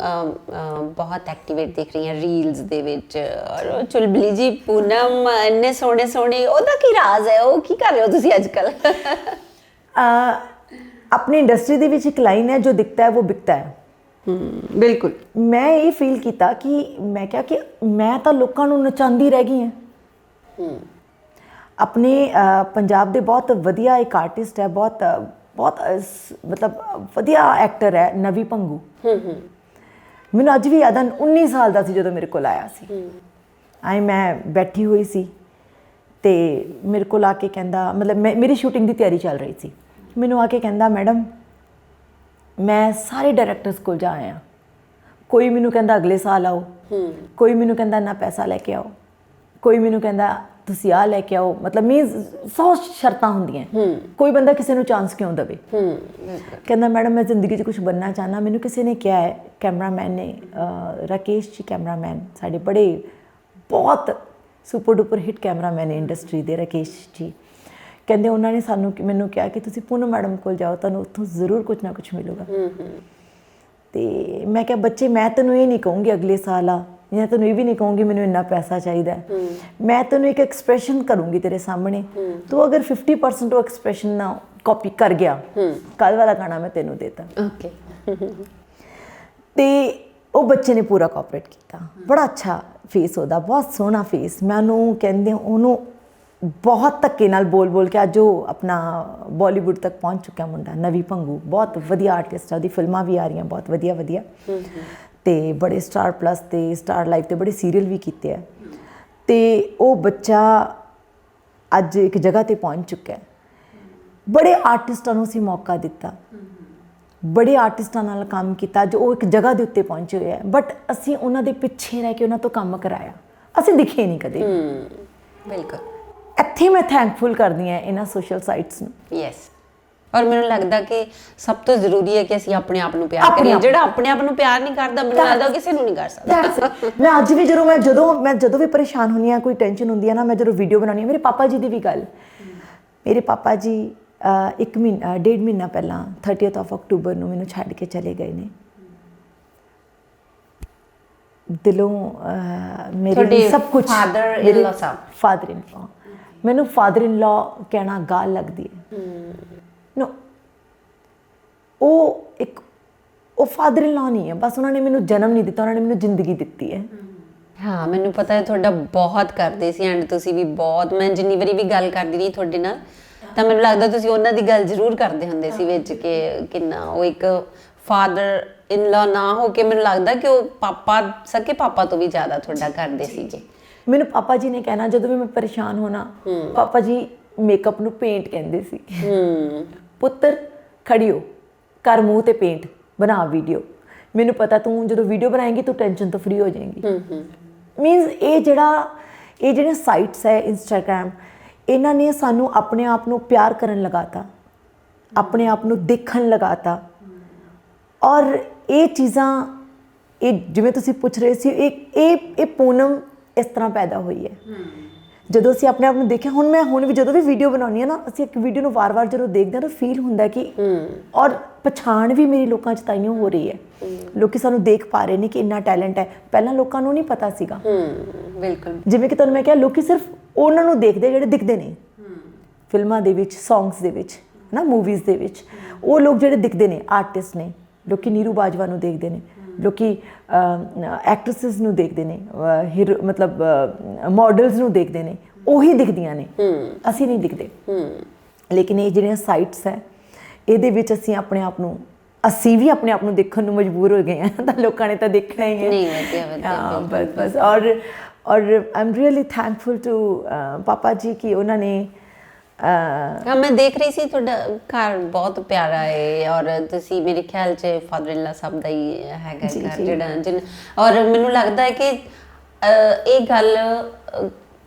ਬਹੁਤ ਐਕਟੀਵੇਟ ਦੇਖ ਰਹੀ ਹਾਂ ਰੀਲਸ ਦੇ ਵਿੱਚ, ਔਰ ਚੁਲਬੁਲੀ ਜੀ ਪੂਨਮ ਇੰਨੇ ਸੋਹਣੇ ਸੋਹਣੇ, ਉਹਦਾ ਕੀ ਰਾਜ਼ ਹੈ? ਉਹ ਕੀ ਕਰ ਰਹੇ ਹੋ ਤੁਸੀਂ ਅੱਜ ਕੱਲ੍ਹ? ਆਪਣੀ ਇੰਡਸਟਰੀ ਦੇ ਵਿੱਚ ਇੱਕ ਲਾਈਨ ਹੈ, ਜੋ ਦਿਖਤਾ ਹੈ ਉਹ ਬਿਕਤਾ ਹੈ। ਬਿਲਕੁਲ। ਮੈਂ ਇਹ ਫੀਲ ਕੀਤਾ ਕਿ ਮੈਂ ਕਿਹਾ ਕਿ ਮੈਂ ਤਾਂ ਲੋਕਾਂ ਨੂੰ ਨਚਾਉਂਦੀ ਰਹਿ ਗਈ ਹਾਂ। ਆਪਣੇ ਪੰਜਾਬ ਦੇ ਬਹੁਤ ਵਧੀਆ ਇੱਕ ਆਰਟਿਸਟ ਹੈ, ਬਹੁਤ ਮਤਲਬ ਵਧੀਆ ਐਕਟਰ ਹੈ, ਨਵੀ ਪੰਗੂ। ਮੈਨੂੰ ਅੱਜ ਵੀ ਯਾਦ ਆ, 19 ਸਾਲ ਦਾ ਸੀ ਜਦੋਂ ਮੇਰੇ ਕੋਲ ਆਇਆ ਸੀ। ਮੈਂ ਬੈਠੀ ਹੋਈ ਸੀ ਤੇ ਮੇਰੇ ਕੋਲ ਆ ਕੇ ਕਹਿੰਦਾ, ਮਤਲਬ ਮੇਰੀ ਸ਼ੂਟਿੰਗ ਦੀ ਤਿਆਰੀ ਚੱਲ ਰਹੀ ਸੀ, ਮੈਨੂੰ ਆ ਕੇ ਕਹਿੰਦਾ ਮੈਡਮ ਮੈਂ ਸਾਰੇ ਡਾਇਰੈਕਟਰਸ ਕੋਲ ਜਾ ਆਇਆ, ਕੋਈ ਮੈਨੂੰ ਕਹਿੰਦਾ ਅਗਲੇ ਸਾਲ ਆਓ, ਕੋਈ ਮੈਨੂੰ ਕਹਿੰਦਾ ਇੰਨਾ ਪੈਸਾ ਲੈ ਕੇ ਆਓ, ਕੋਈ ਮੈਨੂੰ ਕਹਿੰਦਾ ਤੁਸੀਂ ਆਹ ਲੈ ਕੇ ਆਓ। ਮਤਲਬ ਮੀਨਸ 100 ਸ਼ਰਤਾਂ ਹੁੰਦੀਆਂ, ਕੋਈ ਬੰਦਾ ਕਿਸੇ ਨੂੰ ਚਾਂਸ ਕਿਉਂ ਦੇਵੇ। ਕਹਿੰਦਾ ਮੈਡਮ ਮੈਂ ਜ਼ਿੰਦਗੀ 'ਚ ਕੁਛ ਬਣਨਾ ਚਾਹੁੰਦਾ। ਮੈਨੂੰ ਕਿਸੇ ਨੇ ਕਿਹਾ ਹੈ, ਕੈਮਰਾਮੈਨ ਨੇ, ਰਾਕੇਸ਼ ਜੀ ਕੈਮਰਾਮੈਨ ਸਾਡੇ ਬੜੇ ਬਹੁਤ ਸੁਪਰ ਡੁਪਰ ਹਿੱਟ ਕੈਮਰਾਮੈਨ ਨੇ ਇੰਡਸਟਰੀ ਦੇ, ਰਾਕੇਸ਼ ਜੀ ਕਹਿੰਦੇ, ਉਹਨਾਂ ਨੇ ਮੈਨੂੰ ਕਿਹਾ ਕਿ ਤੁਸੀਂ ਪੂਨਮ ਮੈਡਮ ਕੋਲ ਜਾਓ, ਤੁਹਾਨੂੰ ਉੱਥੋਂ ਜ਼ਰੂਰ ਕੁਛ ਨਾ ਕੁਛ ਮਿਲੂਗਾ। ਤੇ ਮੈਂ ਕਿਹਾ ਬੱਚੇ ਮੈਂ ਤੈਨੂੰ ਇਹ ਨਹੀਂ ਕਹੂੰਗੀ ਅਗਲੇ ਸਾਲ ਆ, ਜਾਂ ਤੈਨੂੰ ਇਹ ਵੀ ਨਹੀਂ ਕਹੂੰਗੀ ਮੈਨੂੰ ਇੰਨਾ ਪੈਸਾ ਚਾਹੀਦਾ, ਮੈਂ ਤੈਨੂੰ ਇੱਕ ਐਕਸਪ੍ਰੈਸ਼ਨ ਕਰੂੰਗੀ ਤੇਰੇ ਸਾਹਮਣੇ, ਤੂੰ ਅਗਰ 50% ਉਹ ਐਕਸਪ੍ਰੈਸ਼ਨ ਨਾ ਕਾਪੀ ਕਰ ਗਿਆ, ਕੱਲ੍ਹ ਵਾਲਾ ਗਾਣਾ ਮੈਂ ਤੈਨੂੰ ਦੇਤਾ। ਓਕੇ। ਤੇ ਉਹ ਬੱਚੇ ਨੇ ਪੂਰਾ ਕੋਆਪਰੇਟ ਕੀਤਾ, ਬੜਾ ਅੱਛਾ ਫੇਸ ਉਹਦਾ, ਬਹੁਤ ਸੋਹਣਾ ਫੇਸ। ਮੈਂ ਉਹਨੂੰ ਕਹਿੰਦੇ ਉਹਨੂੰ ਬਹੁਤ ਧੱਕੇ ਨਾਲ ਬੋਲ ਬੋਲ ਕੇ ਅੱਜ ਉਹ ਆਪਣਾ ਬਾਲੀਵੁੱਡ ਤੱਕ ਪਹੁੰਚ ਚੁੱਕਿਆ ਮੁੰਡਾ, ਨਵੀ ਪੰਗੂ। ਬਹੁਤ ਵਧੀਆ ਆਰਟਿਸਟ ਆ, ਉਹਦੀ ਫਿਲਮਾਂ ਵੀ ਆ ਰਹੀਆਂ ਬਹੁਤ ਵਧੀਆ ਵਧੀਆ, ਤੇ ਬੜੇ ਸਟਾਰ ਪਲੱਸ ਤੇ ਸਟਾਰ ਲਾਈਫ ਤੇ ਬੜੇ ਸੀਰੀਅਲ ਵੀ ਕੀਤੇ ਆ। ਤੇ ਉਹ ਬੱਚਾ ਅੱਜ ਇੱਕ ਜਗ੍ਹਾ ਤੇ ਪਹੁੰਚ ਚੁੱਕਿਆ। ਬੜੇ ਆਰਟਿਸਟਾਂ ਨੂੰ ਅਸੀਂ ਮੌਕਾ ਦਿੱਤਾ, ਬੜੇ ਆਰਟਿਸਟਾਂ ਨਾਲ ਕੰਮ ਕੀਤਾ, ਅੱਜ ਉਹ ਇੱਕ ਜਗ੍ਹਾ ਦੇ ਉੱਤੇ ਪਹੁੰਚੇ ਹੋਏ ਆ, ਬਟ ਅਸੀਂ ਉਹਨਾਂ ਦੇ ਪਿੱਛੇ ਰਹਿ ਕੇ ਉਹਨਾਂ ਤੋਂ ਕੰਮ ਕਰਾਇਆ, ਅਸੀਂ ਦਿਖੇ ਨਹੀਂ ਕਦੇ। ਬਿਲਕੁਲ। ਇੱਥੇ ਮੈਂ ਥੈਂਕਫੁਲ ਕਰਦੀ ਹਾਂ ਇਹਨਾਂ ਸੋਸ਼ਲ ਸਾਈਟਸ ਨੂੰ। ਯੈਸ। ਔਰ ਮੈਨੂੰ ਲੱਗਦਾ ਕਿ ਸਭ ਤੋਂ ਜ਼ਰੂਰੀ ਹੈ ਕਿ ਅਸੀਂ ਆਪਣੇ ਆਪ ਨੂੰ ਪਿਆਰ ਕਰੀਏ। ਜਿਹੜਾ ਆਪਣੇ ਆਪ ਨੂੰ ਪਿਆਰ ਨਹੀਂ ਕਰਦਾ, ਮੈਨੂੰ ਲੱਗਦਾ ਕਿਸੇ ਨੂੰ ਨਹੀਂ ਕਰ ਸਕਦਾ। ਮੈਂ ਅੱਜ ਵੀ ਜਦੋਂ ਵੀ ਪਰੇਸ਼ਾਨ ਹੁੰਦੀ ਹਾਂ, ਕੋਈ ਟੈਨਸ਼ਨ ਹੁੰਦੀ ਹੈ ਨਾ, ਮੈਂ ਜਦੋਂ ਵੀਡੀਓ ਬਣਾਉਣੀ ਹੈ, ਮੇਰੇ ਪਾਪਾ ਜੀ ਦੀ ਵੀ ਗੱਲ, ਮੇਰੇ ਪਾਪਾ ਜੀ 1.5 ਮਹੀਨਾ ਪਹਿਲਾਂ 30th of October ਨੂੰ ਮੈਨੂੰ ਛੱਡ ਕੇ ਚਲੇ ਗਏ ਨੇ। ਦਿਲੋਂ ਮੇਰੇ ਸਭ ਕੁਝ ਫਾਦਰ ਇਨ ਲਾ ਮੈਨੂੰ ਫਾਦਰ ਇਨ ਲਾ ਕਹਿਣਾ ਗਾਲ ਲੱਗਦੀ ਹੈ। ਨੋ, ਉਹ ਫਾਦਰ ਇਨ ਲਾ ਨਹੀਂ ਹੈ, ਬਸ ਉਹਨਾਂ ਨੇ ਮੈਨੂੰ ਜਨਮ ਨਹੀਂ ਦਿੱਤਾ, ਉਹਨਾਂ ਨੇ ਮੈਨੂੰ ਜ਼ਿੰਦਗੀ ਦਿੱਤੀ ਹੈ। ਹਾਂ, ਮੈਨੂੰ ਪਤਾ ਹੈ ਤੁਹਾਡਾ ਬਹੁਤ ਕਰਦੇ ਸੀ ਐਂਡ ਤੁਸੀਂ ਵੀ ਬਹੁਤ, ਮੈਂ ਜਿੰਨੀ ਵਾਰੀ ਵੀ ਗੱਲ ਕਰਦੀ ਰਹੀ ਤੁਹਾਡੇ ਨਾਲ ਤਾਂ ਮੈਨੂੰ ਲੱਗਦਾ ਤੁਸੀਂ ਉਹਨਾਂ ਦੀ ਗੱਲ ਜ਼ਰੂਰ ਕਰਦੇ ਹੁੰਦੇ ਸੀ ਵਿੱਚ, ਕਿ ਕਿੰਨਾ ਉਹ ਇੱਕ ਫਾਦਰ ਇਨ ਲਾ ਨਾ ਹੋ ਕੇ ਮੈਨੂੰ ਲੱਗਦਾ ਕਿ ਉਹ ਸਕੇ ਪਾਪਾ ਤੋਂ ਵੀ ਜ਼ਿਆਦਾ ਤੁਹਾਡਾ ਕਰਦੇ ਸੀਗੇ। ਮੈਨੂੰ ਪਾਪਾ ਜੀ ਨੇ ਕਹਿਣਾ, ਜਦੋਂ ਵੀ ਮੈਂ ਪਰੇਸ਼ਾਨ ਹੋਣਾ, ਪਾਪਾ ਜੀ ਮੇਕਅਪ ਨੂੰ ਪੇਂਟ ਕਹਿੰਦੇ ਸੀ। ਪੁੱਤਰ ਖੜੀ ਹੋ, ਕਰ ਮੂੰਹ ਤੇ ਪੇਂਟ, ਬਣਾ ਵੀਡੀਓ, ਮੈਨੂੰ ਪਤਾ ਤੂੰ ਜਦੋਂ ਵੀਡੀਓ ਬਣਾਏਂਗੀ ਤੂੰ ਟੈਨਸ਼ਨ ਤੋਂ ਫਰੀ ਹੋ ਜਾਏਂਗੀ। ਮੀਨਸ ਇਹ ਜਿਹੜੇ ਸਾਈਟਸ ਹੈ ਇੰਸਟਾਗ੍ਰਾਮ, ਇਹਨਾਂ ਨੇ ਸਾਨੂੰ ਆਪਣੇ ਆਪ ਨੂੰ ਪਿਆਰ ਕਰਨ ਲਗਾਤਾ, ਆਪਣੇ ਆਪ ਨੂੰ ਦੇਖਣ ਲਗਾਤਾ। ਔਰ ਇਹ ਚੀਜ਼ਾਂ, ਇਹ ਜਿਵੇਂ ਤੁਸੀਂ ਪੁੱਛ ਰਹੇ ਸੀ, ਇਹ ਪੂਨਮ ਇਸ ਤਰ੍ਹਾਂ ਪੈਦਾ ਹੋਈ ਹੈ। ਜਦੋਂ ਅਸੀਂ ਆਪਣੇ ਆਪ ਨੂੰ ਦੇਖਿਆ, ਹੁਣ ਵੀ ਜਦੋਂ ਵੀ ਵੀਡੀਓ ਬਣਾਉਂਦੀ ਹਾਂ ਨਾ, ਅਸੀਂ ਇੱਕ ਵੀਡੀਓ ਨੂੰ ਵਾਰ-ਵਾਰ ਜਦੋਂ ਦੇਖਦੇ ਹਾਂ ਤਾਂ ਫੀਲ ਹੁੰਦਾ ਕਿ, ਔਰ ਪਛਾਣ ਵੀ ਮੇਰੀ ਲੋਕਾਂ 'ਚ ਤਾਈਓ ਹੋ ਰਹੀ ਹੈ। ਲੋਕੀ ਸਾਨੂੰ ਦੇਖ ਪਾ ਰਹੇ ਨੇ ਕਿ ਇੰਨਾ ਟੈਲੈਂਟ ਹੈ, ਪਹਿਲਾਂ ਲੋਕਾਂ ਨੂੰ ਨਹੀਂ ਪਤਾ ਸੀਗਾ। ਬਿਲਕੁਲ। ਜਿਵੇਂ ਕਿ ਤੁਹਾਨੂੰ ਮੈਂ ਕਿਹਾ, ਲੋਕੀ ਸਿਰਫ ਉਹਨਾਂ ਨੂੰ ਦੇਖਦੇ ਜਿਹੜੇ ਦਿਖਦੇ ਨੇ ਫਿਲਮਾਂ ਦੇ ਵਿੱਚ, ਸੌਂਗਸ ਦੇ ਵਿੱਚ, ਹੈ ਨਾ, ਮੂਵੀਜ਼ ਦੇ ਵਿੱਚ। ਉਹ ਲੋਕ ਜਿਹੜੇ ਦਿਖਦੇ ਨੇ ਆਰਟਿਸਟ ਨੇ, ਲੋਕੀ ਨੀਰੂ ਬਾਜਵਾ ਨੂੰ ਦੇਖਦੇ ਨੇ, ਲੋਕੀ ਐਕਟਰਸਿਸ ਨੂੰ ਦੇਖਦੇ ਨੇ, ਮਤਲਬ ਮਾਡਲਸ ਨੂੰ ਦੇਖਦੇ ਨੇ, ਉਹੀ ਦਿਖਦੀਆਂ ਨੇ, ਅਸੀਂ ਨਹੀਂ ਦਿਖਦੇ। ਲੇਕਿਨ ਇਹ ਜਿਹੜੀਆਂ ਸਾਈਟਸ ਹੈ, ਇਹਦੇ ਵਿੱਚ ਅਸੀਂ ਵੀ ਆਪਣੇ ਆਪ ਨੂੰ ਦੇਖਣ ਨੂੰ ਮਜਬੂਰ ਹੋ ਗਏ ਹਾਂ, ਤਾਂ ਲੋਕਾਂ ਨੇ ਤਾਂ ਦੇਖਣਾ ਹੀ ਹੈ। ਨਹੀਂ, ਬਸ ਔਰ I am really thankful to ਪਾਪਾ ਜੀ ਕਿ ਉਹਨਾਂ ਨੇ ਹਾਂ, ਮੈਂ ਦੇਖ ਰਹੀ ਸੀ ਤੁਹਾਡਾ ਘਰ ਬਹੁਤ ਪਿਆਰਾ ਹੈ ਔਰ ਤੁਸੀਂ ਮੇਰੇ ਖਿਆਲ 'ਚ ਫਾਦਰ ਇਨ ਲਾ ਸਾਹਿਬ ਦਾ ਹੀ ਹੈਗਾ ਘਰ ਜਿਹੜਾ ਔਰ ਮੈਨੂੰ ਲੱਗਦਾ ਹੈ ਕਿ ਇਹ ਗੱਲ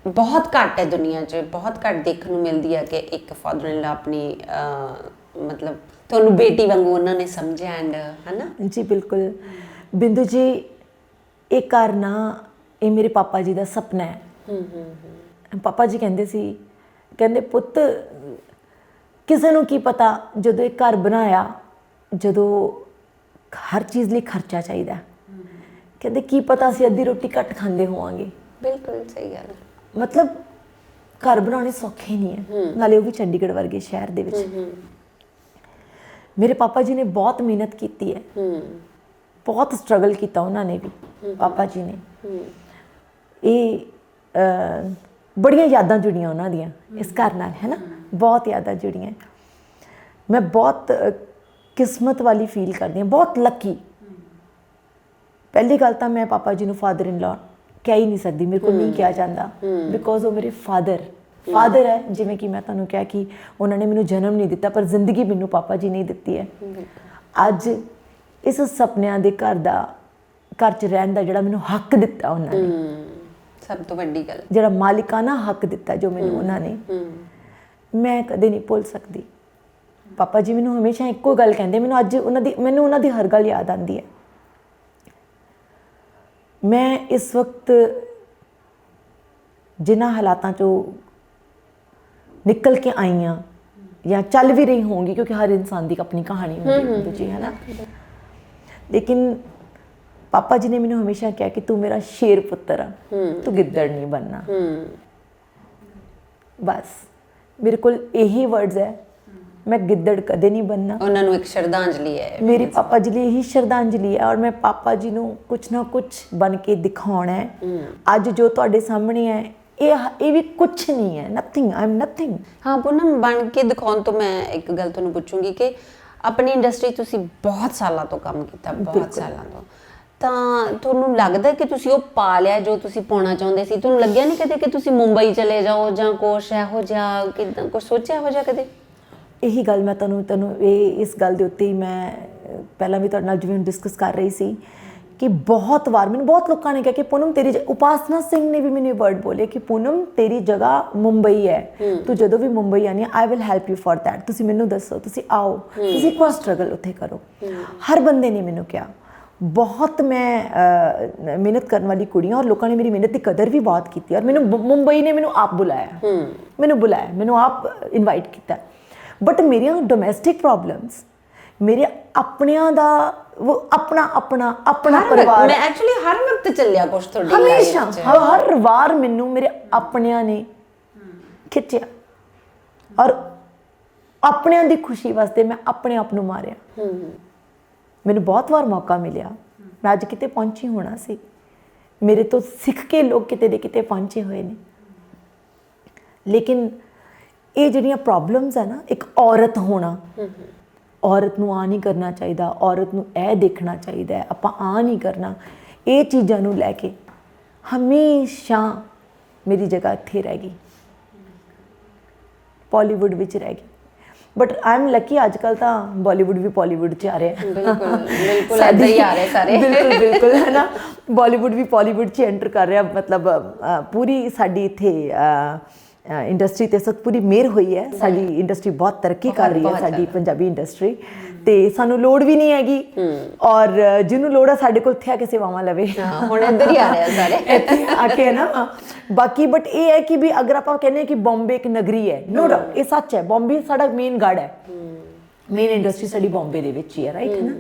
ਬਹੁਤ ਘੱਟ ਹੈ ਦੁਨੀਆ 'ਚ, ਬਹੁਤ ਘੱਟ ਦੇਖਣ ਨੂੰ ਮਿਲਦੀ ਹੈ ਕਿ ਇੱਕ ਫਾਦਰ ਇਨ ਲਾ ਆਪਣੀ ਮਤਲਬ ਤੁਹਾਨੂੰ ਬੇਟੀ ਵਾਂਗੂ ਉਹਨਾਂ ਨੇ ਸਮਝਿਆ ਐਂਡ ਹੈ ਨਾ। ਜੀ ਬਿਲਕੁਲ ਬਿੰਦੂ ਜੀ, ਇਹ ਘਰ ਨਾ ਇਹ ਮੇਰੇ ਪਾਪਾ ਜੀ ਦਾ ਸੁਪਨਾ ਹੈ। ਪਾਪਾ ਜੀ ਕਹਿੰਦੇ ਸੀ, ਕਹਿੰਦੇ ਪੁੱਤ ਕਿਸੇ ਨੂੰ ਕੀ ਪਤਾ ਜਦੋਂ ਇਹ ਘਰ ਬਣਾਇਆ, ਜਦੋਂ ਹਰ ਚੀਜ਼ ਲਈ ਖਰਚਾ ਚਾਹੀਦਾ, ਕਹਿੰਦੇ ਕੀ ਪਤਾ ਅਸੀਂ ਅੱਧੀ ਰੋਟੀ ਘੱਟ ਖਾਂਦੇ ਹੋਵਾਂਗੇ। ਬਿਲਕੁਲ ਸਹੀ ਗੱਲ। ਮਤਲਬ ਘਰ ਬਣਾਉਣੇ ਸੌਖੇ ਨਹੀਂ ਹੈ, ਨਾਲੇ ਉਹ ਵੀ ਚੰਡੀਗੜ੍ਹ ਵਰਗੇ ਸ਼ਹਿਰ ਦੇ ਵਿੱਚ। ਮੇਰੇ ਪਾਪਾ ਜੀ ਨੇ ਬਹੁਤ ਮਿਹਨਤ ਕੀਤੀ ਹੈ, ਬਹੁਤ ਸਟਰਗਲ ਕੀਤਾ ਉਹਨਾਂ ਨੇ ਵੀ, ਪਾਪਾ ਜੀ ਨੇ। ਇਹ ਬੜੀਆਂ ਯਾਦਾਂ ਜੁੜੀਆਂ ਉਹਨਾਂ ਦੀਆਂ ਇਸ ਘਰ ਨਾਲ, ਹੈ ਨਾ, ਬਹੁਤ ਯਾਦਾਂ ਜੁੜੀਆਂ। ਮੈਂ ਬਹੁਤ ਕਿਸਮਤ ਵਾਲੀ ਫੀਲ ਕਰਦੀ ਹਾਂ, ਬਹੁਤ ਲੱਕੀ। ਪਹਿਲੀ ਗੱਲ ਤਾਂ ਮੈਂ ਪਾਪਾ ਜੀ ਨੂੰ ਫਾਦਰ ਇਨ ਲਾ ਕਹਿ ਹੀ ਨਹੀਂ ਸਕਦੀ, ਮੇਰੇ ਕੋਲ ਨਹੀਂ ਕਿਹਾ ਜਾਂਦਾ, ਬਿਕੋਜ਼ ਉਹ ਮੇਰੇ ਫਾਦਰ ਹੈ। ਜਿਵੇਂ ਕਿ ਮੈਂ ਤੁਹਾਨੂੰ ਕਿਹਾ ਕਿ ਉਹਨਾਂ ਨੇ ਮੈਨੂੰ ਜਨਮ ਨਹੀਂ ਦਿੱਤਾ, ਪਰ ਜ਼ਿੰਦਗੀ ਮੈਨੂੰ ਪਾਪਾ ਜੀ ਨੇ ਦਿੱਤੀ ਹੈ। ਅੱਜ ਇਸ ਸੁਪਨਿਆਂ ਦੇ ਘਰ 'ਚ ਰਹਿਣ ਦਾ ਜਿਹੜਾ ਮੈਨੂੰ ਹੱਕ ਦਿੱਤਾ ਉਹਨਾਂ ਨੇ, ਸਭ ਤੋਂ ਵੱਡੀ ਗੱਲ, ਜਿਹੜਾ ਮਾਲਿਕਾਨਾ ਹੱਕ ਦਿੱਤਾ ਜੋ ਮੈਨੂੰ ਉਹਨਾਂ ਨੇ, ਮੈਂ ਕਦੇ ਨਹੀਂ ਭੁੱਲ ਸਕਦੀ। ਪਾਪਾ ਜੀ ਮੈਨੂੰ ਹਮੇਸ਼ਾ ਇੱਕੋ ਗੱਲ ਕਹਿੰਦੇ, ਮੈਨੂੰ ਅੱਜ ਉਹਨਾਂ ਦੀ ਹਰ ਗੱਲ ਯਾਦ ਆਉਂਦੀ ਹੈ। ਮੈਂ ਇਸ ਵਕਤ ਜਿਨ੍ਹਾਂ ਹਾਲਾਤਾਂ 'ਚੋਂ ਨਿਕਲ ਕੇ ਆਈ ਹਾਂ ਜਾਂ ਚੱਲ ਵੀ ਰਹੀ ਹੋਊਂਗੀ, ਕਿਉਂਕਿ ਹਰ ਇਨਸਾਨ ਦੀ ਆਪਣੀ ਕਹਾਣੀ ਹੁੰਦੀ ਜੀ, ਹੈ ਨਾ, ਲੇਕਿਨ ਪਾਪਾ ਜੀ ਨੇ ਮੈਨੂੰ ਹਮੇਸ਼ਾ ਕਿਹਾ ਕਿ ਤੂੰ ਮੇਰਾ ਸ਼ੇਰ ਪੁੱਤਰ ਆ, ਤੂੰ ਗਿੱਦੜ ਨਹੀਂ ਬਣਨਾ। ਬਸ ਮੇਰੇ ਕੋਲ ਇਹੀ ਵਰਡਸ ਹੈ, ਮੈਂ ਗਿੱਦੜ ਕਦੇ ਨਹੀਂ ਬਣਨਾ। ਉਹਨਾਂ ਨੂੰ ਇੱਕ ਸ਼ਰਧਾਂਜਲੀ ਹੈ, ਮੇਰੀ ਪਾਪਾ ਜੀ ਲਈ ਇਹੀ ਸ਼ਰਧਾਂਜਲੀ ਹੈ, ਔਰ ਮੈਂ ਪਾਪਾ ਜੀ ਨੂੰ ਕੁਛ ਨਾ ਕੁਛ ਬਣ ਕੇ ਦਿਖਾਉਣਾ ਹੈ। ਅੱਜ ਜੋ ਤੁਹਾਡੇ ਸਾਹਮਣੇ ਹੈ ਇਹ ਵੀ ਕੁਛ ਨਹੀਂ ਹੈ, ਨਥਿੰਗ, ਆਈ ਐਮ ਨਥਿੰਗ। ਹਾਂ ਪੂਨਮ, ਬਣ ਕੇ ਦਿਖਾਉਣ ਤੋਂ ਮੈਂ ਇੱਕ ਗੱਲ ਤੁਹਾਨੂੰ ਪੁੱਛੂੰਗੀ ਕਿ ਆਪਣੀ ਇੰਡਸਟਰੀ ਤੁਸੀਂ ਬਹੁਤ ਸਾਲਾਂ ਤੋਂ ਕੰਮ ਕੀਤਾ, ਬਹੁਤ ਸਾਲਾਂ ਤੋਂ, ਤਾਂ ਤੁਹਾਨੂੰ ਲੱਗਦਾ ਕਿ ਤੁਸੀਂ ਉਹ ਪਾ ਲਿਆ ਜੋ ਤੁਸੀਂ ਪਾਉਣਾ ਚਾਹੁੰਦੇ ਸੀ? ਤੁਹਾਨੂੰ ਲੱਗਿਆ ਨਹੀਂ ਕਦੇ ਕਿ ਤੁਸੀਂ ਮੁੰਬਈ ਚਲੇ ਜਾਓ ਜਾਂ ਕੁਛ ਇਹੋ ਜਿਹਾ, ਕਿੱਦਾਂ ਕੁਛ ਸੋਚਿਆ ਇਹੋ ਜਿਹਾ ਕਦੇ? ਇਹੀ ਗੱਲ ਮੈਂ ਤੁਹਾਨੂੰ ਇਸ ਗੱਲ ਦੇ ਉੱਤੇ ਹੀ ਮੈਂ ਪਹਿਲਾਂ ਵੀ ਤੁਹਾਡੇ ਨਾਲ ਜਿਵੇਂ ਡਿਸਕਸ ਕਰ ਰਹੀ ਸੀ ਕਿ ਬਹੁਤ ਵਾਰ ਮੈਨੂੰ ਬਹੁਤ ਲੋਕਾਂ ਨੇ ਕਿਹਾ ਕਿ ਪੂਨਮ ਤੇਰੀ ਉਪਾਸਨਾ ਸਿੰਘ ਨੇ ਵੀ ਮੈਨੂੰ ਇਹ ਵਰਡ ਬੋਲੇ ਕਿ ਪੂਨਮ ਤੇਰੀ ਜਗ੍ਹਾ ਮੁੰਬਈ ਹੈ, ਤੂੰ ਜਦੋਂ ਵੀ ਮੁੰਬਈ ਆਣੀ I will help you for that, ਤੁਸੀਂ ਮੈਨੂੰ ਦੱਸੋ, ਤੁਸੀਂ ਆਓ, ਤੁਸੀਂ ਇੱਕ ਵਾਰ ਸਟਰਗਲ ਉੱਥੇ ਕਰੋ। ਹਰ ਬੰਦੇ ਨੇ ਮੈਨੂੰ ਕਿਹਾ, ਬਹੁਤ ਮੈਂ ਮਿਹਨਤ ਕਰਨ ਵਾਲੀ ਕੁੜੀ ਹਾਂ ਔਰ ਲੋਕਾਂ ਨੇ ਮੇਰੀ ਮਿਹਨਤ ਦੀ ਕਦਰ ਵੀ ਬਹੁਤ ਕੀਤੀ, ਔਰ ਮੈਨੂੰ ਮੁੰਬਈ ਨੇ ਮੈਨੂੰ ਆਪ ਬੁਲਾਇਆ, ਮੈਨੂੰ ਆਪ ਇਨਵਾਈਟ ਕੀਤਾ। ਬਟ ਮੇਰੀਆਂ ਡੋਮੈਸਟਿਕ ਪ੍ਰੋਬਲਮਸ, ਮੇਰੇ ਆਪਣਿਆਂ ਦਾ ਉਹ ਆਪਣਾ ਪਰਿਵਾਰ, ਮੈਂ ਐਕਚੁਅਲੀ ਹਰ ਵਕਤ ਚੱਲਿਆ ਕੁਛ ਤੁਹਾਡੀ ਹਮੇਸ਼ਾ ਹਰ ਵਾਰ ਮੈਨੂੰ ਮੇਰੇ ਆਪਣਿਆਂ ਨੇ ਖਿੱਚਿਆ, ਔਰ ਆਪਣਿਆਂ ਦੀ ਖੁਸ਼ੀ ਵਾਸਤੇ ਮੈਂ ਆਪਣੇ ਆਪ ਨੂੰ ਮਾਰਿਆ। ਮੈਨੂੰ ਬਹੁਤ ਵਾਰ ਮੌਕਾ ਮਿਲਿਆ, ਮੈਂ ਅੱਜ ਕਿਤੇ ਪਹੁੰਚੀ ਹੋਣਾ ਸੀ, ਮੇਰੇ ਤੋਂ ਸਿੱਖ ਕੇ ਲੋਕ ਕਿਤੇ ਦੇ ਕਿਤੇ ਪਹੁੰਚੇ ਹੋਏ ਨੇ। ਲੇਕਿਨ ਇਹ ਜਿਹੜੀਆਂ ਪ੍ਰੋਬਲਮਸ ਹੈ ਨਾ, ਇੱਕ ਔਰਤ ਹੋਣਾ, ਔਰਤ ਨੂੰ ਆ ਨਹੀਂ ਕਰਨਾ ਚਾਹੀਦਾ, ਔਰਤ ਨੂੰ ਇਹ ਦੇਖਣਾ ਚਾਹੀਦਾ, ਆਪਾਂ ਆ ਨਹੀਂ ਕਰਨਾ, ਇਹ ਚੀਜ਼ਾਂ ਨੂੰ ਲੈ ਕੇ ਹਮੇਸ਼ਾ ਮੇਰੀ ਜਗ੍ਹਾ ਇੱਥੇ ਰਹਿ ਗਈ, ਬਾਲੀਵੁੱਡ ਵਿੱਚ ਰਹਿ ਗਈ। ਬਟ ਆਈ ਐਮ ਲੱਕੀ, ਅੱਜ ਕੱਲ੍ਹ ਤਾਂ ਬਾਲੀਵੁੱਡ ਵੀ ਬਾਲੀਵੁੱਡ 'ਚ ਆ ਰਿਹਾ। ਬਿਲਕੁਲ ਇੱਦਾਂ ਹੀ ਆ ਰਹੇ ਸਾਰੇ। ਬਿਲਕੁਲ ਹੈ ਨਾ, ਬਾਲੀਵੁੱਡ ਵੀ ਬਾਲੀਵੁੱਡ 'ਚ ਐਂਟਰ ਕਰ ਰਿਹਾ। ਮਤਲਬ ਪੂਰੀ ਸਾਡੀ ਇੱਥੇ ਇੰਡਸਟਰੀ 'ਤੇ ਸਭ ਪੂਰੀ ਮਿਹਰ ਹੋਈ ਹੈ, ਸਾਡੀ ਇੰਡਸਟਰੀ ਬਹੁਤ ਤਰੱਕੀ ਕਰ ਰਹੀ ਹੈ, ਸਾਡੀ ਪੰਜਾਬੀ ਇੰਡਸਟਰੀ, ਤੇ ਸਾਨੂੰ ਲੋੜ ਵੀ ਨਹੀਂ ਹੈਗੀ, ਔਰ ਜਿਹਨੂੰ ਲੋੜ ਹੈ ਸਾਡੇ ਕੋਲ ਇੱਥੇ ਆ ਕੇ ਸੇਵਾਵਾਂ ਲਵੇ। ਹੁਣ ਇੱਧਰ ਹੀ ਆ ਰਹੇ ਸਾਰੇ ਇੱਥੇ ਆ ਕੇ ਨਾ। ਬਾਕੀ ਬਟ ਇਹ ਹੈ ਕਿ ਵੀ ਅਗਰ ਆਪਾਂ ਕਹਿੰਦੇ ਹਾਂ ਕਿ ਬੰਬੇ ਇੱਕ ਨਗਰੀ ਹੈ, ਨੋ ਡਾਊਟ ਇਹ ਸੱਚ ਹੈ, ਬੰਬੇ ਸਾਡਾ ਮੇਨ ਗੜ ਹੈ, ਮੇਨ ਇੰਡਸਟਰੀ ਸਾਡੀ ਬੰਬੇ ਦੇ ਵਿੱਚ ਹੀ ਹੈ, ਰਾਈਟ, ਹੈ ਨਾ।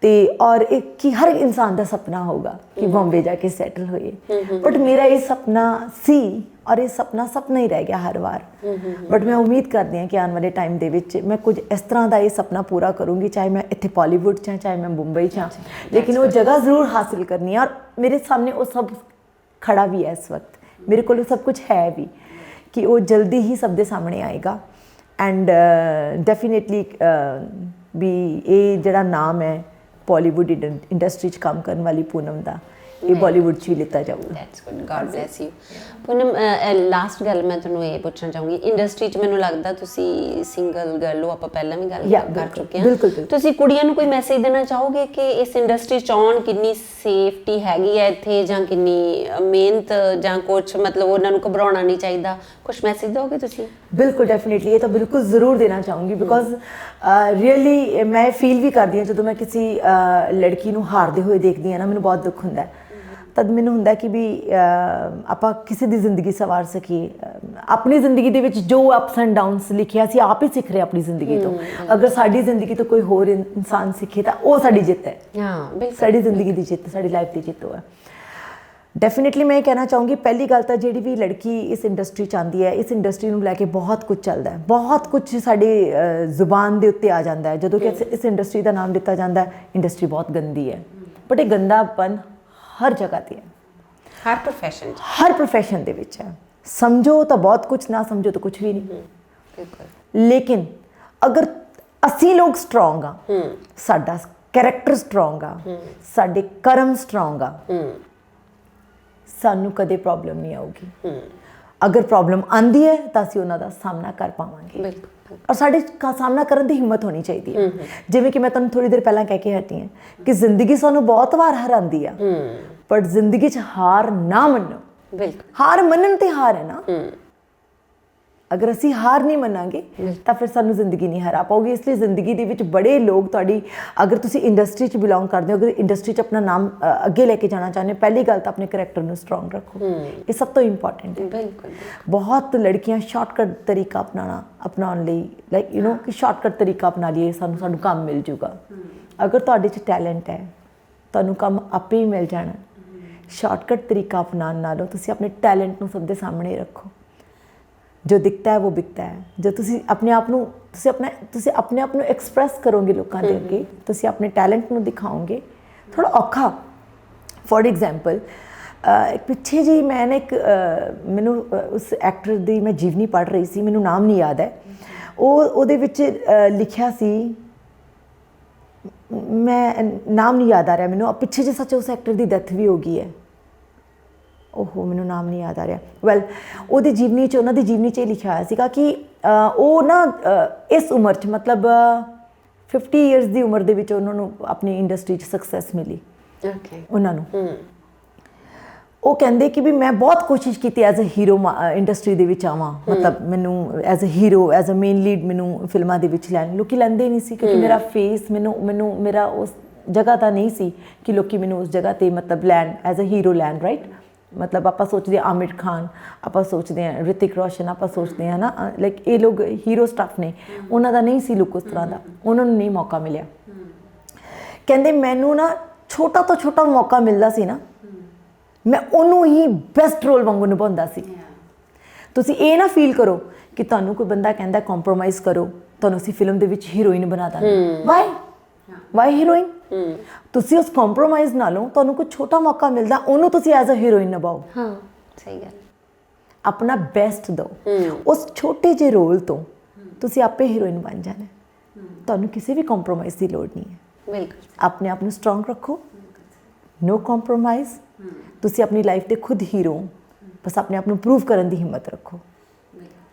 ਤੇ ਔਰ ਇੱਕ ਕਿ ਹਰ ਇਨਸਾਨ ਦਾ ਸੁਪਨਾ ਹੋਗਾ ਕਿ ਬੰਬੇ ਜਾ ਕੇ ਸੈਟਲ ਹੋਏ, ਬਟ ਮੇਰਾ ਇਹ ਸੁਪਨਾ ਸੀ ਔਰ ਇਹ ਸੁਪਨਾ ਹੀ ਰਹਿ ਗਿਆ ਹਰ ਵਾਰ। ਬਟ ਮੈਂ ਉਮੀਦ ਕਰਦੀ ਹਾਂ ਕਿ ਆਉਣ ਵਾਲੇ ਟਾਈਮ ਦੇ ਵਿੱਚ ਮੈਂ ਕੁਝ ਇਸ ਤਰ੍ਹਾਂ ਦਾ ਇਹ ਸੁਪਨਾ ਪੂਰਾ ਕਰੂੰਗੀ, ਚਾਹੇ ਮੈਂ ਇੱਥੇ ਬਾਲੀਵੁੱਡ 'ਚ ਹਾਂ, ਚਾਹੇ ਮੈਂ ਮੁੰਬਈ 'ਚ ਹਾਂ, ਲੇਕਿਨ ਉਹ ਜਗ੍ਹਾ ਜ਼ਰੂਰ ਹਾਸਿਲ ਕਰਨੀ ਹੈ। ਔਰ ਮੇਰੇ ਸਾਹਮਣੇ ਉਹ ਸਭ ਖੜਾ ਵੀ ਹੈ ਇਸ ਵਕਤ, ਮੇਰੇ ਕੋਲ ਸਭ ਕੁਝ ਹੈ ਵੀ, ਕਿ ਉਹ ਜਲਦੀ ਹੀ ਸਭ ਦੇ ਸਾਹਮਣੇ ਆਏਗਾ। ਐਂਡ ਡੈਫੀਨੇਟਲੀ ਵੀ ਇਹ ਜਿਹੜਾ ਨਾਮ ਹੈ ਬਾਲੀਵੁੱਡ ਇੰਡਸਟਰੀ 'ਚ ਕੰਮ ਕਰਨ ਵਾਲੀ ਪੂਨਮ ਦਾ, ਇਹ ਬਾਲੀਵੁੱਡ 'ਚ ਵੀ ਲਿੱਤਾ ਜਾਊਗਾ। That's good, god bless you. Poonam, last ਗੱਲ ਮੈਂ ਤੁਹਾਨੂੰ ਇਹ ਪੁੱਛਣਾ ਚਾਹੂੰਗੀ, ਇੰਡਸਟਰੀ 'ਚ ਮੈਨੂੰ ਲੱਗਦਾ ਤੁਸੀਂ ਸਿੰਗਲ ਗਰਲ ਹੋ, ਆਪਾਂ ਪਹਿਲਾਂ ਵੀ ਗੱਲ ਕਰ ਚੁੱਕੇ ਹਾਂ। ਬਿਲਕੁਲ। ਤੁਸੀਂ ਕੁੜੀਆਂ ਨੂੰ ਕੋਈ ਮੈਸੇਜ ਦੇਣਾ ਚਾਹੋਗੇ ਕਿ ਇਸ ਇੰਡਸਟਰੀ 'ਚ ਆਉਣ, ਕਿੰਨੀ ਸੇਫਟੀ ਹੈਗੀ ਹੈ ਇੱਥੇ, ਜਾਂ ਕਿੰਨੀ ਮਿਹਨਤ, ਜਾਂ ਕੁਛ ਮਤਲਬ ਉਹਨਾਂ ਨੂੰ ਘਬਰਾਉਣਾ ਨਹੀਂ ਚਾਹੀਦਾ, ਕੁਛ ਮੈਸੇਜ ਦਿਓਗੇ ਤੁਸੀਂ? ਬਿਲਕੁਲ, ਡੈਫੀਨੇਟਲੀ, ਇਹ ਤਾਂ ਬਿਲਕੁਲ ਜ਼ਰੂਰ ਦੇਣਾ ਚਾਹੂੰਗੀ, ਬਿਕੋਜ਼ ਰੀਅਲੀ ਮੈਂ ਫੀਲ ਵੀ ਕਰਦੀ ਹਾਂ ਜਦੋਂ ਮੈਂ ਕਿਸੇ ਲੜਕੀ ਨੂੰ ਹਾਰਦੇ ਹੋਏ ਦੇਖਦੀ ਹਾਂ ਨਾ, ਮੈਨੂੰ ਬਹੁਤ ਦੁੱਖ ਹੁੰਦਾ। ਤਦ ਮੈਨੂੰ ਹੁੰਦਾ ਕਿ ਵੀ ਆਪਾਂ ਕਿਸੇ ਦੀ ਜ਼ਿੰਦਗੀ ਸਵਾਰ ਸਕੀਏ। ਆਪਣੀ ਜ਼ਿੰਦਗੀ ਦੇ ਵਿੱਚ ਜੋ ਅਪਸ ਐਂਡ ਡਾਊਨਸ ਲਿਖਿਆ ਸੀ ਆਪ ਹੀ ਸਿੱਖ ਰਹੇ ਆਪਣੀ ਜ਼ਿੰਦਗੀ ਤੋਂ। ਅਗਰ ਸਾਡੀ ਜ਼ਿੰਦਗੀ ਤੋਂ ਕੋਈ ਹੋਰ ਇਨਸਾਨ ਸਿੱਖੇ ਤਾਂ ਉਹ ਸਾਡੀ ਜਿੱਤ ਹੈ। ਹਾਂ, ਬਿਲਕੁਲ, ਸਾਡੀ ਜ਼ਿੰਦਗੀ ਦੀ ਜਿੱਤ, ਸਾਡੀ ਲਾਈਫ ਦੀ ਜਿੱਤ ਉਹ ਹੈ। ਡੈਫੀਨੇਟਲੀ ਮੈਂ ਇਹ ਕਹਿਣਾ ਚਾਹੂੰਗੀ, ਪਹਿਲੀ ਗੱਲ ਤਾਂ ਜਿਹੜੀ ਵੀ ਲੜਕੀ ਇਸ ਇੰਡਸਟਰੀ 'ਚ ਆਉਂਦੀ ਹੈ, ਇਸ ਇੰਡਸਟਰੀ ਨੂੰ ਲੈ ਕੇ ਬਹੁਤ ਕੁਝ ਚੱਲਦਾ ਹੈ, ਬਹੁਤ ਕੁਝ ਸਾਡੀ ਜ਼ੁਬਾਨ ਦੇ ਉੱਤੇ ਆ ਜਾਂਦਾ ਹੈ ਜਦੋਂ ਕਿ ਇਸ ਇੰਡਸਟਰੀ ਦਾ ਨਾਮ ਦਿੱਤਾ ਜਾਂਦਾ ਹੈ ਇੰਡਸਟਰੀ ਬਹੁਤ ਗੰਦੀ ਹੈ। ਬਟ ਇਹ ਗੰਦਾਪਨ ਹਰ ਜਗ੍ਹਾ 'ਤੇ ਹੈ, ਹਰ ਪ੍ਰੋਫੈਸ਼ਨ 'ਚ, ਹਰ ਪ੍ਰੋਫੈਸ਼ਨ ਦੇ ਵਿੱਚ ਹੈ। ਸਮਝੋ ਤਾਂ ਬਹੁਤ ਕੁਝ, ਨਾ ਸਮਝੋ ਤਾਂ ਕੁਝ ਵੀ ਨਹੀਂ। ਬਿਲਕੁਲ। ਲੇਕਿਨ ਅਗਰ ਅਸੀਂ ਲੋਕ ਸਟਰੋਂਗ ਆ, ਸਾਡਾ ਕੈਰੈਕਟਰ ਸਟਰੋਂਗ ਆ, ਸਾਡੇ ਕਰਮ ਸਟਰੋਂਗ ਆ, ਸਾਨੂੰ ਕਦੇ ਪ੍ਰੋਬਲਮ ਨਹੀਂ ਆਊਗੀ। ਅਗਰ ਪ੍ਰੋਬਲਮ ਆਂਦੀ ਹੈ ਤਾਂ ਅਸੀਂ ਉਹਨਾਂ ਦਾ ਸਾਹਮਣਾ ਕਰ ਪਾਵਾਂਗੇ। ਬਿਲਕੁਲ। ਔਰ ਸਾਡੇ ਸਾਹਮਣਾ ਕਰਨ ਦੀ ਹਿੰਮਤ ਹੋਣੀ ਚਾਹੀਦੀ ਹੈ। ਜਿਵੇਂ ਕਿ ਮੈਂ ਤੁਹਾਨੂੰ ਥੋੜੀ ਦੇਰ ਪਹਿਲਾਂ ਕਹਿ ਕੇ ਹਟੀ ਹਾਂ ਕਿ ਜ਼ਿੰਦਗੀ ਸਾਨੂੰ ਬਹੁਤ ਵਾਰ ਹਰਾਉਂਦੀ ਆ, ਪਰ ਜ਼ਿੰਦਗੀ 'ਚ ਹਾਰ ਨਾ ਮੰਨੋ। ਬਿਲਕੁਲ। ਹਾਰ ਮੰਨਣ ਤੇ ਹਾਰ ਹੈ ਨਾ। ਅਗਰ ਅਸੀਂ ਹਾਰ ਨਹੀਂ ਮੰਨਾਂਗੇ ਤਾਂ ਫਿਰ ਸਾਨੂੰ ਜ਼ਿੰਦਗੀ ਨਹੀਂ ਹਰਾ ਪਾਊਗੀ। ਇਸ ਲਈ ਜ਼ਿੰਦਗੀ ਦੇ ਵਿੱਚ ਬੜੇ ਲੋਕ ਤੁਹਾਡੀ, ਅਗਰ ਤੁਸੀਂ ਇੰਡਸਟਰੀ 'ਚ ਬਿਲੋਂਗ ਕਰਦੇ ਹੋ, ਅਗਰ ਇੰਡਸਟਰੀ 'ਚ ਆਪਣਾ ਨਾਮ ਅੱਗੇ ਲੈ ਕੇ ਜਾਣਾ ਚਾਹੁੰਦੇ ਹੋ, ਪਹਿਲੀ ਗੱਲ ਤਾਂ ਆਪਣੇ ਕਰੈਕਟਰ ਨੂੰ ਸਟਰੋਂਗ ਰੱਖੋ। ਇਹ ਸਭ ਤੋਂ ਇੰਪੋਰਟੈਂਟ ਹੈ। ਬਿਲਕੁਲ। ਬਹੁਤ ਲੜਕੀਆਂ ਸ਼ਾਰਟਕਟ ਤਰੀਕਾ ਅਪਣਾਉਣ ਲਈ, ਲਾਈਕ ਯੂ ਨੋ, ਕਿ ਸ਼ਾਰਟਕਟ ਤਰੀਕਾ ਅਪਣਾ ਲਈਏ, ਸਾਨੂੰ ਕੰਮ ਮਿਲ ਜੂਗਾ। ਅਗਰ ਤੁਹਾਡੇ 'ਚ ਟੈਲੈਂਟ ਹੈ, ਤੁਹਾਨੂੰ ਕੰਮ ਆਪੇ ਹੀ ਮਿਲ ਜਾਣਾ। ਸ਼ਾਰਟਕਟ ਤਰੀਕਾ ਅਪਣਾਉਣ ਨਾਲੋਂ ਤੁਸੀਂ ਆਪਣੇ ਟੈਲੈਂਟ ਨੂੰ ਸਭ ਦੇ ਸਾਹਮਣੇ ਰੱਖੋ। ਜੋ ਦਿਖਤਾ ਹੈ ਉਹ ਬਿਕਤਾ ਹੈ। ਜੋ ਤੁਸੀਂ ਆਪਣੇ ਆਪ ਨੂੰ ਐਕਸਪ੍ਰੈਸ ਕਰੋਗੇ ਲੋਕਾਂ ਦੇ ਅੱਗੇ, ਤੁਸੀਂ ਆਪਣੇ ਟੈਲੈਂਟ ਨੂੰ ਦਿਖਾਓਗੇ, ਥੋੜ੍ਹਾ ਔਖਾ। ਫੋਰ ਐਗਜ਼ਾਮਪਲ, ਪਿੱਛੇ ਜਿਹੀ ਮੈਂ ਨਾ ਮੈਨੂੰ ਉਸ ਐਕਟਰ ਦੀ ਮੈਂ ਜੀਵਨੀ ਪੜ੍ਹ ਰਹੀ ਸੀ, ਮੈਨੂੰ ਨਾਮ ਨਹੀਂ ਯਾਦ ਹੈ। ਉਹਦੇ ਵਿੱਚ ਲਿਖਿਆ ਸੀ, ਮੈਂ ਨਾਮ ਨਹੀਂ ਯਾਦ ਆ ਰਿਹਾ ਮੈਨੂੰ। ਪਿੱਛੇ ਜਿਹੇ ਸੱਚ ਉਸ ਐਕਟਰ ਦੀ ਡੈਥ ਵੀ ਹੋ ਗਈ ਹੈ। ਓਹੋ, ਮੈਨੂੰ ਨਾਮ ਨਹੀਂ ਯਾਦ ਆ ਰਿਹਾ। ਵੈਲ, ਉਹਨਾਂ ਦੀ ਜੀਵਨੀ 'ਚ ਇਹ ਲਿਖਿਆ ਹੋਇਆ ਸੀਗਾ ਕਿ ਉਹ ਨਾ ਇਸ ਉਮਰ 'ਚ, ਮਤਲਬ 50 ਈਅਰਸ ਦੀ ਉਮਰ ਦੇ ਵਿੱਚ ਉਹਨਾਂ ਨੂੰ ਆਪਣੀ ਇੰਡਸਟਰੀ 'ਚ ਸਕਸੈਸ ਮਿਲੀ। ਓਕੇ। ਉਹਨਾਂ ਨੂੰ ਉਹ ਕਹਿੰਦੇ ਕਿ ਵੀ ਮੈਂ ਬਹੁਤ ਕੋਸ਼ਿਸ਼ ਕੀਤੀ ਐਜ਼ ਅ ਹੀਰੋ ਇੰਡਸਟਰੀ ਦੇ ਵਿੱਚ ਆਵਾਂ, ਮਤਲਬ ਮੈਨੂੰ as a hero, as a main lead ਮੈਨੂੰ ਫਿਲਮਾਂ ਦੇ ਵਿੱਚ ਲੈਣ। ਲੋਕੀ ਲੈਂਦੇ ਨਹੀਂ ਸੀ ਕਿਉਂਕਿ ਮੇਰਾ ਫੇਸ ਮੇਰਾ ਉਸ ਜਗ੍ਹਾ ਤਾਂ ਨਹੀਂ ਸੀ ਕਿ ਲੋਕੀ ਮੈਨੂੰ ਉਸ ਜਗ੍ਹਾ 'ਤੇ ਮਤਲਬ ਲੈਣ, ਐਜ਼ ਅ ਹੀਰੋ ਲੈਣ, ਰਾਈਟ। ਮਤਲਬ ਆਪਾਂ ਸੋਚਦੇ ਹਾਂ ਆਮਿਰ ਖਾਨ, ਆਪਾਂ ਸੋਚਦੇ ਹਾਂ ਰਿਤਿਕ ਰੋਸ਼ਨ, ਆਪਾਂ ਸੋਚਦੇ ਹਾਂ ਨਾ, ਲਾਈਕ ਇਹ ਲੋਕ ਹੀਰੋ ਸਟਾਫ ਨੇ, ਉਹਨਾਂ ਦਾ ਨਹੀਂ ਸੀ ਲੁੱਕ ਉਸ ਤਰ੍ਹਾਂ ਦਾ, ਉਹਨਾਂ ਨੂੰ ਨਹੀਂ ਮੌਕਾ ਮਿਲਿਆ। ਕਹਿੰਦੇ ਮੈਨੂੰ ਨਾ ਛੋਟਾ ਤੋਂ ਛੋਟਾ ਮੌਕਾ ਮਿਲਦਾ ਸੀ ਨਾ, ਮੈਂ ਉਹਨੂੰ ਹੀ ਬੈਸਟ ਰੋਲ ਵਾਂਗੂ ਨਿਭਾਉਂਦਾ ਸੀ। ਤੁਸੀਂ ਇਹ ਨਾ ਫੀਲ ਕਰੋ ਕਿ ਤੁਹਾਨੂੰ ਕੋਈ ਬੰਦਾ ਕਹਿੰਦਾ ਕੰਪਰੋਮਾਈਜ਼ ਕਰੋ, ਤੁਹਾਨੂੰ ਅਸੀਂ ਫਿਲਮ ਦੇ ਵਿੱਚ ਹੀਰੋਇਨ ਬਣਾ ਦਾਂਗੇ। Why heroine? ਤੁਸੀਂ ਉਸ ਕੰਪਰੋਮਾਈਜ਼ ਨਾਲੋਂ ਤੁਹਾਨੂੰ ਕੋਈ ਛੋਟਾ ਮੌਕਾ ਮਿਲਦਾ, ਉਹਨੂੰ ਤੁਸੀਂ ਐਜ਼ ਅ ਹੀਰੋਇਨ ਨਿਭਾਓ। ਹਾਂ, ਸਹੀ ਗੱਲ। ਆਪਣਾ ਬੈਸਟ ਦਿਓ। ਉਸ ਛੋਟੇ ਜਿਹੇ ਰੋਲ ਤੋਂ ਤੁਸੀਂ ਆਪੇ ਹੀਰੋਇਨ ਬਣ ਜਾਣਾ। ਤੁਹਾਨੂੰ ਕਿਸੇ ਵੀ ਕੰਪਰੋਮਾਈਜ਼ ਦੀ ਲੋੜ ਨਹੀਂ ਹੈ। ਬਿਲਕੁਲ। ਆਪਣੇ ਆਪ ਨੂੰ ਸਟਰੋਂਗ ਰੱਖੋ, ਨੋ ਕੰਪਰੋਮਾਈਜ਼। ਤੁਸੀਂ ਆਪਣੀ ਲਾਈਫ ਦੇ ਖੁਦ ਹੀਰੋ, ਬਸ ਆਪਣੇ ਆਪ ਨੂੰ ਪ੍ਰੂਵ ਕਰਨ ਦੀ ਹਿੰਮਤ ਰੱਖੋ।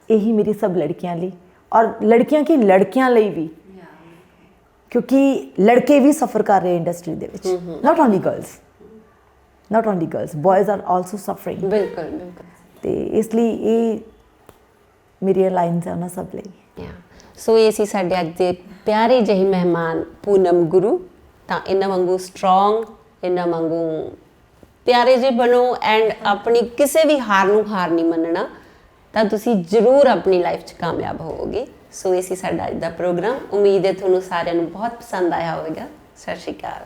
ਇਹੀ ਮੇਰੀ ਸਭ ਲੜਕੀਆਂ ਲਈ, ਔਰ ਲੜਕਿਆਂ ਲਈ ਵੀ, ਕਿਉਂਕਿ ਲੜਕੇ ਵੀ ਸਫਰ ਕਰ ਰਹੇ ਇੰਡਸਟਰੀ ਦੇ ਵਿੱਚ, not only girls, ਬॉयਜ਼ are also suffering. ਬਿਲਕੁਲ ਬਿਲਕੁਲ। ਤੇ ਇਸ ਲਈ ਇਹ ਮੇਰੀਆਂ ਲਾਈਨਸ ਹੈ ਉਹਨਾਂ ਸਭ ਲਈ। ਸੋ ਇਹ ਸੀ ਸਾਡੇ ਅੱਜ ਦੇ ਪਿਆਰੇ ਜਿਹੇ ਮਹਿਮਾਨ ਪੂਨਮ ਗੁਰੂ। ਤਾਂ ਇਹਨਾਂ ਵਾਂਗੂ ਸਟਰੋਂਗ, ਇਹਨਾਂ ਵਾਂਗੂ ਪਿਆਰੇ ਜਿਹੇ ਬਣੋ, ਐਂਡ ਆਪਣੀ ਕਿਸੇ ਵੀ ਹਾਰ ਨੂੰ ਹਾਰ ਨਹੀਂ ਮੰਨਣਾ, ਤਾਂ ਤੁਸੀਂ ਜ਼ਰੂਰ ਆਪਣੀ ਲਾਈਫ 'ਚ ਕਾਮਯਾਬ ਹੋਵੋਗੇ। ਸੋ ਇਹ ਸੀ ਸਾਡਾ ਅੱਜ ਦਾ ਪ੍ਰੋਗਰਾਮ। ਉਮੀਦ ਹੈ ਤੁਹਾਨੂੰ ਸਾਰਿਆਂ ਨੂੰ ਬਹੁਤ ਪਸੰਦ ਆਇਆ ਹੋਵੇਗਾ। ਸਤਿ ਸ਼੍ਰੀ ਅਕਾਲ।